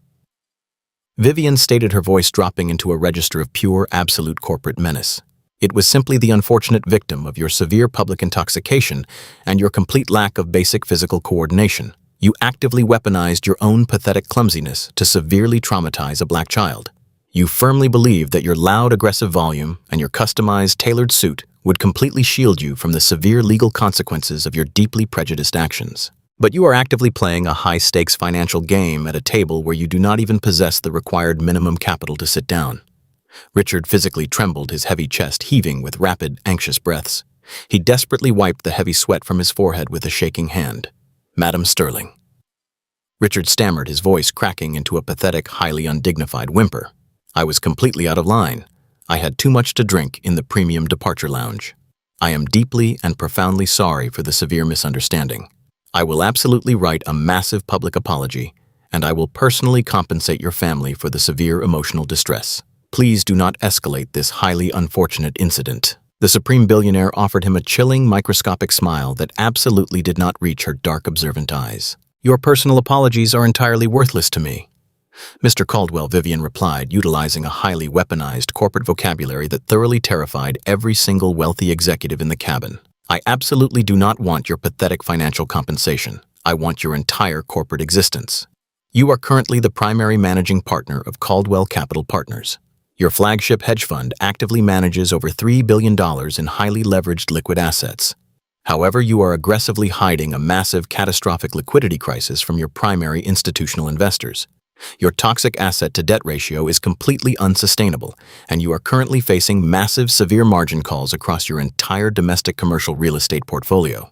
Vivian stated, her voice dropping into a register of pure, absolute corporate menace. It was simply the unfortunate victim of your severe public intoxication and your complete lack of basic physical coordination. You actively weaponized your own pathetic clumsiness to severely traumatize a black child. You firmly believed that your loud, aggressive volume and your customized, tailored suit would completely shield you from the severe legal consequences of your deeply prejudiced actions. But you are actively playing a high-stakes financial game at a table where you do not even possess the required minimum capital to sit down. Richard physically trembled, his heavy chest heaving with rapid, anxious breaths. He desperately wiped the heavy sweat from his forehead with a shaking hand. Madam Sterling. Richard stammered, his voice cracking into a pathetic, highly undignified whimper. I was completely out of line. I had too much to drink in the premium departure lounge. I am deeply and profoundly sorry for the severe misunderstanding. I will absolutely write a massive public apology, and I will personally compensate your family for the severe emotional distress. Please do not escalate this highly unfortunate incident. The supreme billionaire offered him a chilling, microscopic smile that absolutely did not reach her dark, observant eyes. Your personal apologies are entirely worthless to me, Mr. Caldwell, Vivian replied, utilizing a highly weaponized corporate vocabulary that thoroughly terrified every single wealthy executive in the cabin. I absolutely do not want your pathetic financial compensation. I want your entire corporate existence. You are currently the primary managing partner of Caldwell Capital Partners. Your flagship hedge fund actively manages over $3 billion in highly leveraged liquid assets. However, you are aggressively hiding a massive, catastrophic liquidity crisis from your primary institutional investors. Your toxic asset-to-debt ratio is completely unsustainable, and you are currently facing massive, severe margin calls across your entire domestic commercial real estate portfolio.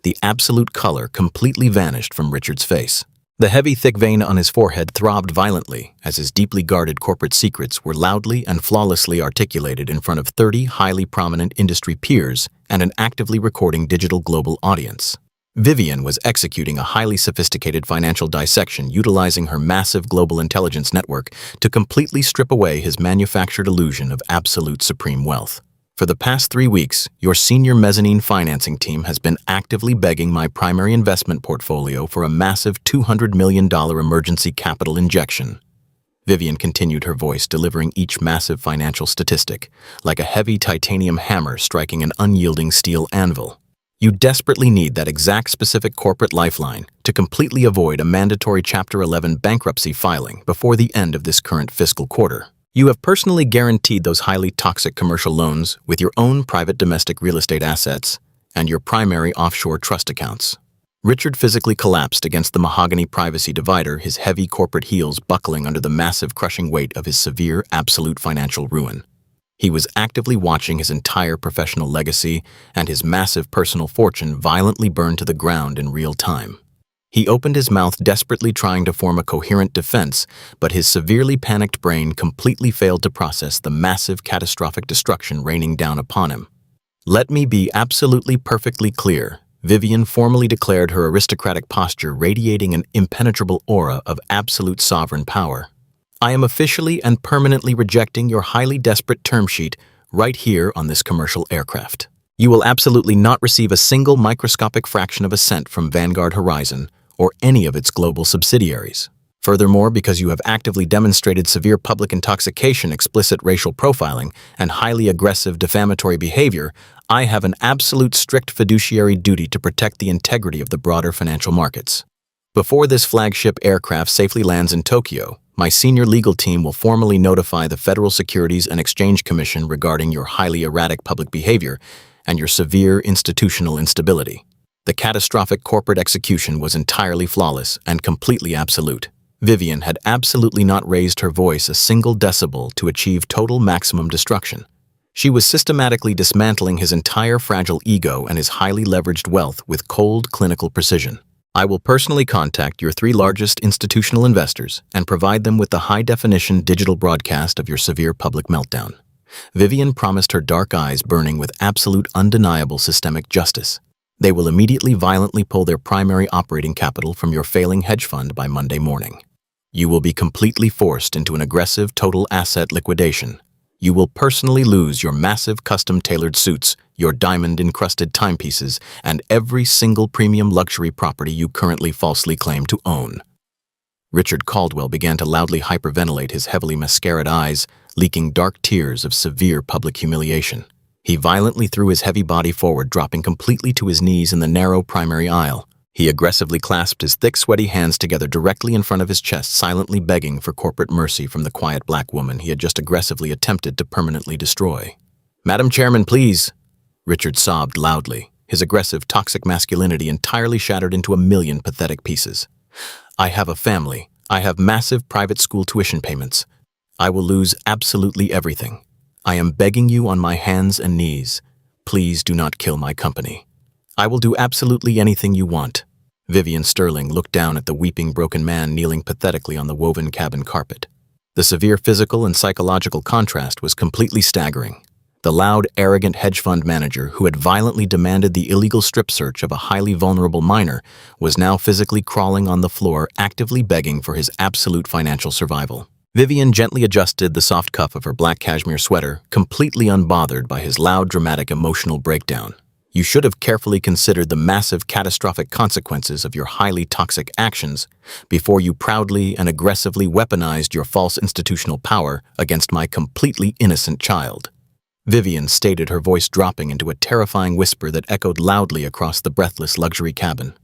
The absolute color completely vanished from Richard's face. The heavy, thick vein on his forehead throbbed violently as his deeply guarded corporate secrets were loudly and flawlessly articulated in front of 30 highly prominent industry peers and an actively recording digital global audience. Vivian was executing a highly sophisticated financial dissection utilizing her massive global intelligence network to completely strip away his manufactured illusion of absolute supreme wealth. For the past 3 weeks, your senior mezzanine financing team has been actively begging my primary investment portfolio for a massive $200 million emergency capital injection. Vivian continued, her voice delivering each massive financial statistic, like a heavy titanium hammer striking an unyielding steel anvil. You desperately need that exact specific corporate lifeline to completely avoid a mandatory Chapter 11 bankruptcy filing before the end of this current fiscal quarter. You have personally guaranteed those highly toxic commercial loans with your own private domestic real estate assets and your primary offshore trust accounts. Richard physically collapsed against the mahogany privacy divider, his heavy corporate heels buckling under the massive crushing weight of his severe absolute financial ruin. He was actively watching his entire professional legacy and his massive personal fortune violently burn to the ground in real time. He opened his mouth, desperately trying to form a coherent defense, but his severely panicked brain completely failed to process the massive catastrophic destruction raining down upon him. Let me be absolutely perfectly clear. Vivian formally declared, her aristocratic posture radiating an impenetrable aura of absolute sovereign power. I am officially and permanently rejecting your highly desperate term sheet right here on this commercial aircraft. You will absolutely not receive a single microscopic fraction of a cent from Vanguard Horizon or any of its global subsidiaries. Furthermore, because you have actively demonstrated severe public intoxication, explicit racial profiling, and highly aggressive defamatory behavior, I have an absolute strict fiduciary duty to protect the integrity of the broader financial markets. Before this flagship aircraft safely lands in Tokyo, my senior legal team will formally notify the Federal Securities and Exchange Commission regarding your highly erratic public behavior and your severe institutional instability. The catastrophic corporate execution was entirely flawless and completely absolute. Vivian had absolutely not raised her voice a single decibel to achieve total maximum destruction. She was systematically dismantling his entire fragile ego and his highly leveraged wealth with cold, clinical precision. I will personally contact your 3 largest institutional investors and provide them with the high-definition digital broadcast of your severe public meltdown. Vivian promised, her dark eyes burning with absolute undeniable systemic justice. They will immediately violently pull their primary operating capital from your failing hedge fund by Monday morning. You will be completely forced into an aggressive total asset liquidation. You will personally lose your massive custom-tailored suits, your diamond-encrusted timepieces, and every single premium luxury property you currently falsely claim to own. Richard Caldwell began to loudly hyperventilate, his heavily mascaraed eyes leaking dark tears of severe public humiliation. He violently threw his heavy body forward, dropping completely to his knees in the narrow primary aisle. He aggressively clasped his thick, sweaty hands together directly in front of his chest, silently begging for corporate mercy from the quiet black woman he had just aggressively attempted to permanently destroy. "Madam Chairman, please," Richard sobbed loudly, his aggressive, toxic masculinity entirely shattered into a million pathetic pieces. "I have a family. I have massive private school tuition payments. I will lose absolutely everything. I am begging you on my hands and knees. Please do not kill my company. I will do absolutely anything you want." Vivian Sterling looked down at the weeping, broken man kneeling pathetically on the woven cabin carpet. The severe physical and psychological contrast was completely staggering. The loud, arrogant hedge fund manager who had violently demanded the illegal strip search of a highly vulnerable minor was now physically crawling on the floor, actively begging for his absolute financial survival. Vivian gently adjusted the soft cuff of her black cashmere sweater, completely unbothered by his loud, dramatic, emotional breakdown. You should have carefully considered the massive, catastrophic consequences of your highly toxic actions before you proudly and aggressively weaponized your false institutional power against my completely innocent child. Vivian stated, her voice dropping into a terrifying whisper that echoed loudly across the breathless luxury cabin.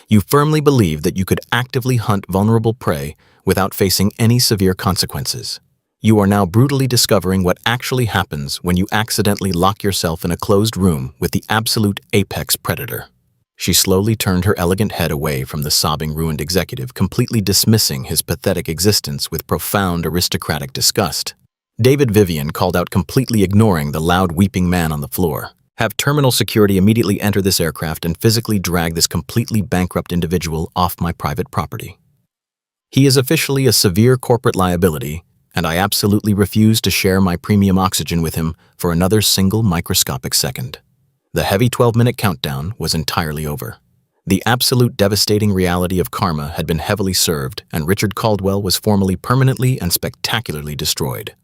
You firmly believe that you could actively hunt vulnerable prey without facing any severe consequences. You are now brutally discovering what actually happens when you accidentally lock yourself in a closed room with the absolute apex predator. She slowly turned her elegant head away from the sobbing, ruined executive, completely dismissing his pathetic existence with profound aristocratic disgust. Vivian called out, completely ignoring the loud, weeping man on the floor. "Have terminal security immediately enter this aircraft and physically drag this completely bankrupt individual off my private property. He is officially a severe corporate liability, and I absolutely refuse to share my premium oxygen with him for another single microscopic second." The heavy 12-minute countdown was entirely over. The absolute devastating reality of karma had been heavily served, and Richard Caldwell was formally, permanently, and spectacularly destroyed.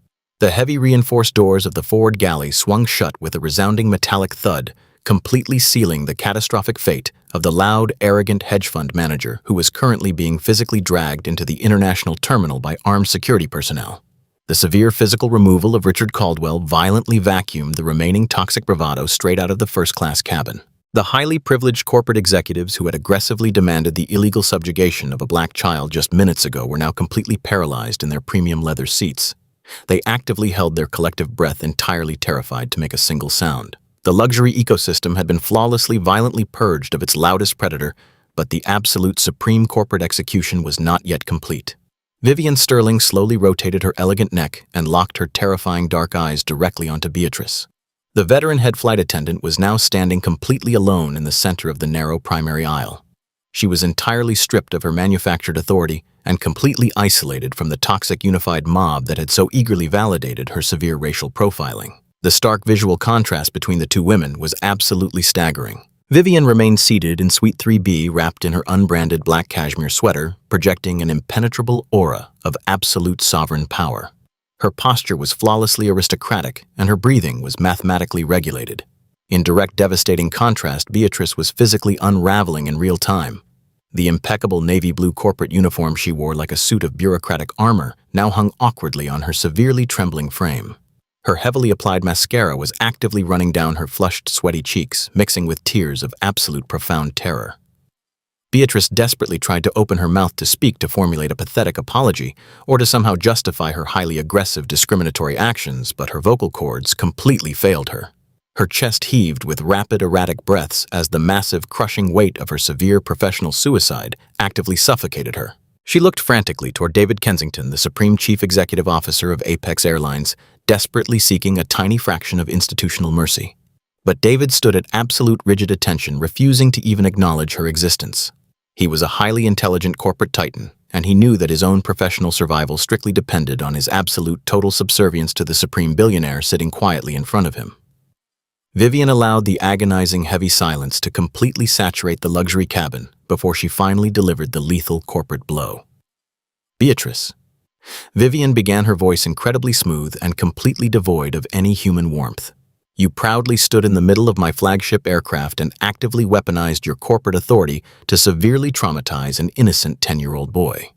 The heavy reinforced doors of the forward galley swung shut with a resounding metallic thud, completely sealing the catastrophic fate of the loud, arrogant hedge fund manager who was currently being physically dragged into the international terminal by armed security personnel. The severe physical removal of Richard Caldwell violently vacuumed the remaining toxic bravado straight out of the first-class cabin. The highly privileged corporate executives who had aggressively demanded the illegal subjugation of a black child just minutes ago were now completely paralyzed in their premium leather seats. They actively held their collective breath, entirely terrified to make a single sound. The luxury ecosystem had been flawlessly, violently purged of its loudest predator, but the absolute supreme corporate execution was not yet complete. Vivian Sterling slowly rotated her elegant neck and locked her terrifying dark eyes directly onto Beatrice. The veteran head flight attendant was now standing completely alone in the center of the narrow primary aisle. She was entirely stripped of her manufactured authority and completely isolated from the toxic unified mob that had so eagerly validated her severe racial profiling. The stark visual contrast between the two women was absolutely staggering. Vivian remained seated in Suite 3B, wrapped in her unbranded black cashmere sweater, projecting an impenetrable aura of absolute sovereign power. Her posture was flawlessly aristocratic, and her breathing was mathematically regulated. In direct, devastating contrast, Beatrice was physically unraveling in real time. The impeccable navy blue corporate uniform she wore like a suit of bureaucratic armor now hung awkwardly on her severely trembling frame. Her heavily applied mascara was actively running down her flushed, sweaty cheeks, mixing with tears of absolute profound terror. Beatrice desperately tried to open her mouth to speak, to formulate a pathetic apology, or to somehow justify her highly aggressive, discriminatory actions, but her vocal cords completely failed her. Her chest heaved with rapid, erratic breaths as the massive, crushing weight of her severe professional suicide actively suffocated her. She looked frantically toward David Kensington, the Supreme Chief Executive Officer of Apex Airlines, desperately seeking a tiny fraction of institutional mercy. But David stood at absolute rigid attention, refusing to even acknowledge her existence. He was a highly intelligent corporate titan, and he knew that his own professional survival strictly depended on his absolute total subservience to the supreme billionaire sitting quietly in front of him. Vivian allowed the agonizing heavy silence to completely saturate the luxury cabin before she finally delivered the lethal corporate blow. Beatrice. Vivian began, her voice incredibly smooth and completely devoid of any human warmth. You proudly stood in the middle of my flagship aircraft and actively weaponized your corporate authority to severely traumatize an innocent 10-year-old boy.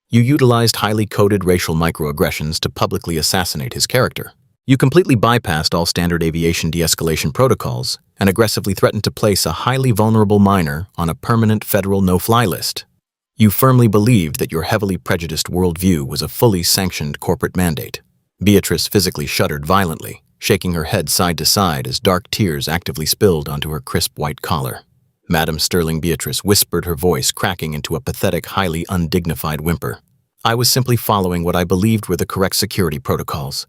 You utilized highly coded racial microaggressions to publicly assassinate his character. You completely bypassed all standard aviation de-escalation protocols and aggressively threatened to place a highly vulnerable minor on a permanent federal no-fly list. You firmly believed that your heavily prejudiced worldview was a fully sanctioned corporate mandate. Beatrice physically shuddered violently, shaking her head side to side as dark tears actively spilled onto her crisp white collar. Madam Sterling Beatrice whispered, her voice cracking into a pathetic, highly undignified whimper. I was simply following what I believed were the correct security protocols.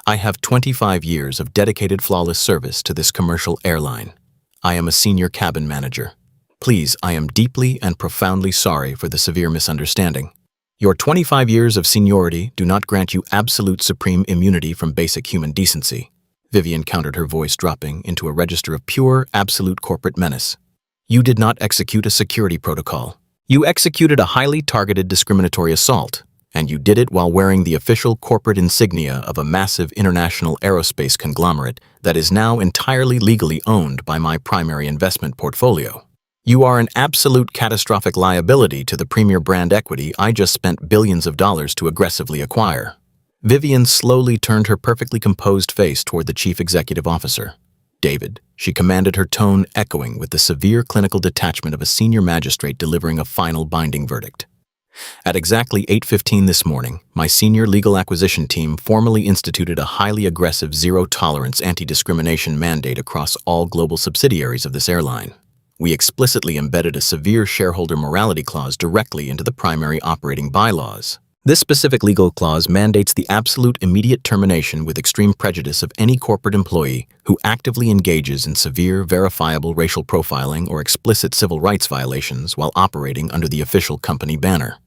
I have 25 years of dedicated, flawless service to this commercial airline. I am a senior cabin manager. Please, I am deeply and profoundly sorry for the severe misunderstanding. Your 25 years of seniority do not grant you absolute supreme immunity from basic human decency. Vivian countered, her voice dropping into a register of pure, absolute corporate menace. You did not execute a security protocol. You executed a highly targeted discriminatory assault, and you did it while wearing the official corporate insignia of a massive international aerospace conglomerate that is now entirely legally owned by my primary investment portfolio. You are an absolute catastrophic liability to the premier brand equity I just spent billions of dollars to aggressively acquire. Vivian slowly turned her perfectly composed face toward the chief executive officer. David, she commanded, her tone echoing with the severe clinical detachment of a senior magistrate delivering a final binding verdict. At exactly 8:15 this morning, my senior legal acquisition team formally instituted a highly aggressive zero-tolerance anti-discrimination mandate across all global subsidiaries of this airline. We explicitly embedded a severe shareholder morality clause directly into the primary operating bylaws. This specific legal clause mandates the absolute immediate termination with extreme prejudice of any corporate employee who actively engages in severe, verifiable racial profiling or explicit civil rights violations while operating under the official company banner.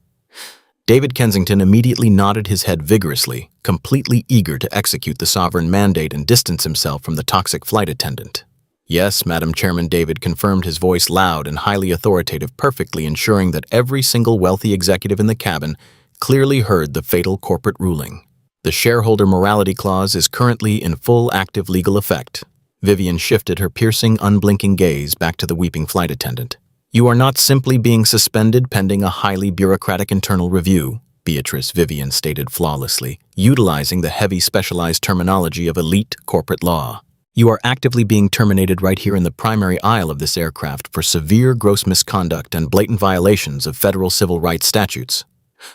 David Kensington immediately nodded his head vigorously, completely eager to execute the sovereign mandate and distance himself from the toxic flight attendant. Yes, Madam Chairman, David confirmed, his voice loud and highly authoritative, perfectly ensuring that every single wealthy executive in the cabin clearly heard the fatal corporate ruling. The shareholder morality clause is currently in full active legal effect. Vivian shifted her piercing, unblinking gaze back to the weeping flight attendant. You are not simply being suspended pending a highly bureaucratic internal review, Beatrice, Vivian stated flawlessly, utilizing the heavy specialized terminology of elite corporate law. You are actively being terminated right here in the primary aisle of this aircraft for severe gross misconduct and blatant violations of federal civil rights statutes.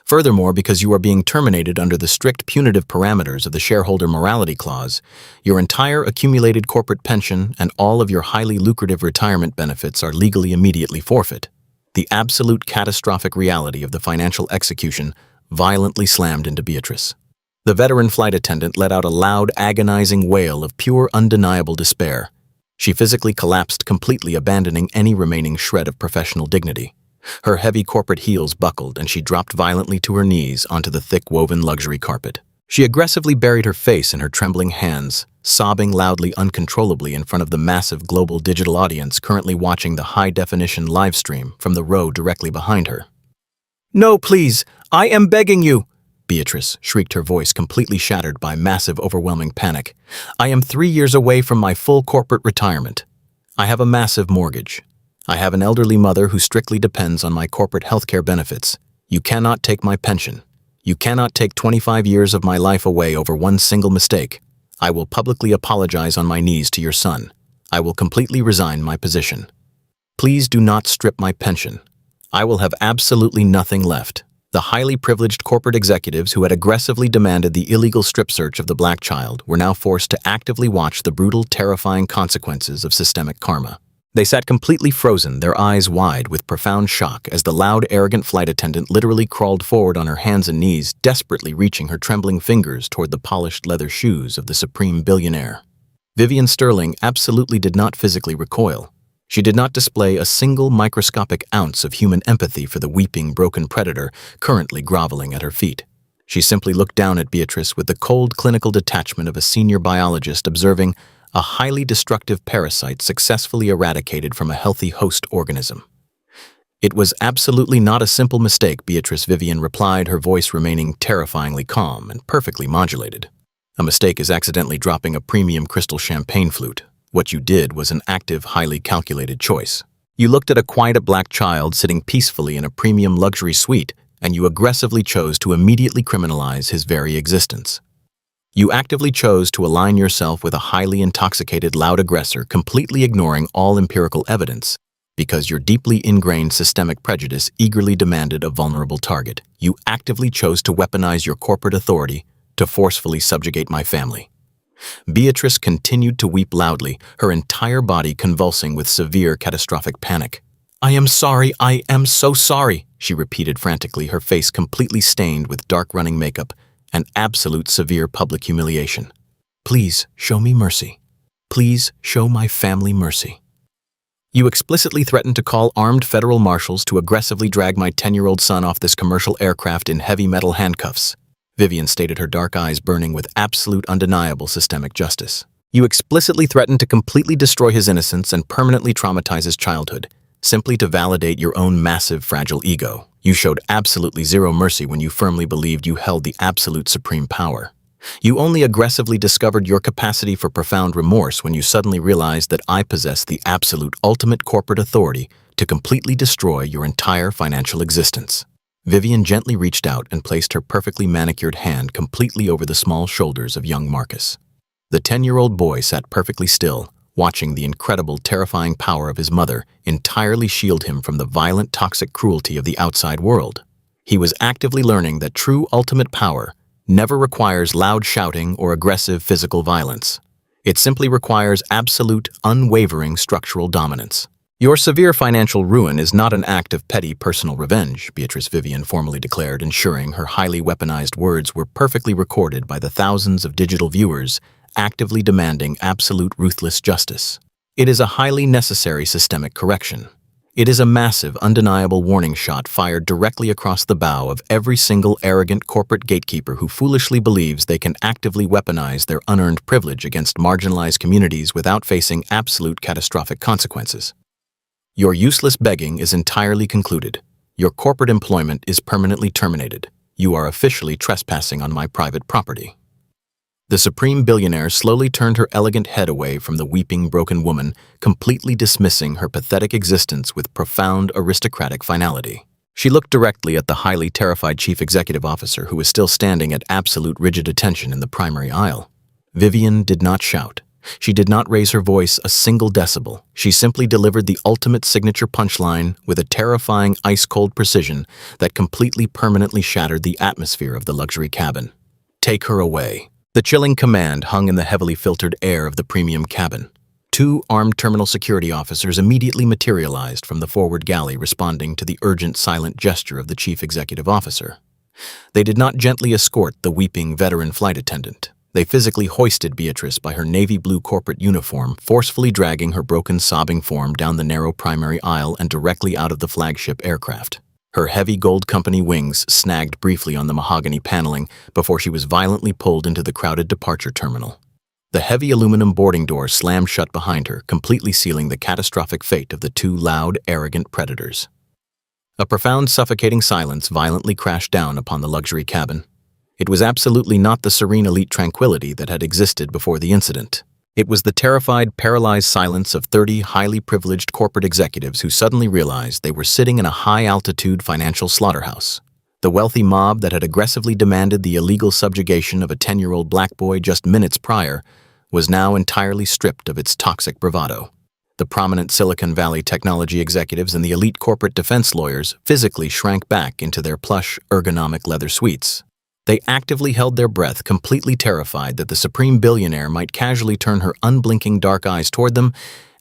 Furthermore, because you are being terminated under the strict punitive parameters of the shareholder morality clause, your entire accumulated corporate pension and all of your highly lucrative retirement benefits are legally immediately forfeit. The absolute catastrophic reality of the financial execution violently slammed into Beatrice. The veteran flight attendant let out a loud, agonizing wail of pure, undeniable despair. She physically collapsed, completely abandoning any remaining shred of professional dignity. Her heavy corporate heels buckled, and she dropped violently to her knees onto the thick woven luxury carpet. She aggressively buried her face in her trembling hands, sobbing loudly, uncontrollably in front of the massive global digital audience currently watching the high-definition live stream from the row directly behind her. "No, please! I am begging you!" Beatrice shrieked, her voice completely shattered by massive, overwhelming panic. "I am 3 years away from my full corporate retirement. I have a massive mortgage. I have an elderly mother who strictly depends on my corporate healthcare benefits. You cannot take my pension. You cannot take 25 years of my life away over one single mistake. I will publicly apologize on my knees to your son. I will completely resign my position. Please do not strip my pension. I will have absolutely nothing left." The highly privileged corporate executives who had aggressively demanded the illegal strip search of the black child were now forced to actively watch the brutal, terrifying consequences of systemic karma. They sat completely frozen, their eyes wide with profound shock as the loud, arrogant flight attendant literally crawled forward on her hands and knees, desperately reaching her trembling fingers toward the polished leather shoes of the supreme billionaire. Vivian Sterling absolutely did not physically recoil. She did not display a single microscopic ounce of human empathy for the weeping, broken predator currently groveling at her feet. She simply looked down at Beatrice with the cold, clinical detachment of a senior biologist observing a highly destructive parasite successfully eradicated from a healthy host organism. "It was absolutely not a simple mistake," Beatrice Vivian replied, her voice remaining terrifyingly calm and perfectly modulated. "A mistake is accidentally dropping a premium crystal champagne flute. What you did was an active, highly calculated choice. You looked at a quiet black child sitting peacefully in a premium luxury suite, and you aggressively chose to immediately criminalize his very existence. You actively chose to align yourself with a highly intoxicated, loud aggressor, completely ignoring all empirical evidence, because your deeply ingrained systemic prejudice eagerly demanded a vulnerable target. You actively chose to weaponize your corporate authority to forcefully subjugate my family." Beatrice continued to weep loudly, her entire body convulsing with severe, catastrophic panic. I am so sorry," she repeated frantically, her face completely stained with dark running makeup and absolute severe public humiliation. "Please show me mercy. Please show my family mercy. You explicitly threatened to call armed federal marshals to aggressively drag my 10-year-old son off this commercial aircraft in heavy metal handcuffs," Vivian stated, her dark eyes burning with absolute, undeniable systemic justice. "You explicitly threatened to completely destroy his innocence and permanently traumatize his childhood, simply to validate your own massive, fragile ego. You showed absolutely zero mercy when you firmly believed you held the absolute supreme power. You only aggressively discovered your capacity for profound remorse when you suddenly realized that I possess the absolute ultimate corporate authority to completely destroy your entire financial existence." Vivian gently reached out and placed her perfectly manicured hand completely over the small shoulders of young Marcus. The 10-year-old boy sat perfectly still, watching the incredible, terrifying power of his mother entirely shield him from the violent, toxic cruelty of the outside world. He was actively learning that true ultimate power never requires loud shouting or aggressive physical violence. It simply requires absolute, unwavering structural dominance. "Your severe financial ruin is not an act of petty personal revenge," Beatrice Vivian formally declared, ensuring her highly weaponized words were perfectly recorded by the thousands of digital viewers actively demanding absolute, ruthless justice. "It is a highly necessary systemic correction. It is a massive, undeniable warning shot fired directly across the bow of every single arrogant corporate gatekeeper who foolishly believes they can actively weaponize their unearned privilege against marginalized communities without facing absolute catastrophic consequences. Your useless begging is entirely concluded. Your corporate employment is permanently terminated. You are officially trespassing on my private property." The supreme billionaire slowly turned her elegant head away from the weeping, broken woman, completely dismissing her pathetic existence with profound aristocratic finality. She looked directly at the highly terrified chief executive officer who was still standing at absolute rigid attention in the primary aisle. Vivian did not shout. She did not raise her voice a single decibel. She simply delivered the ultimate signature punchline with a terrifying ice-cold precision that completely permanently shattered the atmosphere of the luxury cabin. "Take her away." The chilling command hung in the heavily filtered air of the premium cabin. Two armed terminal security officers immediately materialized from the forward galley, responding to the urgent, silent gesture of the chief executive officer. They did not gently escort the weeping veteran flight attendant. They physically hoisted Beatrice by her navy blue corporate uniform, forcefully dragging her broken, sobbing form down the narrow primary aisle and directly out of the flagship aircraft. Her heavy gold company wings snagged briefly on the mahogany paneling before she was violently pulled into the crowded departure terminal. The heavy aluminum boarding door slammed shut behind her, completely sealing the catastrophic fate of the two loud, arrogant predators. A profound, suffocating silence violently crashed down upon the luxury cabin. It was absolutely not the serene elite tranquility that had existed before the incident. It was the terrified, paralyzed silence of 30 highly privileged corporate executives who suddenly realized they were sitting in a high-altitude financial slaughterhouse. The wealthy mob that had aggressively demanded the illegal subjugation of a 10-year-old black boy just minutes prior was now entirely stripped of its toxic bravado. The prominent Silicon Valley technology executives and the elite corporate defense lawyers physically shrank back into their plush, ergonomic leather suites. They actively held their breath, completely terrified that the supreme billionaire might casually turn her unblinking dark eyes toward them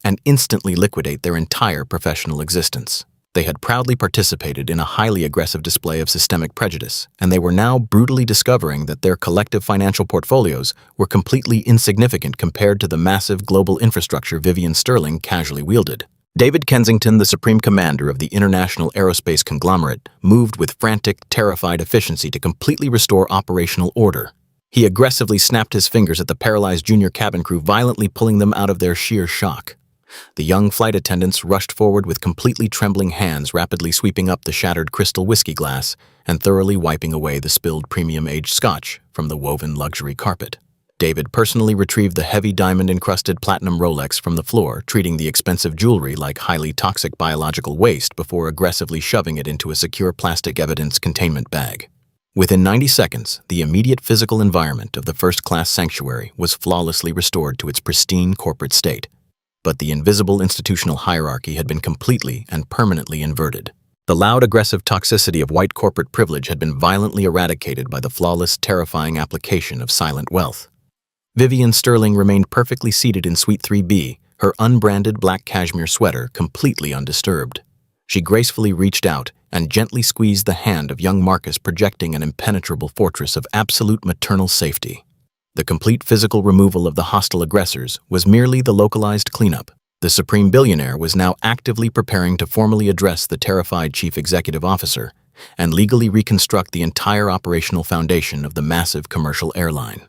and instantly liquidate their entire professional existence. They had proudly participated in a highly aggressive display of systemic prejudice, and they were now brutally discovering that their collective financial portfolios were completely insignificant compared to the massive global infrastructure Vivian Sterling casually wielded. David Kensington, the supreme commander of the international aerospace conglomerate, moved with frantic, terrified efficiency to completely restore operational order. He aggressively snapped his fingers at the paralyzed junior cabin crew, violently pulling them out of their sheer shock. The young flight attendants rushed forward with completely trembling hands, rapidly sweeping up the shattered crystal whiskey glass and thoroughly wiping away the spilled premium-aged scotch from the woven luxury carpet. David personally retrieved the heavy diamond-encrusted platinum Rolex from the floor, treating the expensive jewelry like highly toxic biological waste before aggressively shoving it into a secure plastic evidence containment bag. Within 90 seconds, the immediate physical environment of the first-class sanctuary was flawlessly restored to its pristine corporate state. But the invisible institutional hierarchy had been completely and permanently inverted. The loud, aggressive toxicity of white corporate privilege had been violently eradicated by the flawless, terrifying application of silent wealth. Vivian Sterling remained perfectly seated in Suite 3B, her unbranded black cashmere sweater completely undisturbed. She gracefully reached out and gently squeezed the hand of young Marcus, projecting an impenetrable fortress of absolute maternal safety. The complete physical removal of the hostile aggressors was merely the localized cleanup. The supreme billionaire was now actively preparing to formally address the terrified chief executive officer and legally reconstruct the entire operational foundation of the massive commercial airline.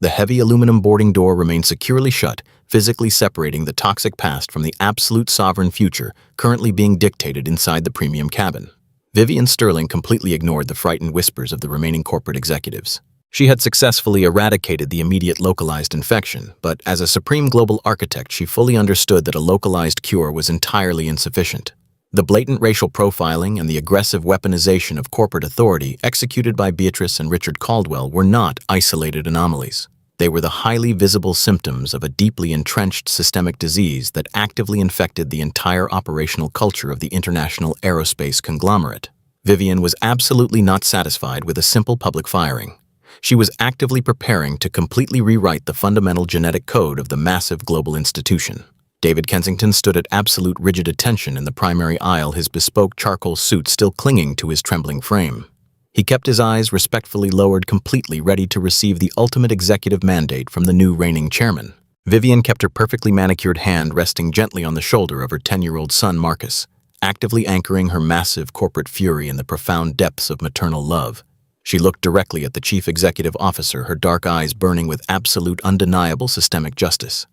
The heavy aluminum boarding door remained securely shut, physically separating the toxic past from the absolute sovereign future currently being dictated inside the premium cabin. Vivian Sterling completely ignored the frightened whispers of the remaining corporate executives. She had successfully eradicated the immediate localized infection, but as a supreme global architect, she fully understood that a localized cure was entirely insufficient. The blatant racial profiling and the aggressive weaponization of corporate authority executed by Beatrice and Richard Caldwell were not isolated anomalies. They were the highly visible symptoms of a deeply entrenched systemic disease that actively infected the entire operational culture of the international aerospace conglomerate. Vivian was absolutely not satisfied with a simple public firing. She was actively preparing to completely rewrite the fundamental genetic code of the massive global institution. David Kensington stood at absolute rigid attention in the primary aisle, his bespoke charcoal suit still clinging to his trembling frame. He kept his eyes respectfully lowered, completely ready to receive the ultimate executive mandate from the new reigning chairman. Vivian kept her perfectly manicured hand resting gently on the shoulder of her 10-year-old son Marcus, actively anchoring her massive corporate fury in the profound depths of maternal love. She looked directly at the chief executive officer, her dark eyes burning with absolute, undeniable systemic justice.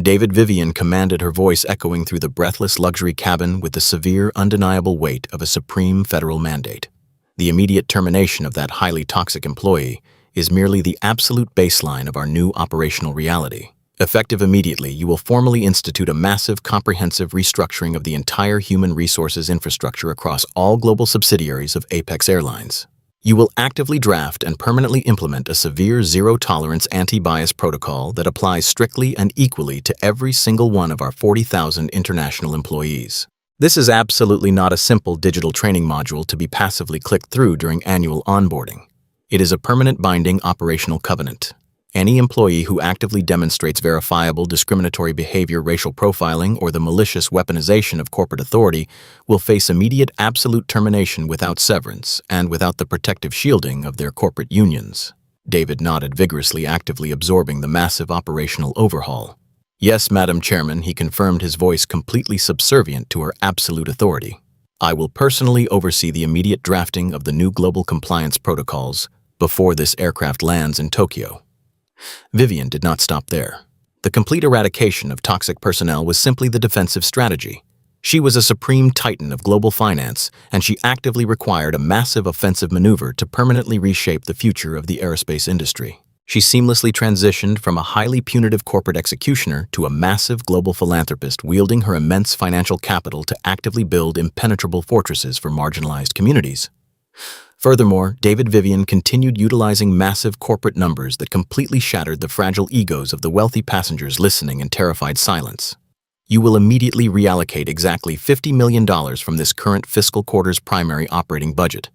David Vivian commanded, her voice echoing through the breathless luxury cabin with the severe, undeniable weight of a supreme federal mandate. The immediate termination of that highly toxic employee is merely the absolute baseline of our new operational reality. Effective immediately, you will formally institute a massive, comprehensive restructuring of the entire human resources infrastructure across all global subsidiaries of Apex Airlines. You will actively draft and permanently implement a severe zero-tolerance anti-bias protocol that applies strictly and equally to every single one of our 40,000 international employees. This is absolutely not a simple digital training module to be passively clicked through during annual onboarding. It is a permanent binding operational covenant. Any employee who actively demonstrates verifiable discriminatory behavior, racial profiling, or the malicious weaponization of corporate authority will face immediate absolute termination without severance and without the protective shielding of their corporate unions. David nodded vigorously, actively absorbing the massive operational overhaul. Yes, Madam Chairman, he confirmed, his voice completely subservient to her absolute authority. I will personally oversee the immediate drafting of the new global compliance protocols before this aircraft lands in Tokyo. Vivian did not stop there. The complete eradication of toxic personnel was simply the defensive strategy. She was a supreme titan of global finance, and she actively required a massive offensive maneuver to permanently reshape the future of the aerospace industry. She seamlessly transitioned from a highly punitive corporate executioner to a massive global philanthropist, wielding her immense financial capital to actively build impenetrable fortresses for marginalized communities. Furthermore, David Vivian continued utilizing massive corporate numbers that completely shattered the fragile egos of the wealthy passengers listening in terrified silence. You will immediately reallocate exactly $50 million from this current fiscal quarter's primary operating budget.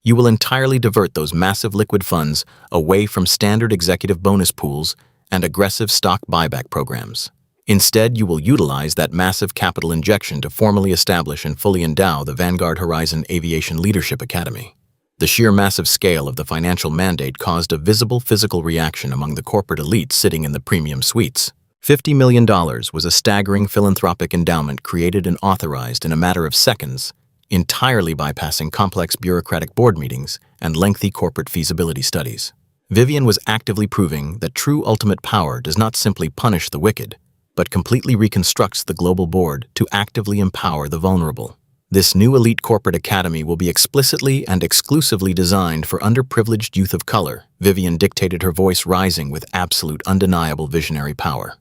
You will entirely divert those massive liquid funds away from standard executive bonus pools and aggressive stock buyback programs. Instead, you will utilize that massive capital injection to formally establish and fully endow the Vanguard Horizon Aviation Leadership Academy. The sheer massive scale of the financial mandate caused a visible physical reaction among the corporate elite sitting in the premium suites. $50 million was a staggering philanthropic endowment created and authorized in a matter of seconds, entirely bypassing complex bureaucratic board meetings and lengthy corporate feasibility studies. Vivian was actively proving that true ultimate power does not simply punish the wicked, but completely reconstructs the global board to actively empower the vulnerable. This new elite corporate academy will be explicitly and exclusively designed for underprivileged youth of color, Vivian dictated, her voice rising with absolute undeniable visionary power.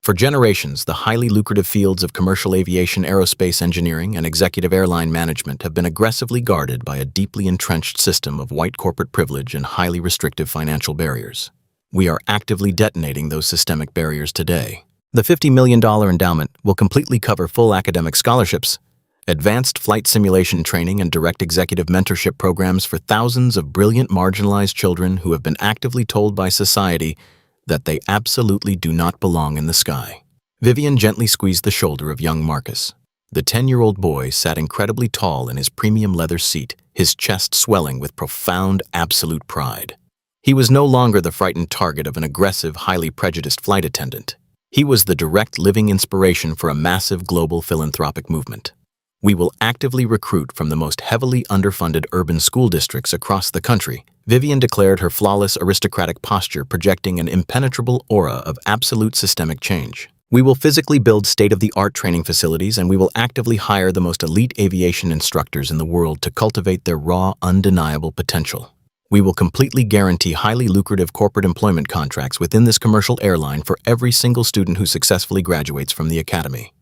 For generations, the highly lucrative fields of commercial aviation, aerospace engineering, and executive airline management have been aggressively guarded by a deeply entrenched system of white corporate privilege and highly restrictive financial barriers. We are actively detonating those systemic barriers today. The $50 million endowment will completely cover full academic scholarships, advanced flight simulation training, and direct executive mentorship programs for thousands of brilliant marginalized children who have been actively told by society that they absolutely do not belong in the sky. Vivian gently squeezed the shoulder of young Marcus. The 10-year-old boy sat incredibly tall in his premium leather seat, his chest swelling with profound, absolute pride. He was no longer the frightened target of an aggressive, highly prejudiced flight attendant. He was the direct living inspiration for a massive global philanthropic movement. We will actively recruit from the most heavily underfunded urban school districts across the country, Vivian declared, her flawless aristocratic posture projecting an impenetrable aura of absolute systemic change. We will physically build state-of-the-art training facilities, and we will actively hire the most elite aviation instructors in the world to cultivate their raw, undeniable potential. We will completely guarantee highly lucrative corporate employment contracts within this commercial airline for every single student who successfully graduates from the academy.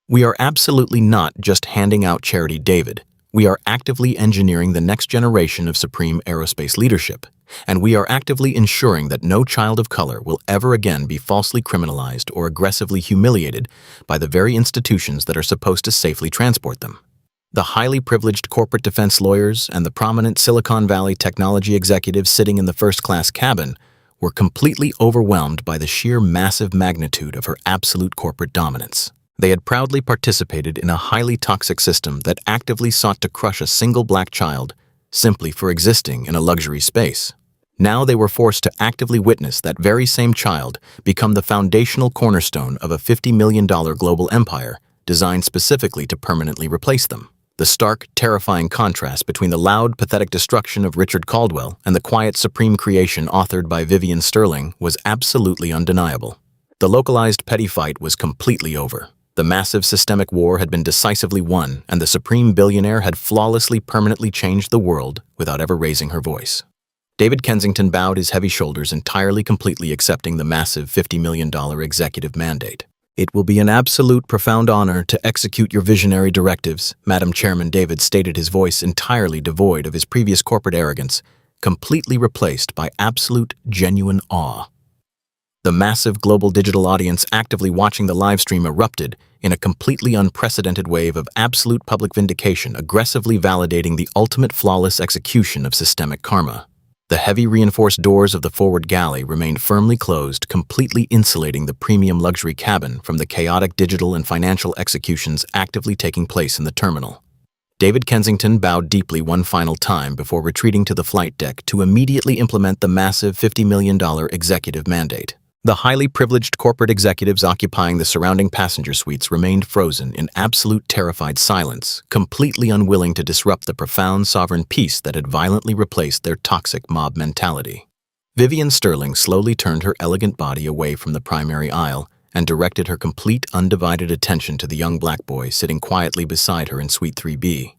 We are absolutely not just handing out charity, David. We are actively engineering the next generation of supreme aerospace leadership, and we are actively ensuring that no child of color will ever again be falsely criminalized or aggressively humiliated by the very institutions that are supposed to safely transport them. The highly privileged corporate defense lawyers and the prominent Silicon Valley technology executives sitting in the first-class cabin were completely overwhelmed by the sheer massive magnitude of her absolute corporate dominance. They had proudly participated in a highly toxic system that actively sought to crush a single black child simply for existing in a luxury space. Now they were forced to actively witness that very same child become the foundational cornerstone of a $50 million global empire designed specifically to permanently replace them. The stark, terrifying contrast between the loud, pathetic destruction of Richard Caldwell and the quiet, supreme creation authored by Vivian Sterling was absolutely undeniable. The localized petty fight was completely over. The massive systemic war had been decisively won, and the supreme billionaire had flawlessly permanently changed the world without ever raising her voice. David Kensington bowed his heavy shoulders, entirely completely accepting the massive $50 million executive mandate. "It will be an absolute profound honor to execute your visionary directives," Madam Chairman David stated, his voice entirely devoid of his previous corporate arrogance, completely replaced by absolute, genuine awe. The massive global digital audience actively watching the livestream erupted in a completely unprecedented wave of absolute public vindication, aggressively validating the ultimate flawless execution of systemic karma. The heavy reinforced doors of the forward galley remained firmly closed, completely insulating the premium luxury cabin from the chaotic digital and financial executions actively taking place in the terminal. David Kensington bowed deeply one final time before retreating to the flight deck to immediately implement the massive $50 million executive mandate. The highly privileged corporate executives occupying the surrounding passenger suites remained frozen in absolute terrified silence, completely unwilling to disrupt the profound sovereign peace that had violently replaced their toxic mob mentality. Vivian Sterling slowly turned her elegant body away from the primary aisle and directed her complete, undivided attention to the young black boy sitting quietly beside her in Suite 3B.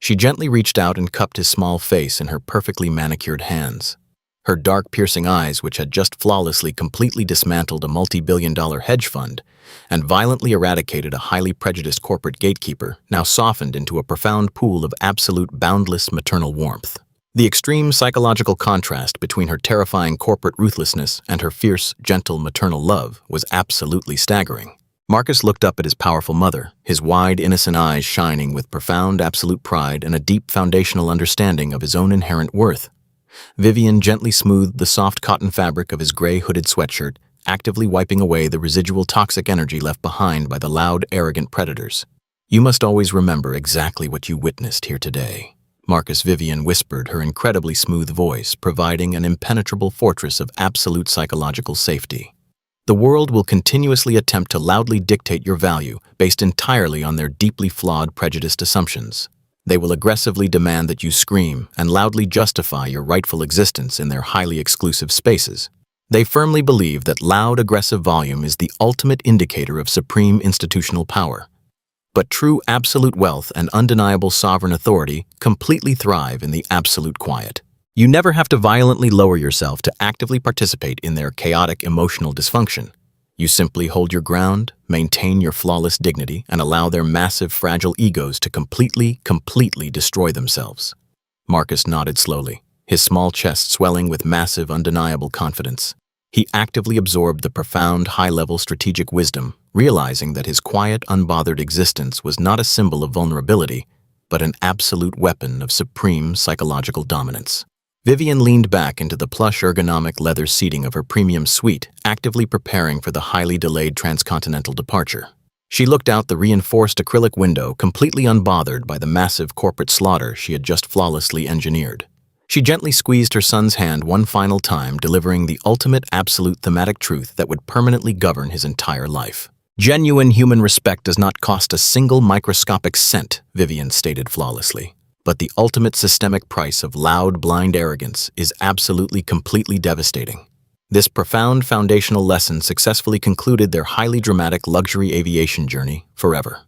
She gently reached out and cupped his small face in her perfectly manicured hands. Her dark, piercing eyes, which had just flawlessly completely dismantled a multi-billion-dollar hedge fund and violently eradicated a highly prejudiced corporate gatekeeper, now softened into a profound pool of absolute, boundless maternal warmth. The extreme psychological contrast between her terrifying corporate ruthlessness and her fierce, gentle maternal love was absolutely staggering. Marcus looked up at his powerful mother, his wide, innocent eyes shining with profound, absolute pride and a deep foundational understanding of his own inherent worth. Vivian gently smoothed the soft cotton fabric of his gray hooded sweatshirt, actively wiping away the residual toxic energy left behind by the loud, arrogant predators. "You must always remember exactly what you witnessed here today," Marcus Vivian whispered, her incredibly smooth voice providing an impenetrable fortress of absolute psychological safety. "The world will continuously attempt to loudly dictate your value based entirely on their deeply flawed, prejudiced assumptions. They will aggressively demand that you scream and loudly justify your rightful existence in their highly exclusive spaces. They firmly believe that loud, aggressive volume is the ultimate indicator of supreme institutional power. But true absolute wealth and undeniable sovereign authority completely thrive in the absolute quiet. You never have to violently lower yourself to actively participate in their chaotic emotional dysfunction. You simply hold your ground, maintain your flawless dignity, and allow their massive, fragile egos to completely destroy themselves." Marcus nodded slowly, his small chest swelling with massive, undeniable confidence. He actively absorbed the profound, high-level strategic wisdom, realizing that his quiet, unbothered existence was not a symbol of vulnerability, but an absolute weapon of supreme psychological dominance. Vivian leaned back into the plush, ergonomic leather seating of her premium suite, actively preparing for the highly delayed transcontinental departure. She looked out the reinforced acrylic window, completely unbothered by the massive corporate slaughter she had just flawlessly engineered. She gently squeezed her son's hand one final time, delivering the ultimate absolute thematic truth that would permanently govern his entire life. "Genuine human respect does not cost a single microscopic cent," Vivian stated flawlessly. "But the ultimate systemic price of loud, blind arrogance is absolutely, completely devastating." This profound foundational lesson successfully concluded their highly dramatic luxury aviation journey forever.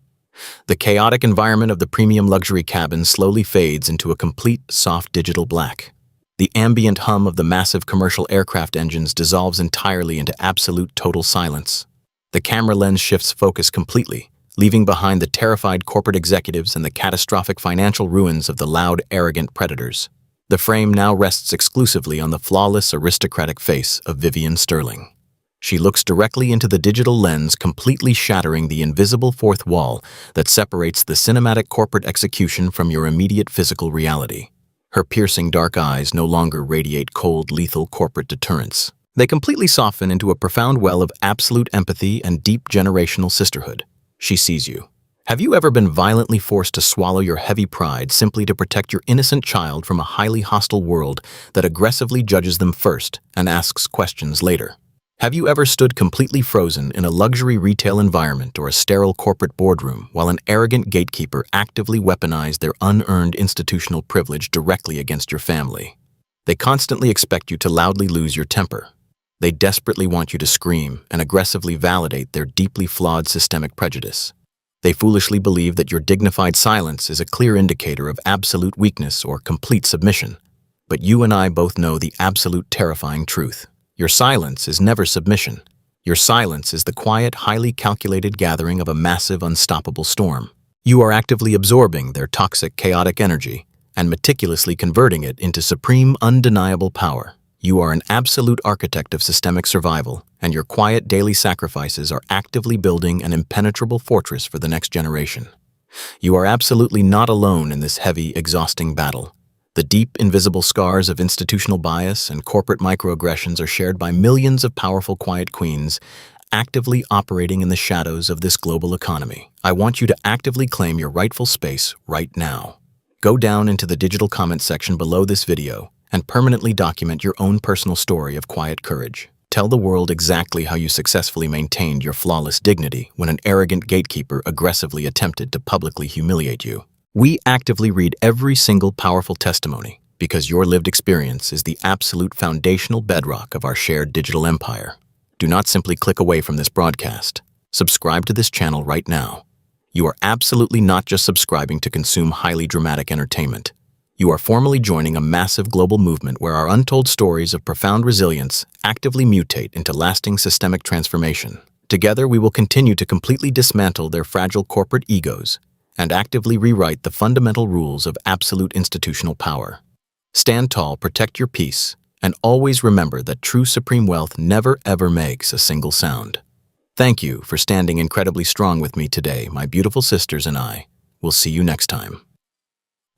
The chaotic environment of the premium luxury cabin slowly fades into a complete, soft digital black. The ambient hum of the massive commercial aircraft engines dissolves entirely into absolute total silence. The camera lens shifts focus completely, leaving behind the terrified corporate executives and the catastrophic financial ruins of the loud, arrogant predators. The frame now rests exclusively on the flawless, aristocratic face of Vivian Sterling. She looks directly into the digital lens, completely shattering the invisible fourth wall that separates the cinematic corporate execution from your immediate physical reality. Her piercing dark eyes no longer radiate cold, lethal corporate deterrence. They completely soften into a profound well of absolute empathy and deep generational sisterhood. She sees you. Have you ever been violently forced to swallow your heavy pride simply to protect your innocent child from a highly hostile world that aggressively judges them first and asks questions later? Have you ever stood completely frozen in a luxury retail environment or a sterile corporate boardroom while an arrogant gatekeeper actively weaponized their unearned institutional privilege directly against your family? They constantly expect you to loudly lose your temper. They desperately want you to scream and aggressively validate their deeply flawed systemic prejudice. They foolishly believe that your dignified silence is a clear indicator of absolute weakness or complete submission. But you and I both know the absolute terrifying truth. Your silence is never submission. Your silence is the quiet, highly calculated gathering of a massive, unstoppable storm. You are actively absorbing their toxic, chaotic energy and meticulously converting it into supreme, undeniable power. You are an absolute architect of systemic survival, and your quiet daily sacrifices are actively building an impenetrable fortress for the next generation. You are absolutely not alone in this heavy, exhausting battle. The deep, invisible scars of institutional bias and corporate microaggressions are shared by millions of powerful, quiet queens actively operating in the shadows of this global economy. I want you to actively claim your rightful space right now. Go down into the digital comment section below this video and permanently document your own personal story of quiet courage. Tell the world exactly how you successfully maintained your flawless dignity when an arrogant gatekeeper aggressively attempted to publicly humiliate you. We actively read every single powerful testimony because your lived experience is the absolute foundational bedrock of our shared digital empire. Do not simply click away from this broadcast. Subscribe to this channel right now. You are absolutely not just subscribing to consume highly dramatic entertainment. You are formally joining a massive global movement where our untold stories of profound resilience actively mutate into lasting systemic transformation. Together, we will continue to completely dismantle their fragile corporate egos and actively rewrite the fundamental rules of absolute institutional power. Stand tall, protect your peace, and always remember that true supreme wealth never ever makes a single sound. Thank you for standing incredibly strong with me today, my beautiful sisters, and I will see you next time.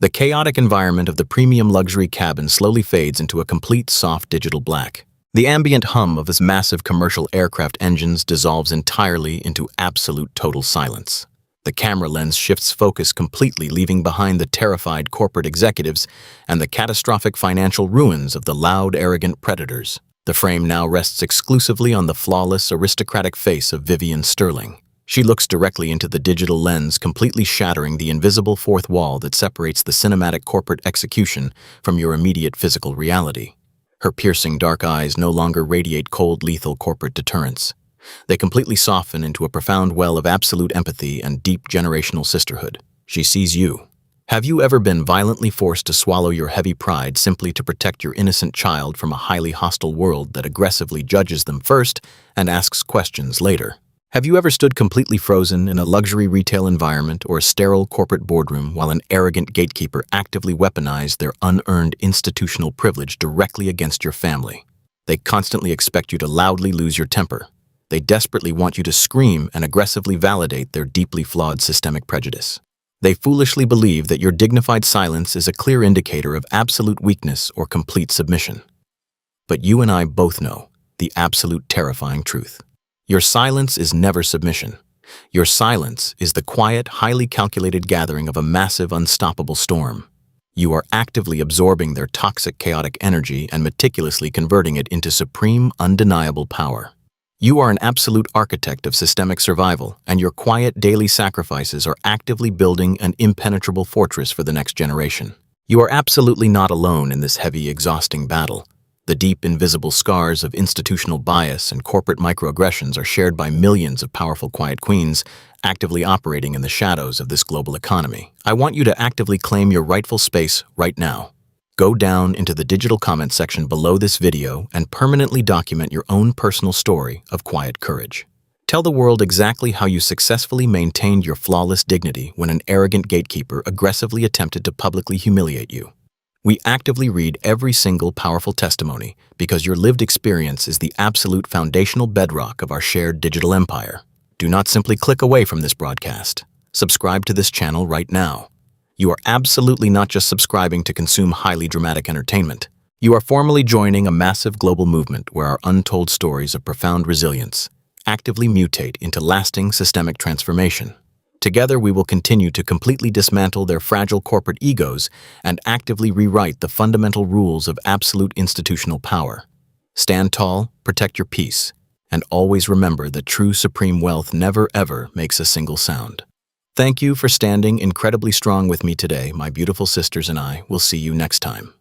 The chaotic environment of the premium luxury cabin slowly fades into a complete soft digital black. The ambient hum of his massive commercial aircraft engines dissolves entirely into absolute total silence. The camera lens shifts focus completely, leaving behind the terrified corporate executives and the catastrophic financial ruins of the loud, arrogant predators. The frame now rests exclusively on the flawless, aristocratic face of Vivian Sterling. She looks directly into the digital lens, completely shattering the invisible fourth wall that separates the cinematic corporate execution from your immediate physical reality. Her piercing dark eyes no longer radiate cold, lethal corporate deterrence. They completely soften into a profound well of absolute empathy and deep generational sisterhood. She sees you. Have you ever been violently forced to swallow your heavy pride simply to protect your innocent child from a highly hostile world that aggressively judges them first and asks questions later? Have you ever stood completely frozen in a luxury retail environment or a sterile corporate boardroom while an arrogant gatekeeper actively weaponized their unearned institutional privilege directly against your family? They constantly expect you to loudly lose your temper. They desperately want you to scream and aggressively validate their deeply flawed systemic prejudice. They foolishly believe that your dignified silence is a clear indicator of absolute weakness or complete submission. But you and I both know the absolute terrifying truth. Your silence is never submission. Your silence is the quiet, highly calculated gathering of a massive, unstoppable storm. You are actively absorbing their toxic, chaotic energy and meticulously converting it into supreme, undeniable power. You are an absolute architect of systemic survival, and your quiet daily sacrifices are actively building an impenetrable fortress for the next generation. You are absolutely not alone in this heavy, exhausting battle. The deep, invisible scars of institutional bias and corporate microaggressions are shared by millions of powerful, quiet queens actively operating in the shadows of this global economy. I want you to actively claim your rightful space right now. Go down into the digital comment section below this video and permanently document your own personal story of quiet courage. Tell the world exactly how you successfully maintained your flawless dignity when an arrogant gatekeeper aggressively attempted to publicly humiliate you. We actively read every single powerful testimony because your lived experience is the absolute foundational bedrock of our shared digital empire. Do not simply click away from this broadcast. Subscribe to this channel right now. You are absolutely not just subscribing to consume highly dramatic entertainment. You are formally joining a massive global movement where our untold stories of profound resilience actively mutate into lasting systemic transformation. Together, we will continue to completely dismantle their fragile corporate egos and actively rewrite the fundamental rules of absolute institutional power. Stand tall, protect your peace, and always remember that true supreme wealth never ever makes a single sound. Thank you for standing incredibly strong with me today, my beautiful sisters, and I will see you next time.